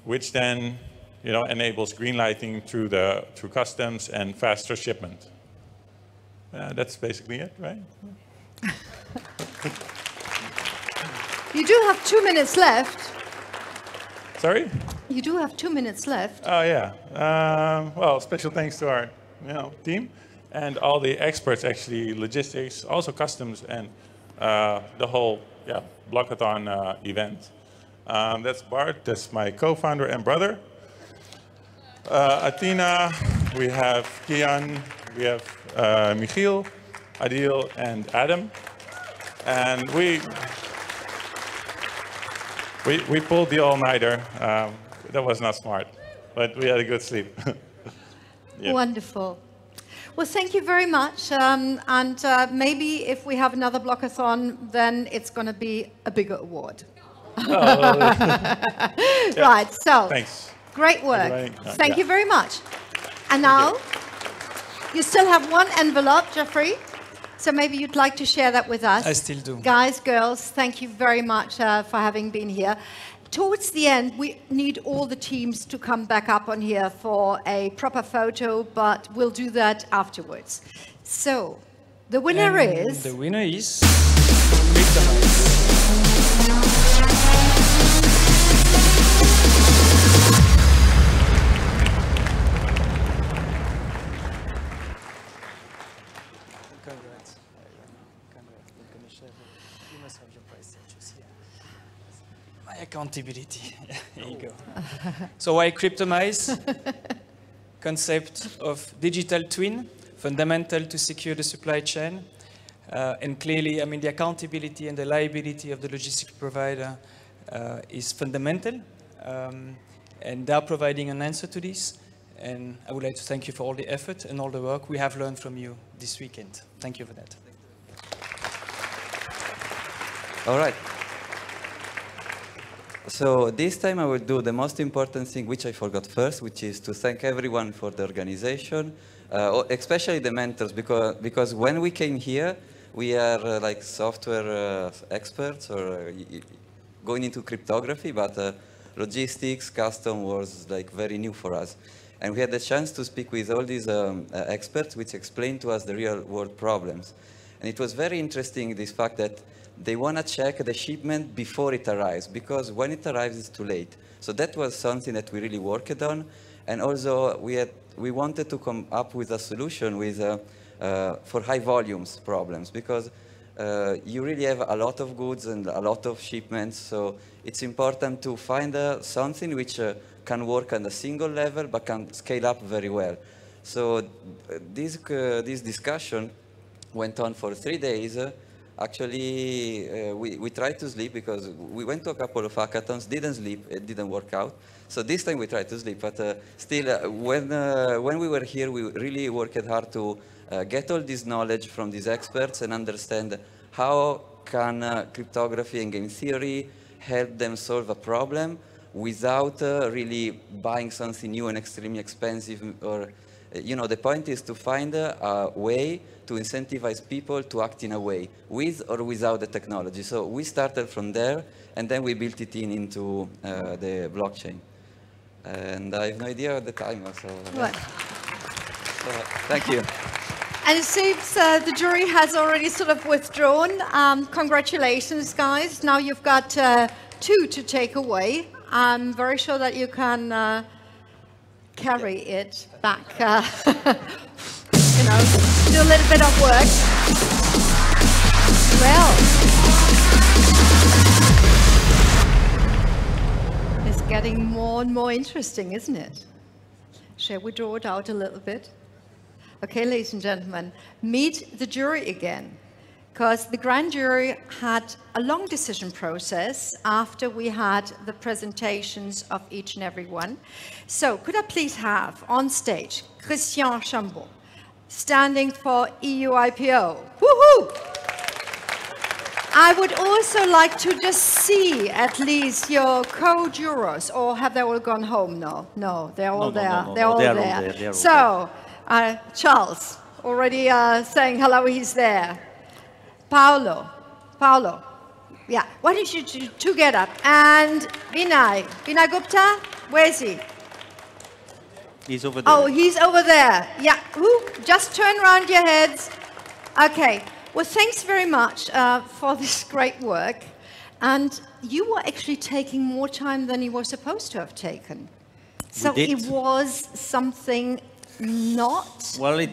which then enables green lighting through customs and faster shipment. That's basically it, right? You do have 2 minutes left. Sorry? You do have 2 minutes left. Oh, yeah. Well, special thanks to our team and all the experts, actually, logistics, also customs, and the whole Blockathon event. That's Bart, that's my co-founder and brother. Athena, we have Kian, we have Michiel, Adil, and Adam. And we pulled the all-nighter. That was not smart, but we had a good sleep. Yeah. Wonderful. Well, thank you very much. And maybe if we have another Blockathon, then it's going to be a bigger award. Oh, Right, so thanks. Great work. Thank you very much. And now, you still have 1 envelope, Jeffrey. So maybe you'd like to share that with us. I still do. Guys, girls, thank you very much for having been here. Towards the end, we need all the teams to come back up on here for a proper photo, but we'll do that afterwards. So, the winner is... The winner is... Cryptomize. Congrats. You must have your price just here. My accountability. Here you go. So why Cryptomize? Concept of digital twin, fundamental to secure the supply chain. And clearly, I mean, the accountability and the liability of the logistics provider is fundamental. And they're providing an answer to this. And I would like to thank you for all the effort and all the work we have learned from you this weekend. Thank you for that. All right. So this time I will do the most important thing, which I forgot first, which is to thank everyone for the organization, especially the mentors, because when we came here, we are like software experts or going into cryptography, but logistics, custom was like very new for us. And we had the chance to speak with all these experts which explained to us the real world problems. And it was very interesting, this fact that they want to check the shipment before it arrives, because when it arrives, it's too late. So that was something that we really worked on. And also, we wanted to come up with a solution with, for high volumes problems, because you really have a lot of goods and a lot of shipments. So it's important to find something which can work on a single level, but can scale up very well. So this discussion went on for 3 days. Actually, we tried to sleep because we went to a couple of hackathons, didn't sleep, it didn't work out. So this time we tried to sleep, but still, when we were here, we really worked hard to get all this knowledge from these experts and understand how can cryptography and game theory help them solve a problem without really buying something new and extremely expensive. Or, you know, the point is to find a way to incentivize people to act in a way, with or without the technology. So we started from there, and then we built it into the blockchain. And I have no idea of the time, so, yeah. So thank you. And it seems the jury has already sort of withdrawn. Congratulations, guys. Now you've got 2 to take away. I'm very sure that you can carry it back, you know, do a little bit of work. Well, it's getting more and more interesting, isn't it? Shall we draw it out a little bit? Okay, ladies and gentlemen, meet the jury again, because the grand jury had a long decision process after we had the presentations of each and every one. So could I please have on stage Christian Chambon, standing for EUIPO. Woohoo! I would also like to just see at least your co-jurors, or have they all gone home? No, they're all there. They're all there. So, Charles, already saying hello, he's there. Paolo, yeah, why don't you two get up? And Vinay Gupta, where is he? He's over there. Oh, he's over there. Yeah, just turn around your heads. Okay, well, thanks very much for this great work. And you were actually taking more time than you were supposed to have taken. So it was something not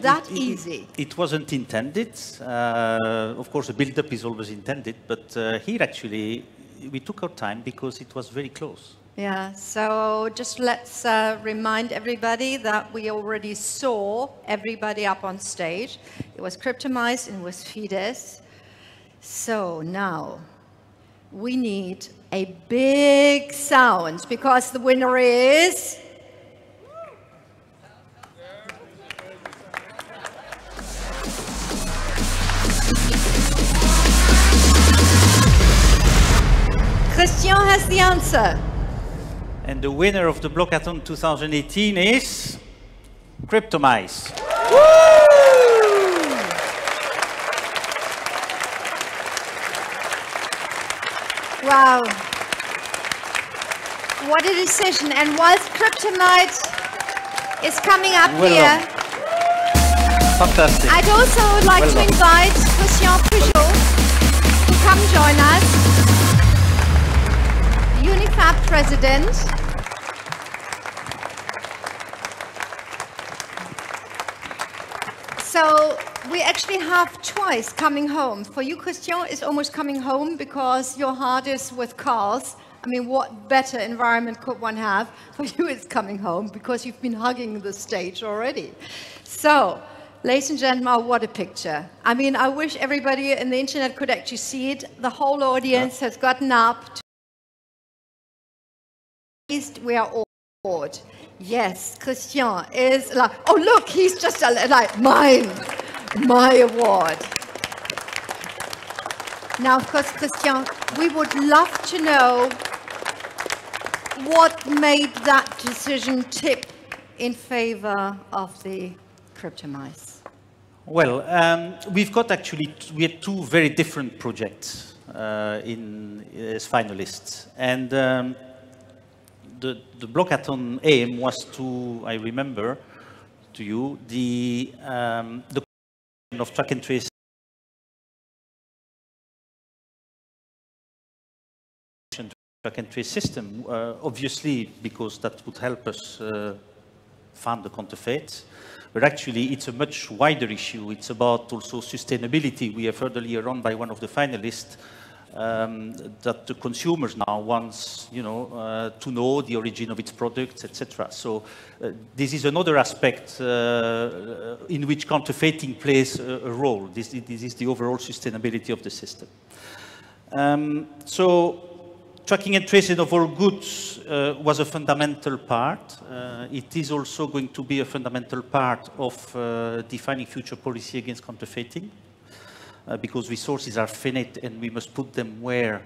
that easy. It wasn't intended. Of course, a build-up is always intended, but here actually we took our time because it was very close. Yeah, so just let's remind everybody that we already saw everybody up on stage. It was Cryptomize and it was Fidesz. So now we need a big sound because the winner is... Christian has the answer. And the winner of the Blockathon 2018 is Cryptomize. Wow. What a decision. And whilst Cryptomize is coming up here, fantastic. I'd also like to invite Christian Peugeot to come join us. UNIFAB president. So we actually have twice coming home. For you, Christian, it's almost coming home because your heart is with cars. I mean, what better environment could one have? For you, it's coming home because you've been hugging the stage already. So, ladies and gentlemen, what a picture. I mean, I wish everybody in the internet could actually see it. The whole audience has gotten up. We are all bored. Yes, Christian is like, oh look, he's just like, my award. Now, of course, Christian, we would love to know what made that decision tip in favor of the Cryptomize? Well, we've got actually, we had two very different projects as finalists. And the Blockathon aim was to, I remember to you, the of track and trace system, obviously because that would help us find the counterfeits. But actually, it's a much wider issue. It's about also sustainability. We have heard earlier on by one of the finalists that the consumers now wants, to know the origin of its products, etc. So this is another aspect in which counterfeiting plays a role. This is the overall sustainability of the system. So tracking and tracing of all goods was a fundamental part. It is also going to be a fundamental part of defining future policy against counterfeiting, because resources are finite and we must put them where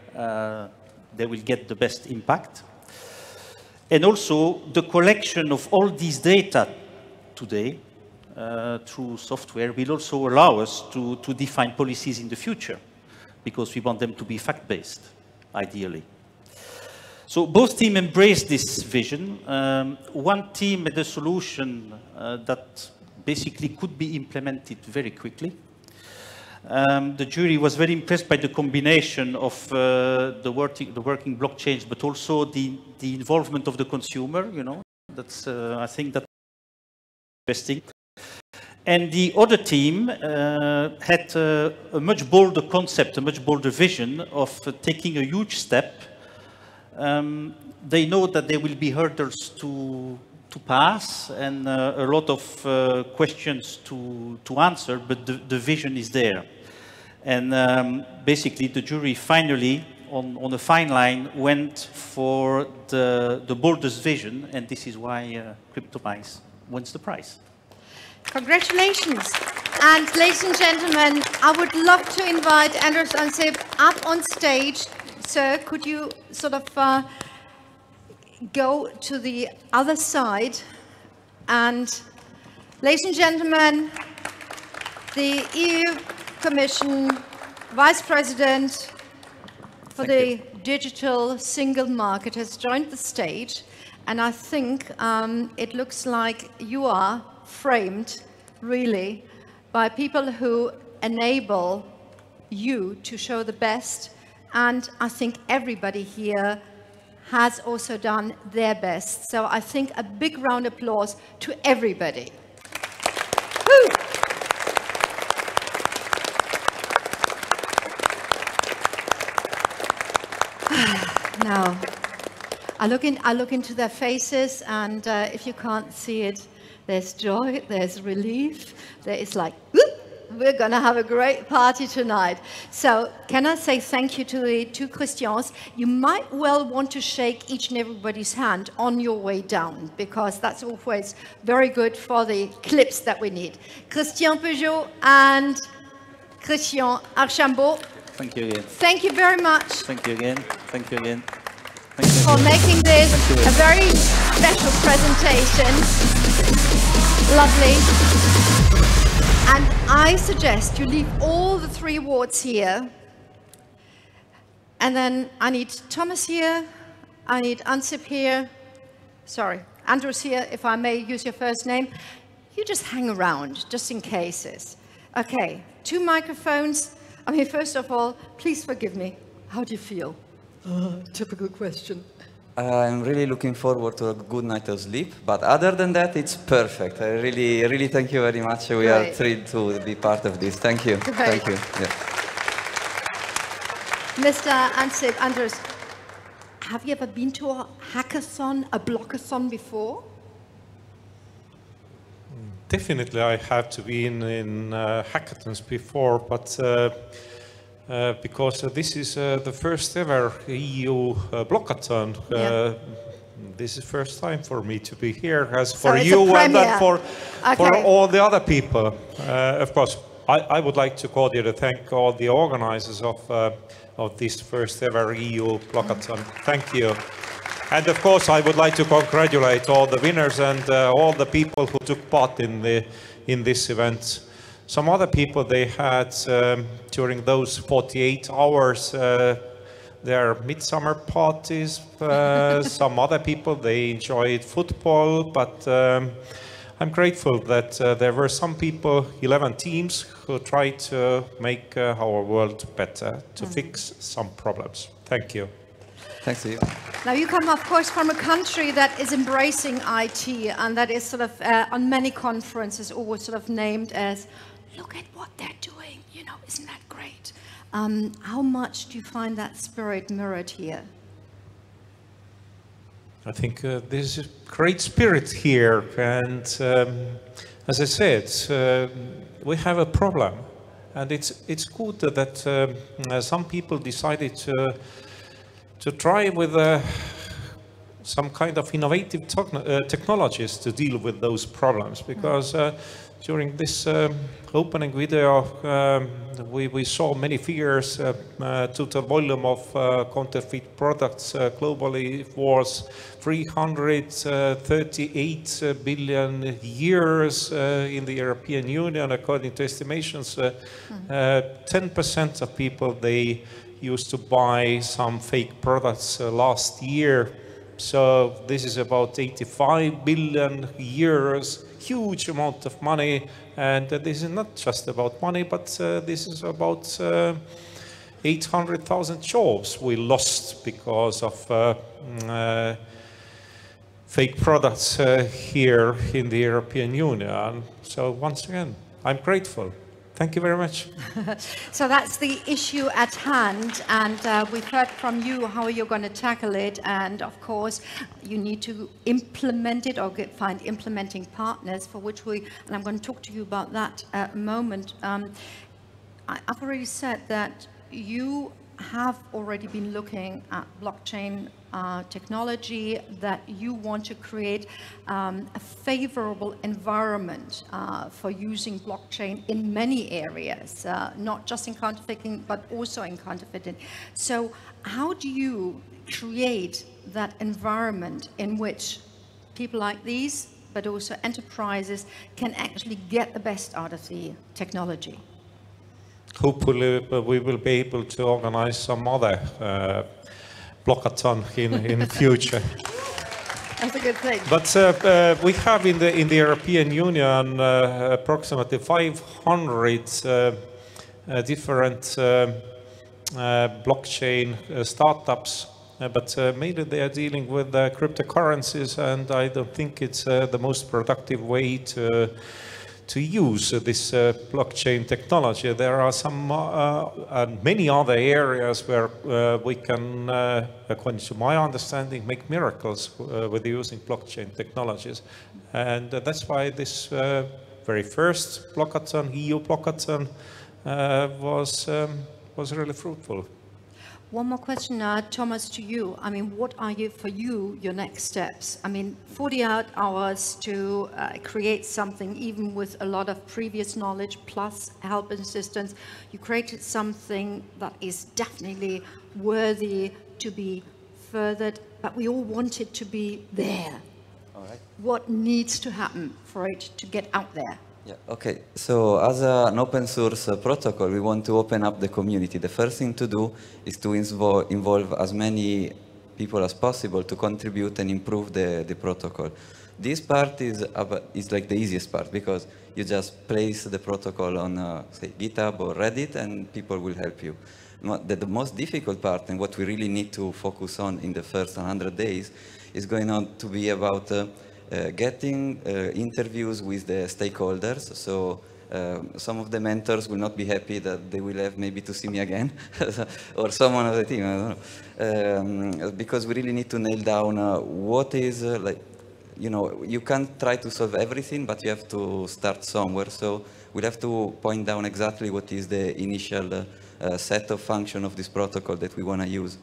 they will get the best impact. And also the collection of all these data today through software will also allow us to define policies in the future, because we want them to be fact-based, ideally. So both teams embraced this vision. One team had a solution that basically could be implemented very quickly. The jury was very impressed by the combination of the working blockchains, but also the involvement of the consumer. That's I think that's interesting. And the other team had a much bolder concept, a much bolder vision of taking a huge step. They know that there will be hurdles to pass and a lot of questions to answer, but the vision is there. And basically the jury finally, on a fine line, went for the boldest vision, and this is why Cryptomize wins the prize. Congratulations. And ladies and gentlemen, I would love to invite Andrus and Ansip up on stage. Sir, could you sort of go to the other side? And ladies and gentlemen, the EU Commission Vice President for the Digital Single Market has joined the stage. And I think it looks like you are framed, really, by people who enable you to show the best. And I think everybody here has also done their best. So I think a big round of applause to everybody. Woo! Now, I look into their faces, and if you can't see it, there's joy, there's relief, there is like, whoop! We're going to have a great party tonight. So can I say thank you to the two Christians? You might well want to shake each and everybody's hand on your way down, because that's always very good for the clips that we need. Christian Peugeot and Christian Archambault. Thank you again. Thank you very much. Thank you again. Thank you again. For making this a very special presentation. Lovely. And I suggest you leave all the 3 awards here. And then I need Thomas here. I need Ansip here. Sorry, Andrus here, if I may use your first name. You just hang around, just in cases. Okay, 2 microphones. I mean, first of all, please forgive me. How do you feel? Typical question. I'm really looking forward to a good night of sleep, but other than that, it's perfect. I really thank you very much. We are thrilled to be part of this. Thank you. Great. Thank you. Yeah. Mr. Ansip, Andrus, have you ever been to a hackathon, a blockathon before? Definitely, I have to be in hackathons before, but because this is the first ever EU Blockathon. This is first time for me to be here, as for you and then for all the other people. Of course, I would like to cordially thank all the organizers of this first ever EU Blockathon. Thank you. And of course, I would like to congratulate all the winners and all the people who took part in this event. Some other people, they had, during those 48 hours, their midsummer parties. Some other people, they enjoyed football, but I'm grateful that there were some people, 11 teams, who tried to make our world better, to fix some problems. Thank you. Thanks to you. Now you come, of course, from a country that is embracing IT, and that is sort of on many conferences always sort of named as, look at what they're doing, you know, isn't that great? How much do you find that spirit mirrored here? I think there's a great spirit here, and as I said, we have a problem, and it's good that some people decided to try with some kind of innovative technologies to deal with those problems, because during this opening video we saw many figures. Total volume of counterfeit products globally was 338 billion years in the European Union, according to estimations. 10% of people, they used to buy some fake products last year. So this is about 85 billion euros, huge amount of money. And this is not just about money, but this is about 800,000 jobs we lost because of fake products here in the European Union. So once again, I'm grateful. Thank you very much. So that's the issue at hand, and we've heard from you how you're going to tackle it, and of course you need to implement it or find implementing partners, for which and I'm going to talk to you about that at a moment. I've already said that you have already been looking at blockchain technology, that you want to create a favorable environment for using blockchain in many areas, not just in counterfeiting, but also in counterfeiting. So how do you create that environment in which people like these, but also enterprises, can actually get the best out of the technology? Hopefully we will be able to organize some other Blockathon in future. That's a good thing. But we have in the European Union approximately 500 different blockchain startups, but mainly they are dealing with cryptocurrencies, and I don't think it's the most productive way to use this blockchain technology. There are some many other areas where we can, according to my understanding, make miracles with using blockchain technologies. And that's why this very first Blockathon, EU Blockathon, was really fruitful. One more question, Thomas, to you. I mean, what are for you your next steps? I mean, 48 hours to create something, even with a lot of previous knowledge plus help and assistance. You created something that is definitely worthy to be furthered, but we all want it to be there. All right. What needs to happen for it to get out there? Yeah, okay. So as an open source protocol, we want to open up the community. The first thing to do is to involve as many people as possible to contribute and improve the protocol. This part is like the easiest part, because you just place the protocol on, say, GitHub or Reddit, and people will help you. The most difficult part, and what we really need to focus on in the first 100 days, is going on to be about getting interviews with the stakeholders. So some of the mentors will not be happy that they will have maybe to see me again, or someone of the team, I don't know. Because we really need to nail down what is, like, you know, you can't try to solve everything, but you have to start somewhere. So we'll have to point down exactly what is the initial set of function of this protocol that we want to use.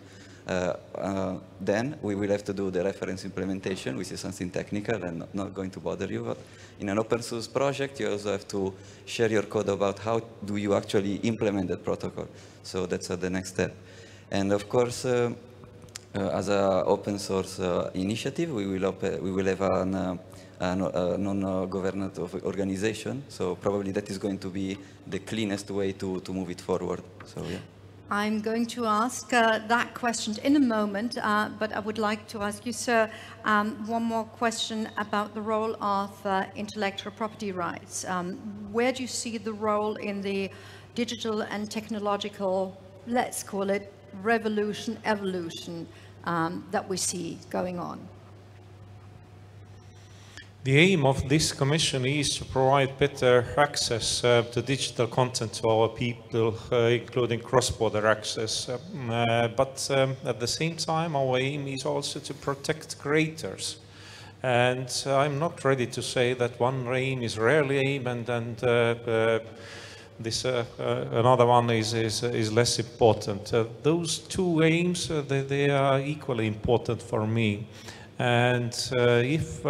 Then we will have to do the reference implementation, which is something technical and not going to bother you. But in an open source project, you also have to share your code about how do you actually implement that protocol. So that's the next step. And of course, as an open source initiative, we will have a non-governmental organization. So probably that is going to be the cleanest way to move it forward. So yeah. I'm going to ask that question in a moment, but I would like to ask you, sir, one more question about the role of intellectual property rights. Where do you see the role in the digital and technological, let's call it, revolution, evolution that we see going on? The aim of this commission is to provide better access to digital content to our people, including cross-border access. But at the same time, our aim is also to protect creators. And I'm not ready to say that one aim is rarely aim and this another one is less important. Those two aims, they are equally important for me. And if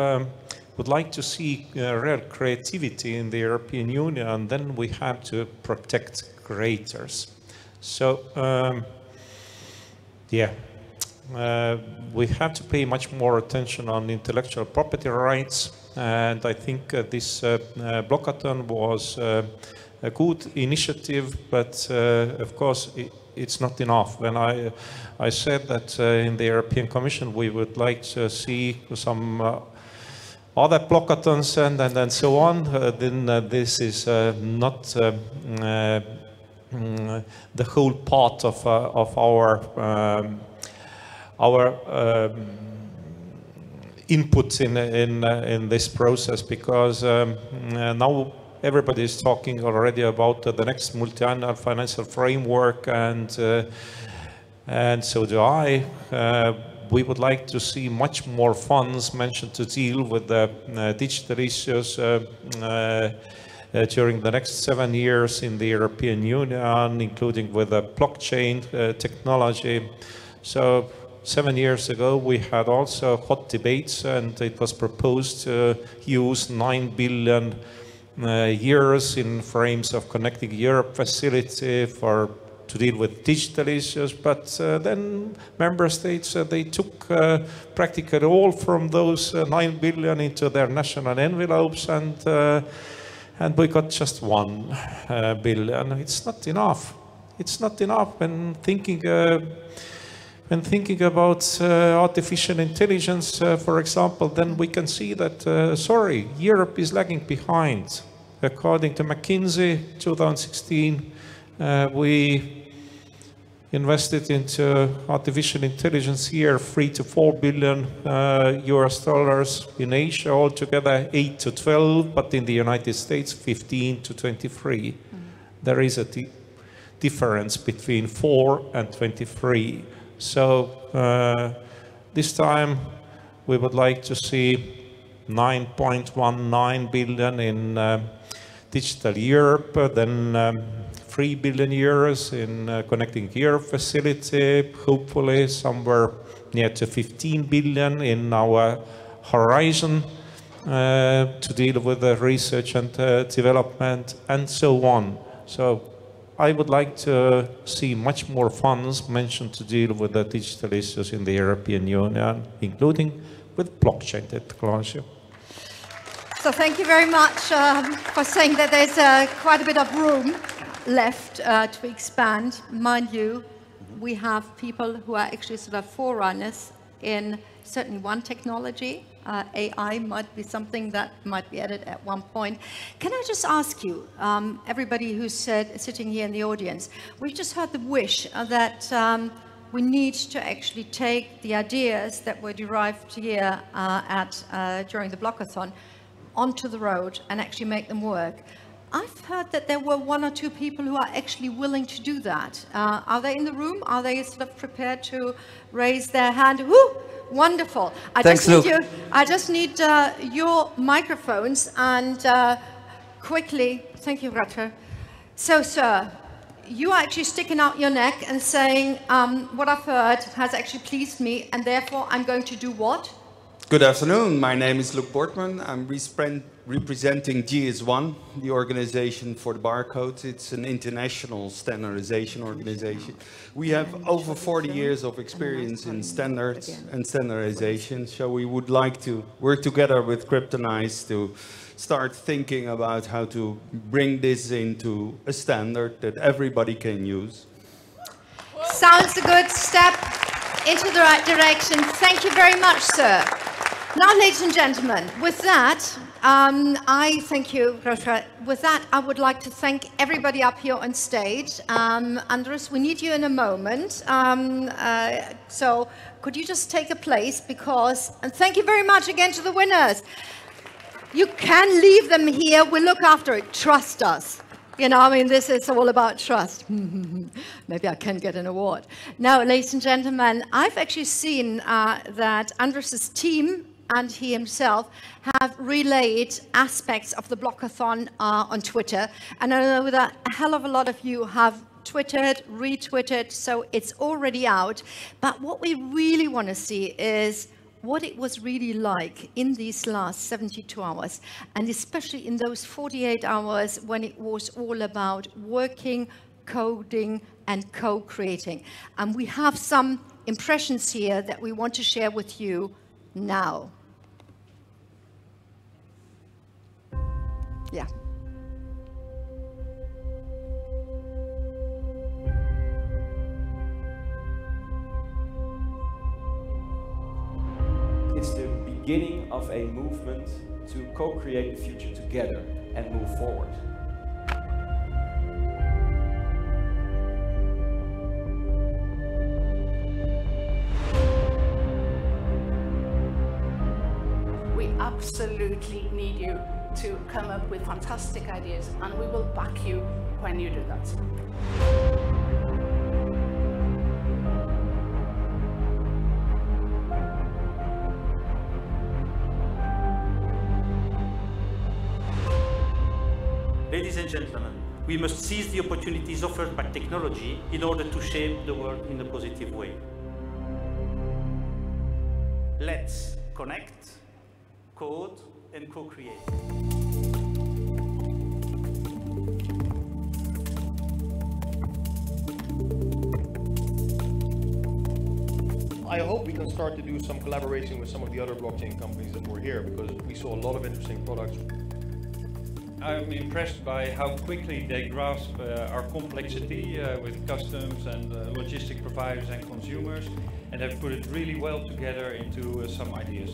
would like to see real creativity in the European Union, then we have to protect creators. So, yeah, we have to pay much more attention on intellectual property rights, and I think this Blockathon was a good initiative, but of course it's not enough. When I said that in the European Commission we would like to see some other blockathons and so on, then this is not the whole part of our input in this process, because now everybody is talking already about the next multi-annual financial framework, and so do I. We would like to see much more funds mentioned to deal with the digital issues during the next 7 years in the European Union, including with the blockchain technology. So 7 years ago, we had also hot debates, and it was proposed to use 9 billion euros in frames of Connecting Europe facility to deal with digital issues, but then member states, they took practically all from those 9 billion into their national envelopes, and we got just 1 billion. It's not enough. It's not enough when thinking about artificial intelligence, for example, then we can see that, sorry, Europe is lagging behind. According to McKinsey, 2016, we invested into artificial intelligence here $3 to $4 billion US. In Asia, altogether 8 to 12, but in the United States, 15 to 23. There is a difference between 4 and 23. So this time we would like to see 9.19 billion in Digital Europe, then 3 billion euros in Connecting Europe facility, hopefully somewhere near to 15 billion in our Horizon to deal with the research and development, and so on. So I would like to see much more funds mentioned to deal with the digital issues in the European Union, including with blockchain technology. So thank you very much for saying that there's quite a bit of room left to expand. Mind you, we have people who are actually sort of forerunners in certainly one technology. AI might be something that might be added at one point. Can I just ask you, everybody who's sitting here in the audience, we've just heard the wish that we need to actually take the ideas that were derived here during the Blockathon onto the road and actually make them work. I've heard that there were 1 or 2 people who are actually willing to do that. Are they in the room? Are they sort of prepared to raise their hand? Woo! Wonderful. I just need your microphones, and quickly, thank you, Rutger. So, sir, you are actually sticking out your neck and saying, what I've heard has actually pleased me, and therefore I'm going to do what? Good afternoon. My name is Luc Bortman. I'm representing GS1, the organization for the barcodes. It's an international standardization organization. We have over 40 years of experience in standards and standardization, so we would like to work together with Cryptomize to start thinking about how to bring this into a standard that everybody can use. Sounds a good step into the right direction. Thank you very much, sir. Now, ladies and gentlemen, with that, I thank you. With that, I would like to thank everybody up here on stage. Andrus, we need you in a moment. So could you just take a place? Because, and thank you very much again to the winners. You can leave them here. We'll look after it. Trust us. You know, I mean, this is all about trust. Maybe I can get an award. Now, ladies and gentlemen, I've actually seen that Andrus's team and he himself have relayed aspects of the Blockathon on Twitter. And I know that a hell of a lot of you have Twittered, retweeted, so it's already out. But what we really want to see is what it was really like in these last 72 hours, and especially in those 48 hours when it was all about working, coding, and co-creating. And we have some impressions here that we want to share with you now. Yeah. It's the beginning of a movement to co-create the future together and move forward. We absolutely need you to come up with fantastic ideas, and we will back you when you do that. Ladies and gentlemen, we must seize the opportunities offered by technology in order to shape the world in a positive way. Let's connect, code, and co-create. I hope we can start to do some collaboration with some of the other blockchain companies that were here, because we saw a lot of interesting products. I'm impressed by how quickly they grasp our complexity with customs and logistic providers and consumers, and have put it really well together into some ideas.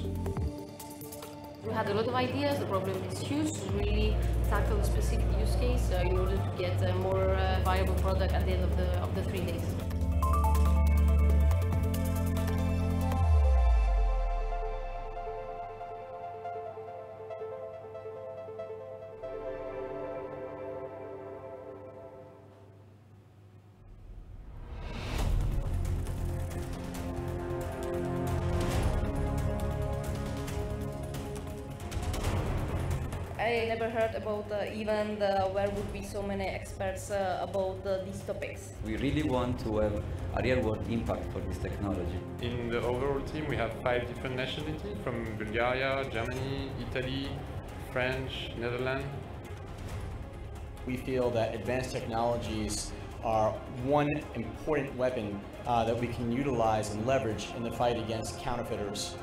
We had a lot of ideas. The problem is huge. We really tackle a specific use case in order to get a more viable product at the end of the 3 days. I never heard about the event where would be so many experts about these topics. We really want to have a real-world impact for this technology. In the overall team, we have 5 different nationalities from Bulgaria, Germany, Italy, French, Netherlands. We feel that advanced technologies are one important weapon that we can utilize and leverage in the fight against counterfeiters.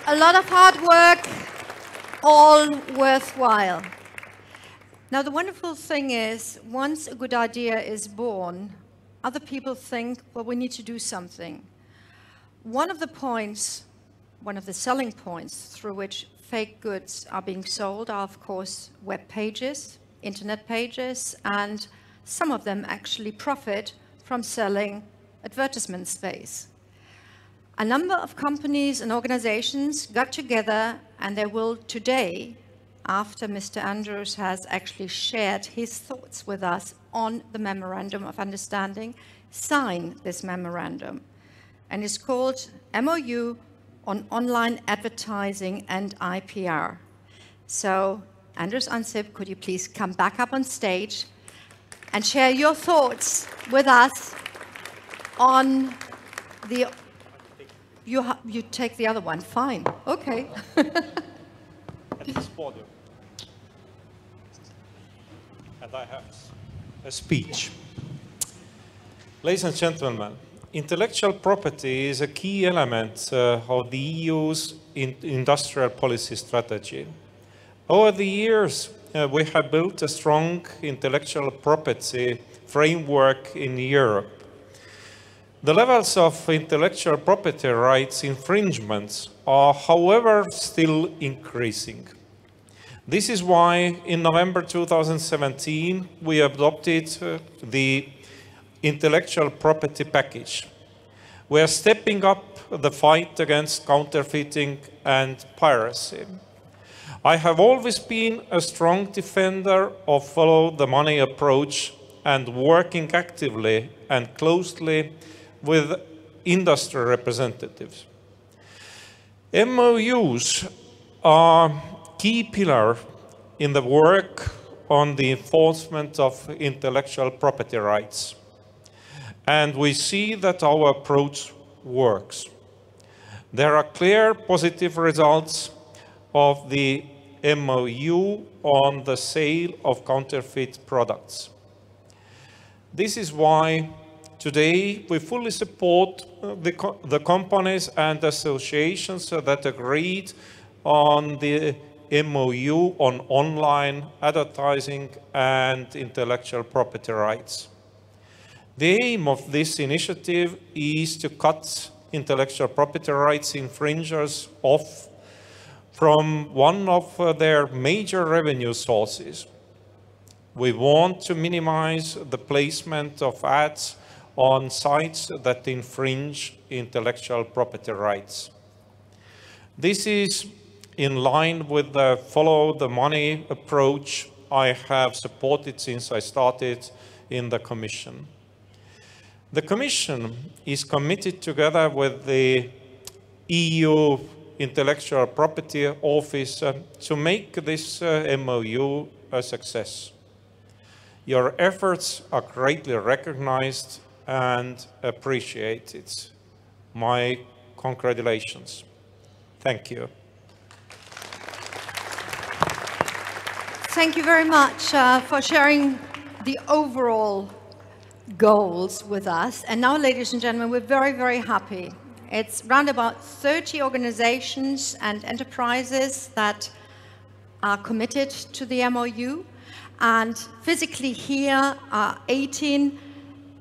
A lot of hard work, all worthwhile. Now, the wonderful thing is, once a good idea is born, other people think, well, we need to do something. One of the points, one of the selling points through which fake goods are being sold are, of course, web pages, internet pages, and some of them actually profit from selling advertisement space. A number of companies and organizations got together, and they will today, after Mr. Andrus has actually shared his thoughts with us on the Memorandum of Understanding, sign this memorandum. and it's called MOU on Online Advertising and IPR. So, Andrus, Ansip, could you please come back up on stage and share your thoughts with us on the... You take the other one, fine, okay. At this podium. And I have a speech. Ladies and gentlemen, intellectual property is a key element of the EU's industrial policy strategy. Over the years, we have built a strong intellectual property framework in Europe. The levels of intellectual property rights infringements are, however, still increasing. This is why in November 2017, we adopted the intellectual property package. We are stepping up the fight against counterfeiting and piracy. I have always been a strong defender of follow the money approach and working actively and closely with industry representatives. MOUs are key pillar in the work on the enforcement of intellectual property rights. And we see that our approach works. There are clear positive results of the MOU on the sale of counterfeit products. This is why today we fully support the companies and associations that agreed on the MOU on online advertising and intellectual property rights. The aim of this initiative is to cut intellectual property rights infringers off from one of their major revenue sources. We want to minimize the placement of ads on sites that infringe intellectual property rights. This is in line with the follow the money approach I have supported since I started in the Commission. The Commission is committed together with the EU Intellectual Property Office to make this MOU a success. Your efforts are greatly recognized and appreciated. My congratulations. Thank you. Thank you very much for sharing the overall goals with us. And now, ladies and gentlemen, we're very, very happy. It's around about 30 organizations and enterprises that are committed to the MOU. And physically here are 18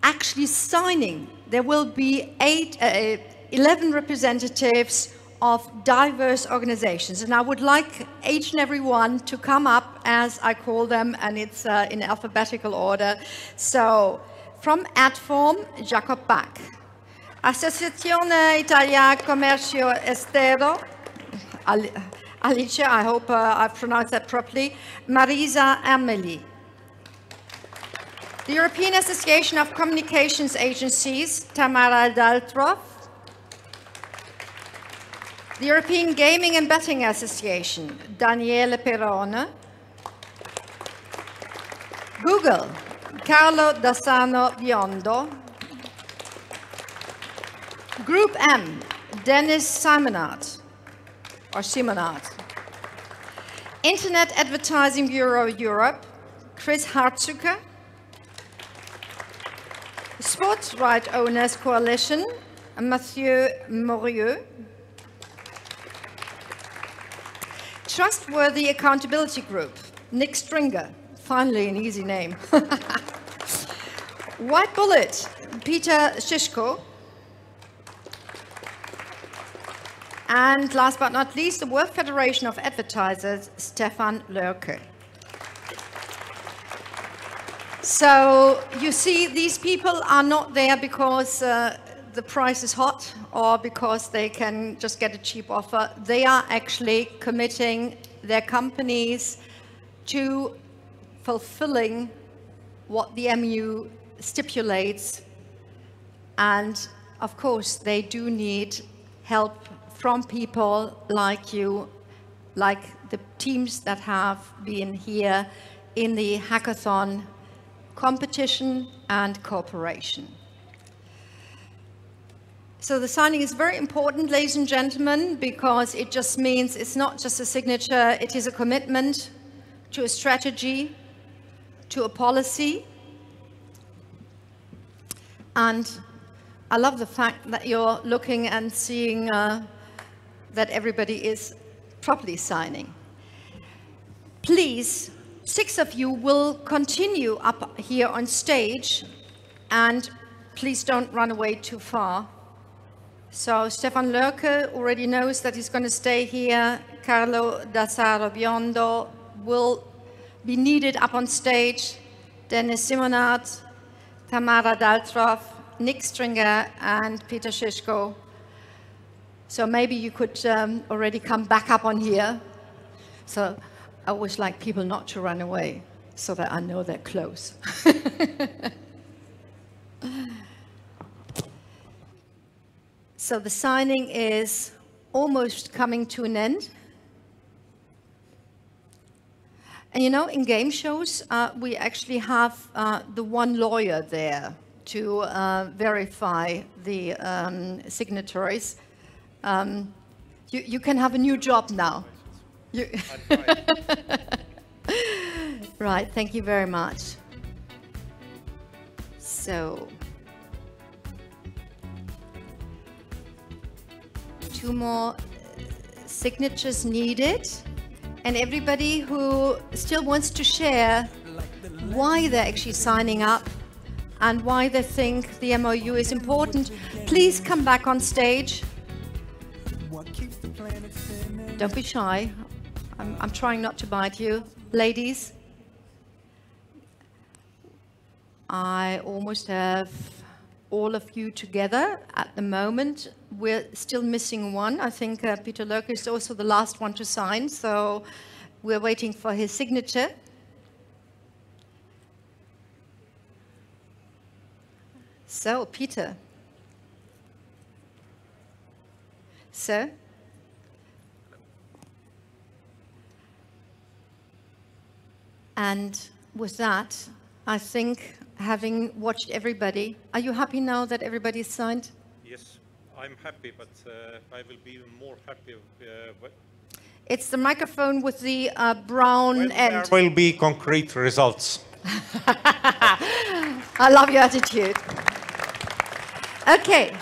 actually signing. There will be 11 representatives of diverse organizations. And I would like each and every one to come up as I call them, and it's in alphabetical order. So, from Adform, Jacob Bach. Associazione Italia Commercio Estero, Alice, I hope I've pronounced that properly, Marisa Amelie. The European Association of Communications Agencies, Tamara Daltrov. The European Gaming and Betting Association, Daniele Perrone. Google, Carlo Dassano Biondo. Group M, Dennis Simonard, or Simonard. Internet Advertising Bureau Europe, Chris Hartzucker. Sports Right Owners Coalition, Mathieu Morieux. Trustworthy Accountability Group, Nick Stringer, finally an easy name. White Bullet, Peter Shishko. And last but not least, the World Federation of Advertisers, Stefan Lörke. So you see, these people are not there because the price is hot or because they can just get a cheap offer. They are actually committing their companies to fulfilling what the MU stipulates and of course, they do need help from people like you, like the teams that have been here in the hackathon competition and cooperation. So the signing is very important, ladies and gentlemen, because it just means it's not just a signature, it is a commitment to a strategy, to a policy. And I love the fact that you're looking and seeing that everybody is properly signing. Please, 6 of you will continue up here on stage, and please don't run away too far. So Stefan Lurke already knows that he's going to stay here. Carlo Dassaro Biondo will be needed up on stage. Dennis Simonat, Tamara Daltrov, Nick Stringer, and Peter Shishko. So maybe you could already come back up on here. So I always like people not to run away so that I know they're close. So the signing is almost coming to an end. And you know, in game shows, we actually have the one lawyer there to verify the signatories. You can have a new job now. Right, thank you very much. So, 2 more signatures needed. And everybody who still wants to share why they're actually signing up and why they think the MOU is important, please come back on stage. Don't be shy. I'm trying not to bite you. Ladies, I almost have all of you together at the moment. We're still missing one. I think Peter Lurke is also the last one to sign, so we're waiting for his signature. So, Peter. Sir? And with that, I think, having watched everybody, are you happy now that everybody's signed? Yes, I'm happy, but I will be even more happy. It's the microphone with the brown end. There will be concrete results. I love your attitude. Okay.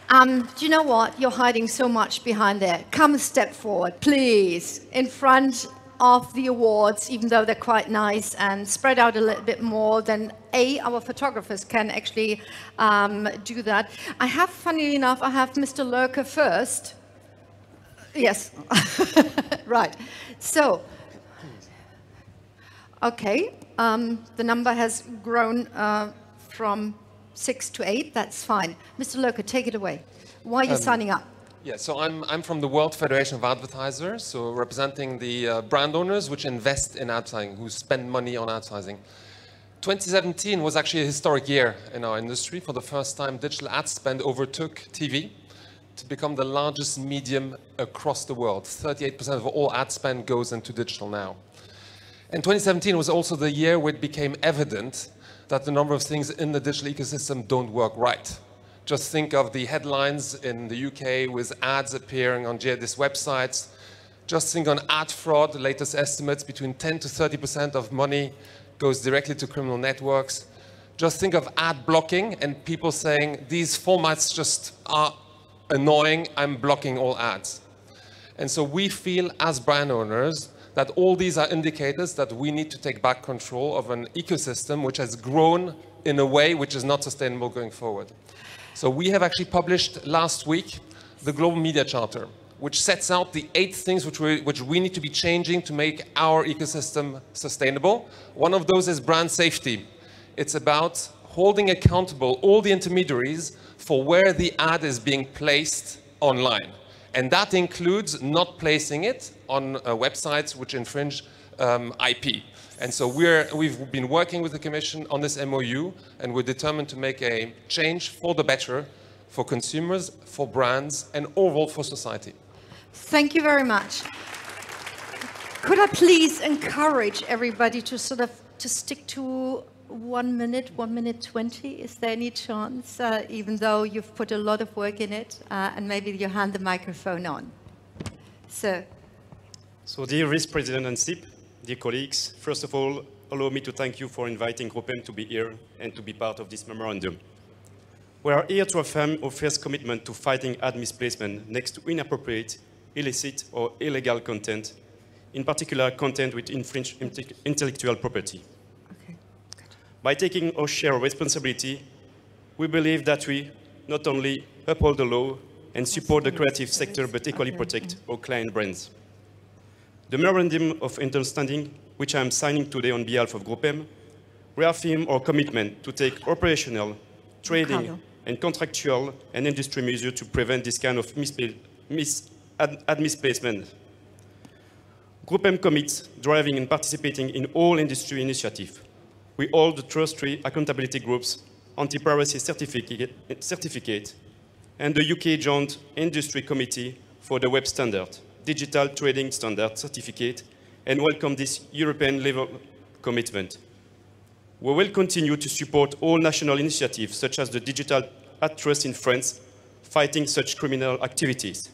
Do you know what? You're hiding so much behind there. Come a step forward, please, in front of the awards, even though they're quite nice, and spread out a little bit more than our photographers can actually do that. I have, funny enough, I have Mr. Lurke first. Yes, right. So, okay, the number has grown from 6 to 8, that's fine. Mr. Lurke, take it away. Why are you signing up? Yeah, so I'm from the World Federation of Advertisers, so representing the brand owners which invest in advertising, who spend money on advertising. 2017 was actually a historic year in our industry. For the first time, digital ad spend overtook TV to become the largest medium across the world. 38% of all ad spend goes into digital now. And 2017 was also the year where it became evident that the number of things in the digital ecosystem don't work right. Just think of the headlines in the UK with ads appearing on jihadist websites. Just think on ad fraud, the latest estimates, between 10 to 30% of money goes directly to criminal networks. Just think of ad blocking and people saying, these formats just are annoying, I'm blocking all ads. And so we feel as brand owners that all these are indicators that we need to take back control of an ecosystem which has grown in a way which is not sustainable going forward. So we have actually published last week the Global Media Charter, which sets out the 8 things which we need to be changing to make our ecosystem sustainable. One of those is brand safety. It's about holding accountable all the intermediaries for where the ad is being placed online. And that includes not placing it on websites which infringe IP. And so we've been working with the Commission on this MOU, and we're determined to make a change for the better for consumers, for brands, and overall for society. Thank you very much. Could I please encourage everybody to sort of stick to 1 minute, 1 minute 20? Is there any chance, even though you've put a lot of work in it, and maybe you hand the microphone on? So dear Vice President Ansip, dear colleagues, first of all, allow me to thank you for inviting GroupM to be here and to be part of this memorandum. We are here to affirm our first commitment to fighting ad misplacement next to inappropriate, illicit, or illegal content, in particular content with infringed intellectual property. Okay. By taking our share of responsibility, we believe that we not only uphold the law and support the creative sector, but equally protect our client brands. The memorandum of understanding, which I am signing today on behalf of GroupM, reaffirms our commitment to take operational, trading, and contractual and industry measures to prevent this kind of ad misplacement. GroupM commits driving and participating in all industry initiatives. We hold the Trust 3 accountability groups, anti-piracy certificate, and the UK Joint Industry Committee for the Web Standard, Digital Trading Standard Certificate, and welcome this European level commitment. We will continue to support all national initiatives, such as the Digital Ad Trust in France, fighting such criminal activities.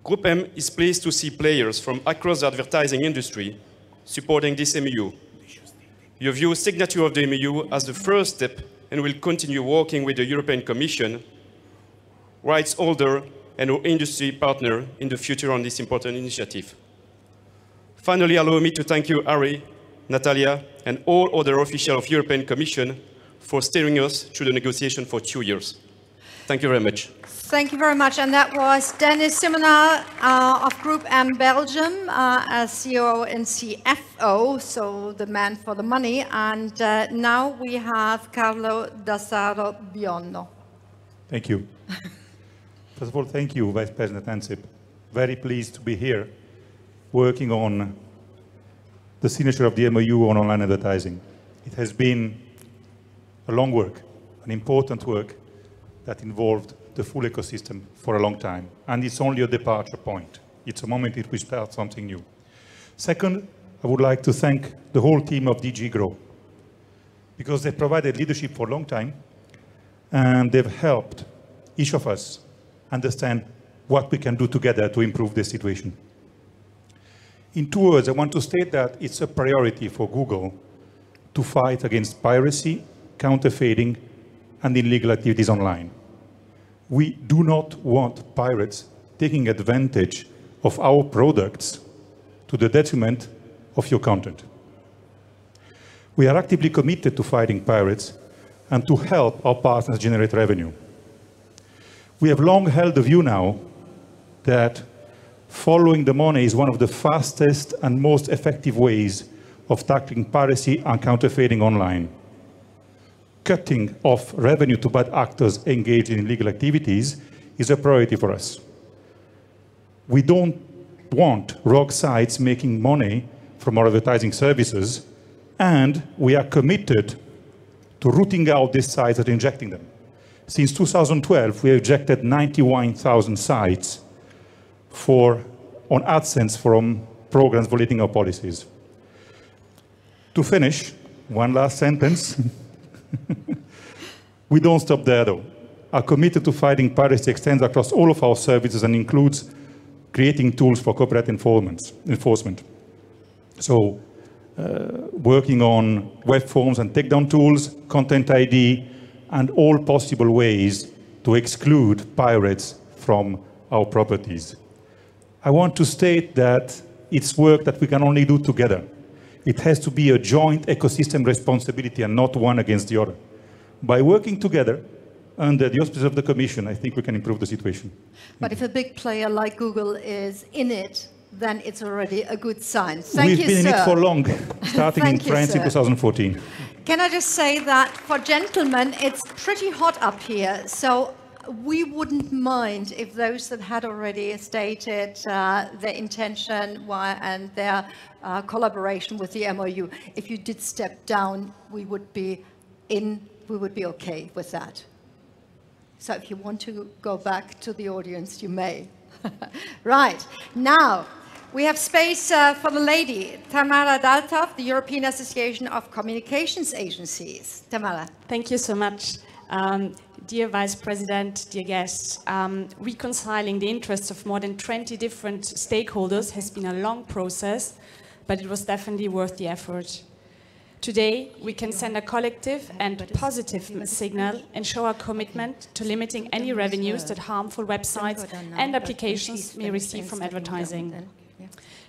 GroupM is pleased to see players from across the advertising industry supporting this MOU. You view signature of the MOU as the first step and will continue working with the European Commission, rights holder, and our industry partner in the future on this important initiative. Finally, allow me to thank you, Harry, Natalia, and all other officials of European Commission for steering us through the negotiation for 2 years. Thank you very much. thank you very much. And that was Dennis Simonar of GroupM Belgium as CEO and CFO, so the man for the money. And now we have Carlo Dassaro Bionno. Thank you. First of all, thank you, Vice President Ansip. Very pleased to be here working on the signature of the MOU on online advertising. It has been a long work, an important work that involved the full ecosystem for a long time. And it's only a departure point. It's a moment at which we start something new. Second, I would like to thank the whole team of DG Grow, because they provided leadership for a long time, and they've helped each of us understand what we can do together to improve the situation. In 2 words, I want to state that it's a priority for Google to fight against piracy, counterfeiting, and illegal activities online. We do not want pirates taking advantage of our products to the detriment of your content. We are actively committed to fighting pirates and to help our partners generate revenue. We have long held the view now that following the money is one of the fastest and most effective ways of tackling piracy and counterfeiting online. Cutting off revenue to bad actors engaged in illegal activities is a priority for us. We don't want rogue sites making money from our advertising services, and we are committed to rooting out these sites and injecting them. Since 2012, we have ejected 91,000 sites on AdSense from programs violating our policies. To finish, one last sentence. We don't stop there, though. Our commitment to fighting piracy extends across all of our services and includes creating tools for copyright enforcement. So, working on web forms and takedown tools, content ID, and all possible ways to exclude pirates from our properties. I want to state that it's work that we can only do together. It has to be a joint ecosystem responsibility and not one against the other. By working together under the auspices of the Commission, I think we can improve the situation. But if a big player like Google is in it, then it's already a good sign. Thank you, sir. We've been in it for long, starting in France in 2014. Can I just say that for gentlemen, it's pretty hot up here. So we wouldn't mind if those that had already stated their intention and their collaboration with the MOU, if you did step down, we would be okay with that. So if you want to go back to the audience, you may. Right, now we have space for the lady, Tamara Daltov, the European Association of Communications Agencies. Tamara. Thank you so much. Dear Vice President, dear guests, reconciling the interests of more than 20 different stakeholders has been a long process, but it was definitely worth the effort. Today, we can send a collective and positive signal and show our commitment to limiting any revenues that harmful websites and applications may receive from advertising.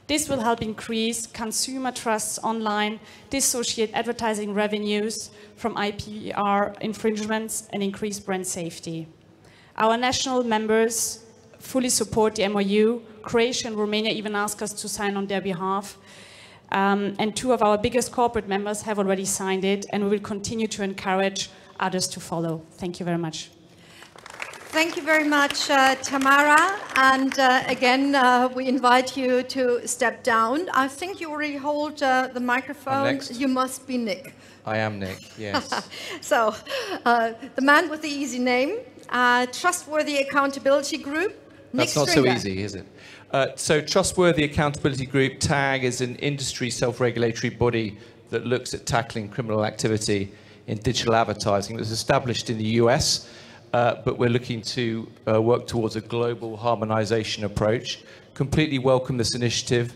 This will help increase consumer trusts online, dissociate advertising revenues from IPR infringements, and increase brand safety. Our national members fully support the MOU. Croatia and Romania even asked us to sign on their behalf. And 2 of our biggest corporate members have already signed it, and we will continue to encourage others to follow. Thank you very much. Thank you very much, Tamara. And again, we invite you to step down. I think you already hold the microphone. I'm next. You must be Nick. I am Nick, yes. So, the man with the easy name, Trustworthy Accountability Group. That's not so easy, is it? So Trustworthy Accountability Group, TAG, is an industry self-regulatory body that looks at tackling criminal activity in digital advertising. It was established in the US, but we're looking to work towards a global harmonization approach. Completely welcome this initiative.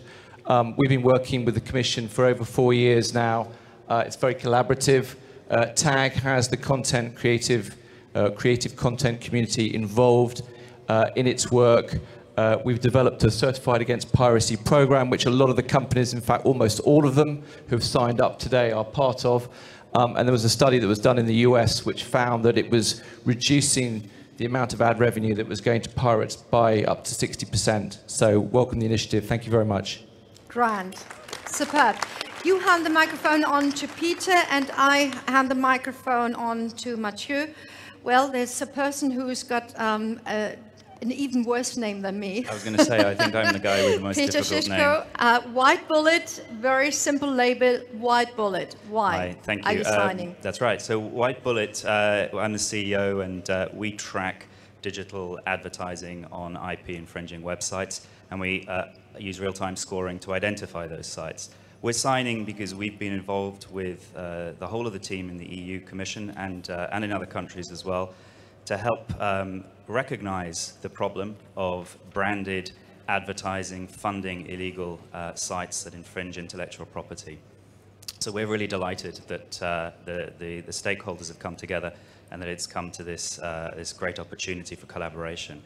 We've been working with the Commission for over 4 years now. It's very collaborative. TAG has the creative content community involved in its work. We've developed a Certified Against Piracy program, which a lot of the companies, in fact, almost all of them who've signed up today are part of. And there was a study that was done in the US which found that it was reducing the amount of ad revenue that was going to pirates by up to 60%. So welcome the initiative. Thank you very much. Grand. Superb. You hand the microphone on to Peter, and I hand the microphone on to Mathieu. Well, there's a person who's got an even worse name than me. I was going to say, I think I'm the guy with the most Peter difficult Szyszko, name. White Bullet, very simple label, White Bullet. Why? Hi, thank you. Are you signing? That's right. So White Bullet, I'm the CEO, and we track digital advertising on IP infringing websites, and we use real-time scoring to identify those sites. We're signing because we've been involved with the whole of the team in the EU Commission and in other countries as well, to help recognize the problem of branded advertising funding illegal sites that infringe intellectual property. So we're really delighted that the stakeholders have come together and that it's come to this, this great opportunity for collaboration.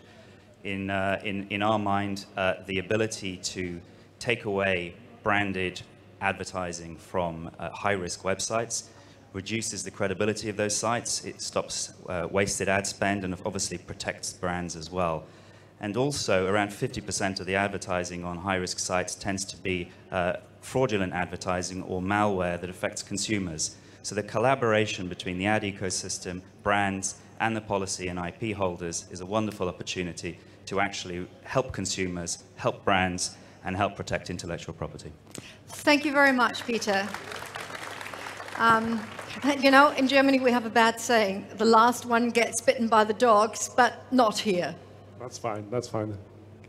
In our mind, the ability to take away branded advertising from high-risk websites reduces the credibility of those sites. It stops wasted ad spend and obviously protects brands as well. And also, around 50% of the advertising on high-risk sites tends to be fraudulent advertising or malware that affects consumers. So the collaboration between the ad ecosystem, brands, and the policy and IP holders is a wonderful opportunity to actually help consumers, help brands, and help protect intellectual property. Thank you very much, Peter. You know, in Germany we have a bad saying, the last one gets bitten by the dogs, but not here. That's fine, that's fine.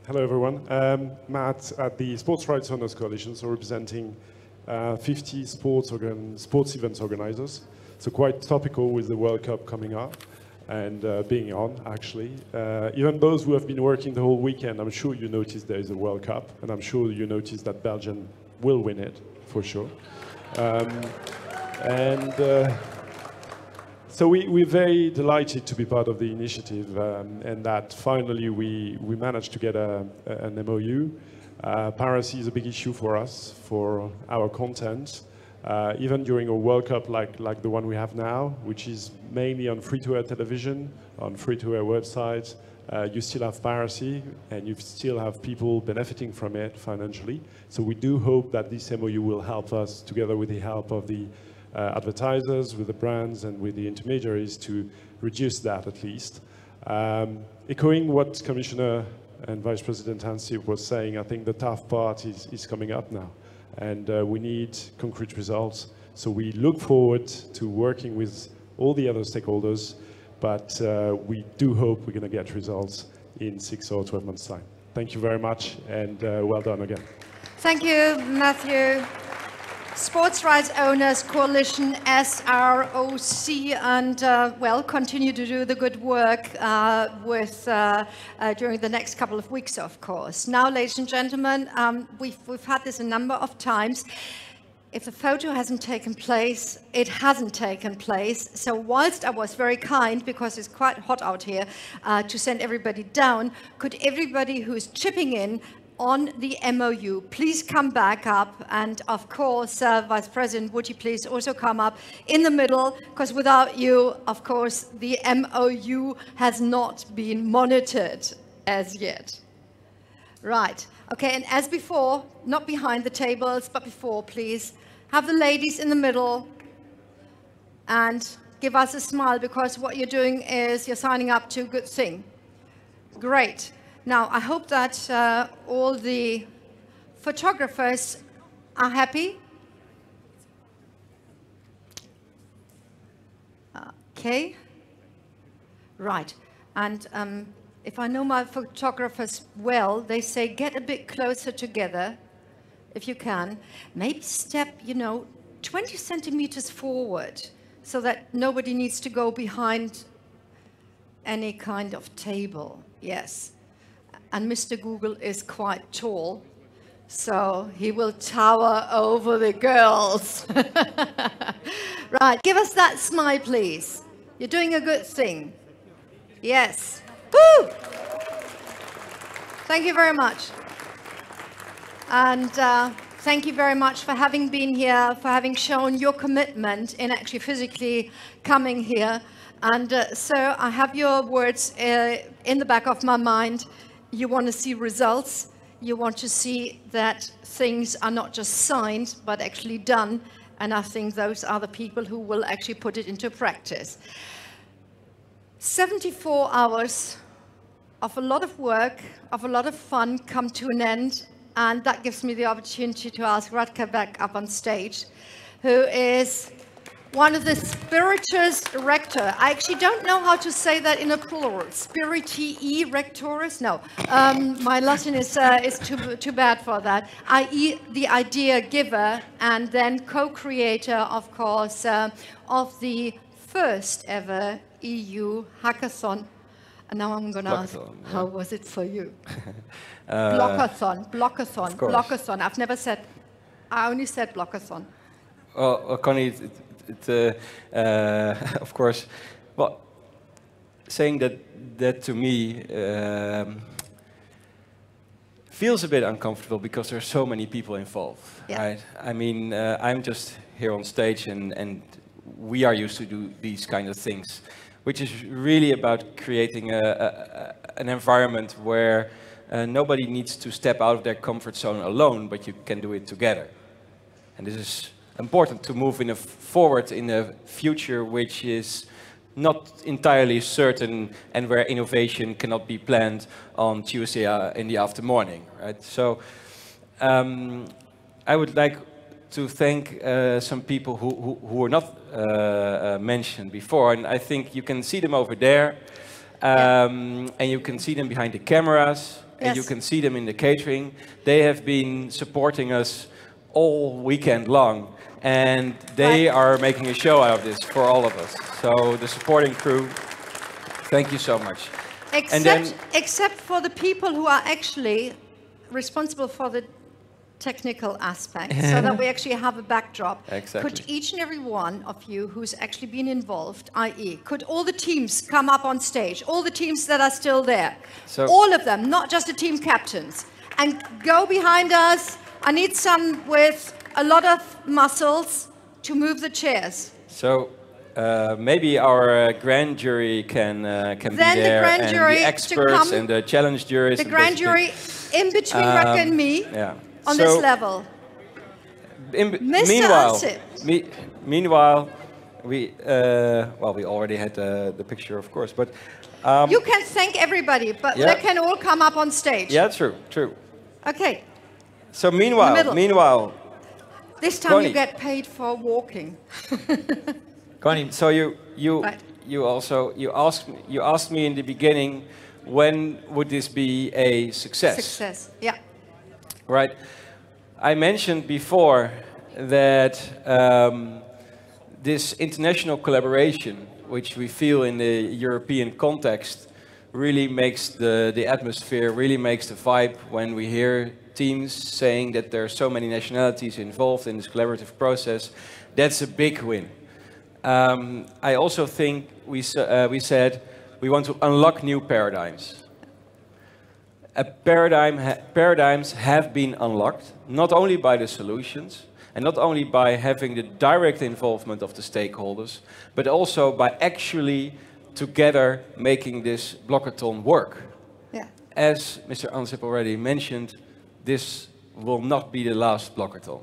Hello everyone, Matt at the Sports Rights Owners Coalition, so representing 50 sports events organizers. So quite topical with the World Cup coming up and being on, actually. Even those who have been working the whole weekend, I'm sure you noticed there is a World Cup, and I'm sure you noticed that Belgium will win it, for sure. So we're very delighted to be part of the initiative, and that finally we managed to get an MOU. Piracy is a big issue for us, for our content. Even during a World Cup like the one we have now, which is mainly on free-to-air television, on free-to-air websites, you still have piracy, and you still have people benefiting from it financially. So we do hope that this MOU will help us, together with the help of the advertisers, with the brands, and with the intermediaries, to reduce that at least. Echoing what Commissioner and Vice President Ansip was saying, I think the tough part is coming up now, and we need concrete results. So we look forward to working with all the other stakeholders, but we do hope we're going to get results in 6 or 12 months' time. Thank you very much, and well done again. Thank you, Matthew. Sports Rights Owners Coalition, SROC, and well, continue to do the good work during the next couple of weeks, of course. Now, ladies and gentlemen, we've had this a number of times. If the photo hasn't taken place, it hasn't taken place. So whilst I was very kind, because it's quite hot out here, to send everybody down, could everybody who's chipping in on the MOU, please come back up, and of course, Vice President, would you please also come up in the middle, because without you, of course, the MOU has not been monitored as yet. Right, okay, and as before, not behind the tables, but before, please, have the ladies in the middle and give us a smile, because what you're doing is you're signing up to a good thing. Great. Now, I hope that all the photographers are happy. Okay. Right. And if I know my photographers well, they say get a bit closer together, if you can. Maybe step, 20 centimeters forward, so that nobody needs to go behind any kind of table. Yes. And Mr. Google is quite tall, so he will tower over the girls. Right, give us that smile, please. You're doing a good thing. Yes. Woo! Thank you very much. And thank you very much for having been here, for having shown your commitment in actually physically coming here. And so I have your words in the back of my mind. You want to see results. You want to see that things are not just signed, but actually done. And I think those are the people who will actually put it into practice. 74 hours of a lot of work, of a lot of fun come to an end. And that gives me the opportunity to ask Radka back up on stage, who is one of the spiritus rector. I actually don't know how to say that in a plural. Spiritii rectoris? No, my Latin is too bad for that. I.e. the idea giver and then co-creator, of course, of the first ever EU hackathon. And now I'm going to ask, how was it for you? Blockathon. I've never said, I only said Blockathon. Well, Connie, of course, well, saying that to me feels a bit uncomfortable because there are so many people involved, right? I mean, I'm just here on stage and we are used to do these kind of things, which is really about creating an environment where nobody needs to step out of their comfort zone alone, but you can do it together. And this is important to move forward in a future which is not entirely certain and where innovation cannot be planned on Tuesday in the afternoon, right? So I would like to thank some people who were not mentioned before, and I think you can see them over there, and you can see them behind the cameras, and you can see them in the catering. They have been supporting us all weekend long, and they are making a show out of this for all of us. So the supporting crew, thank you so much. Except for the people who are actually responsible for the technical aspect, so that we actually have a backdrop. Exactly. Could each and every one of you who's actually been involved, i.e., could all the teams come up on stage, all the teams that are still there, so all of them, not just the team captains, and go behind us. I need some with a lot of muscles to move the chairs. So maybe our grand jury can be there, and the experts and the challenge juries. The grand jury in between Radka and me on this level. Meanwhile, we already had the picture, of course, but you can thank everybody, but they can all come up on stage. Yeah, true. Okay. So meanwhile, this time Connie, you get paid for walking. Connie, so you you asked me in the beginning, when would this be a success? Success, yeah. Right. I mentioned before that this international collaboration, which we feel in the European context, really makes the atmosphere, really makes the vibe when we hear teams saying that there are so many nationalities involved in this collaborative process. That's a big win. I also think we said we want to unlock new paradigms. Paradigms have been unlocked, not only by the solutions, and not only by having the direct involvement of the stakeholders, but also by actually together making this Blockathon work. Yeah. As Mr. Ansip already mentioned, this will not be the last Blockathon.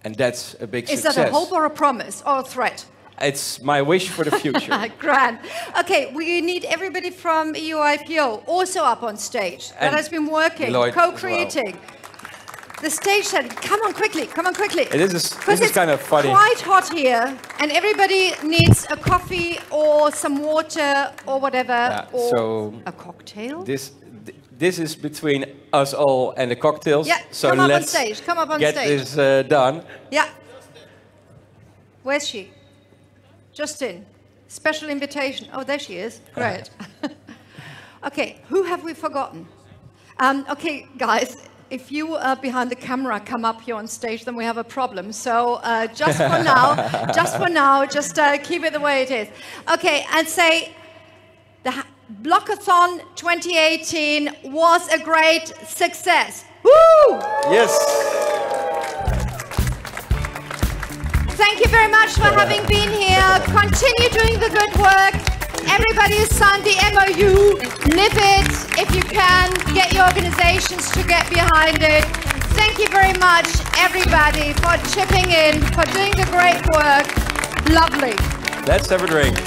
And that's a big success. Is that a hope or a promise or a threat? It's my wish for the future. Grand. Okay, we need everybody from EUIPO also up on stage. That has been working, co-creating. The stage said, come on quickly, come on quickly. This is kind of funny. It's quite hot here, and everybody needs a coffee or some water or whatever, or so a cocktail. This is between us all and the cocktails. Yeah, so come up let's on stage, come up on get stage. this done. Yeah. Where's she? Justin, special invitation. Oh, there she is. Great. Okay, who have we forgotten? Okay, guys, if you behind the camera come up here on stage, then we have a problem. So just for now, just keep it the way it is. Okay, and say the Blockathon 2018 was a great success. Woo! Yes. Thank you very much for having been here. Continue doing the good work. Everybody who signed the MOU, live it if you can. Get your organizations to get behind it. Thank you very much, everybody, for chipping in, for doing the great work. Lovely. Let's have a drink.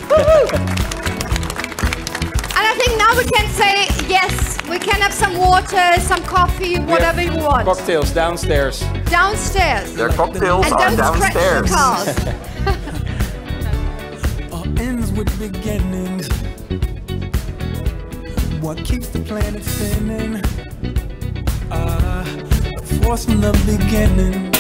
And I think now we can say, yes, we can have some water, some coffee, whatever you want. Cocktails downstairs. Downstairs. Their cocktails and are don't downstairs. Scratch the cars. All ends with beginnings. What keeps the planet spinning? Force from the beginning.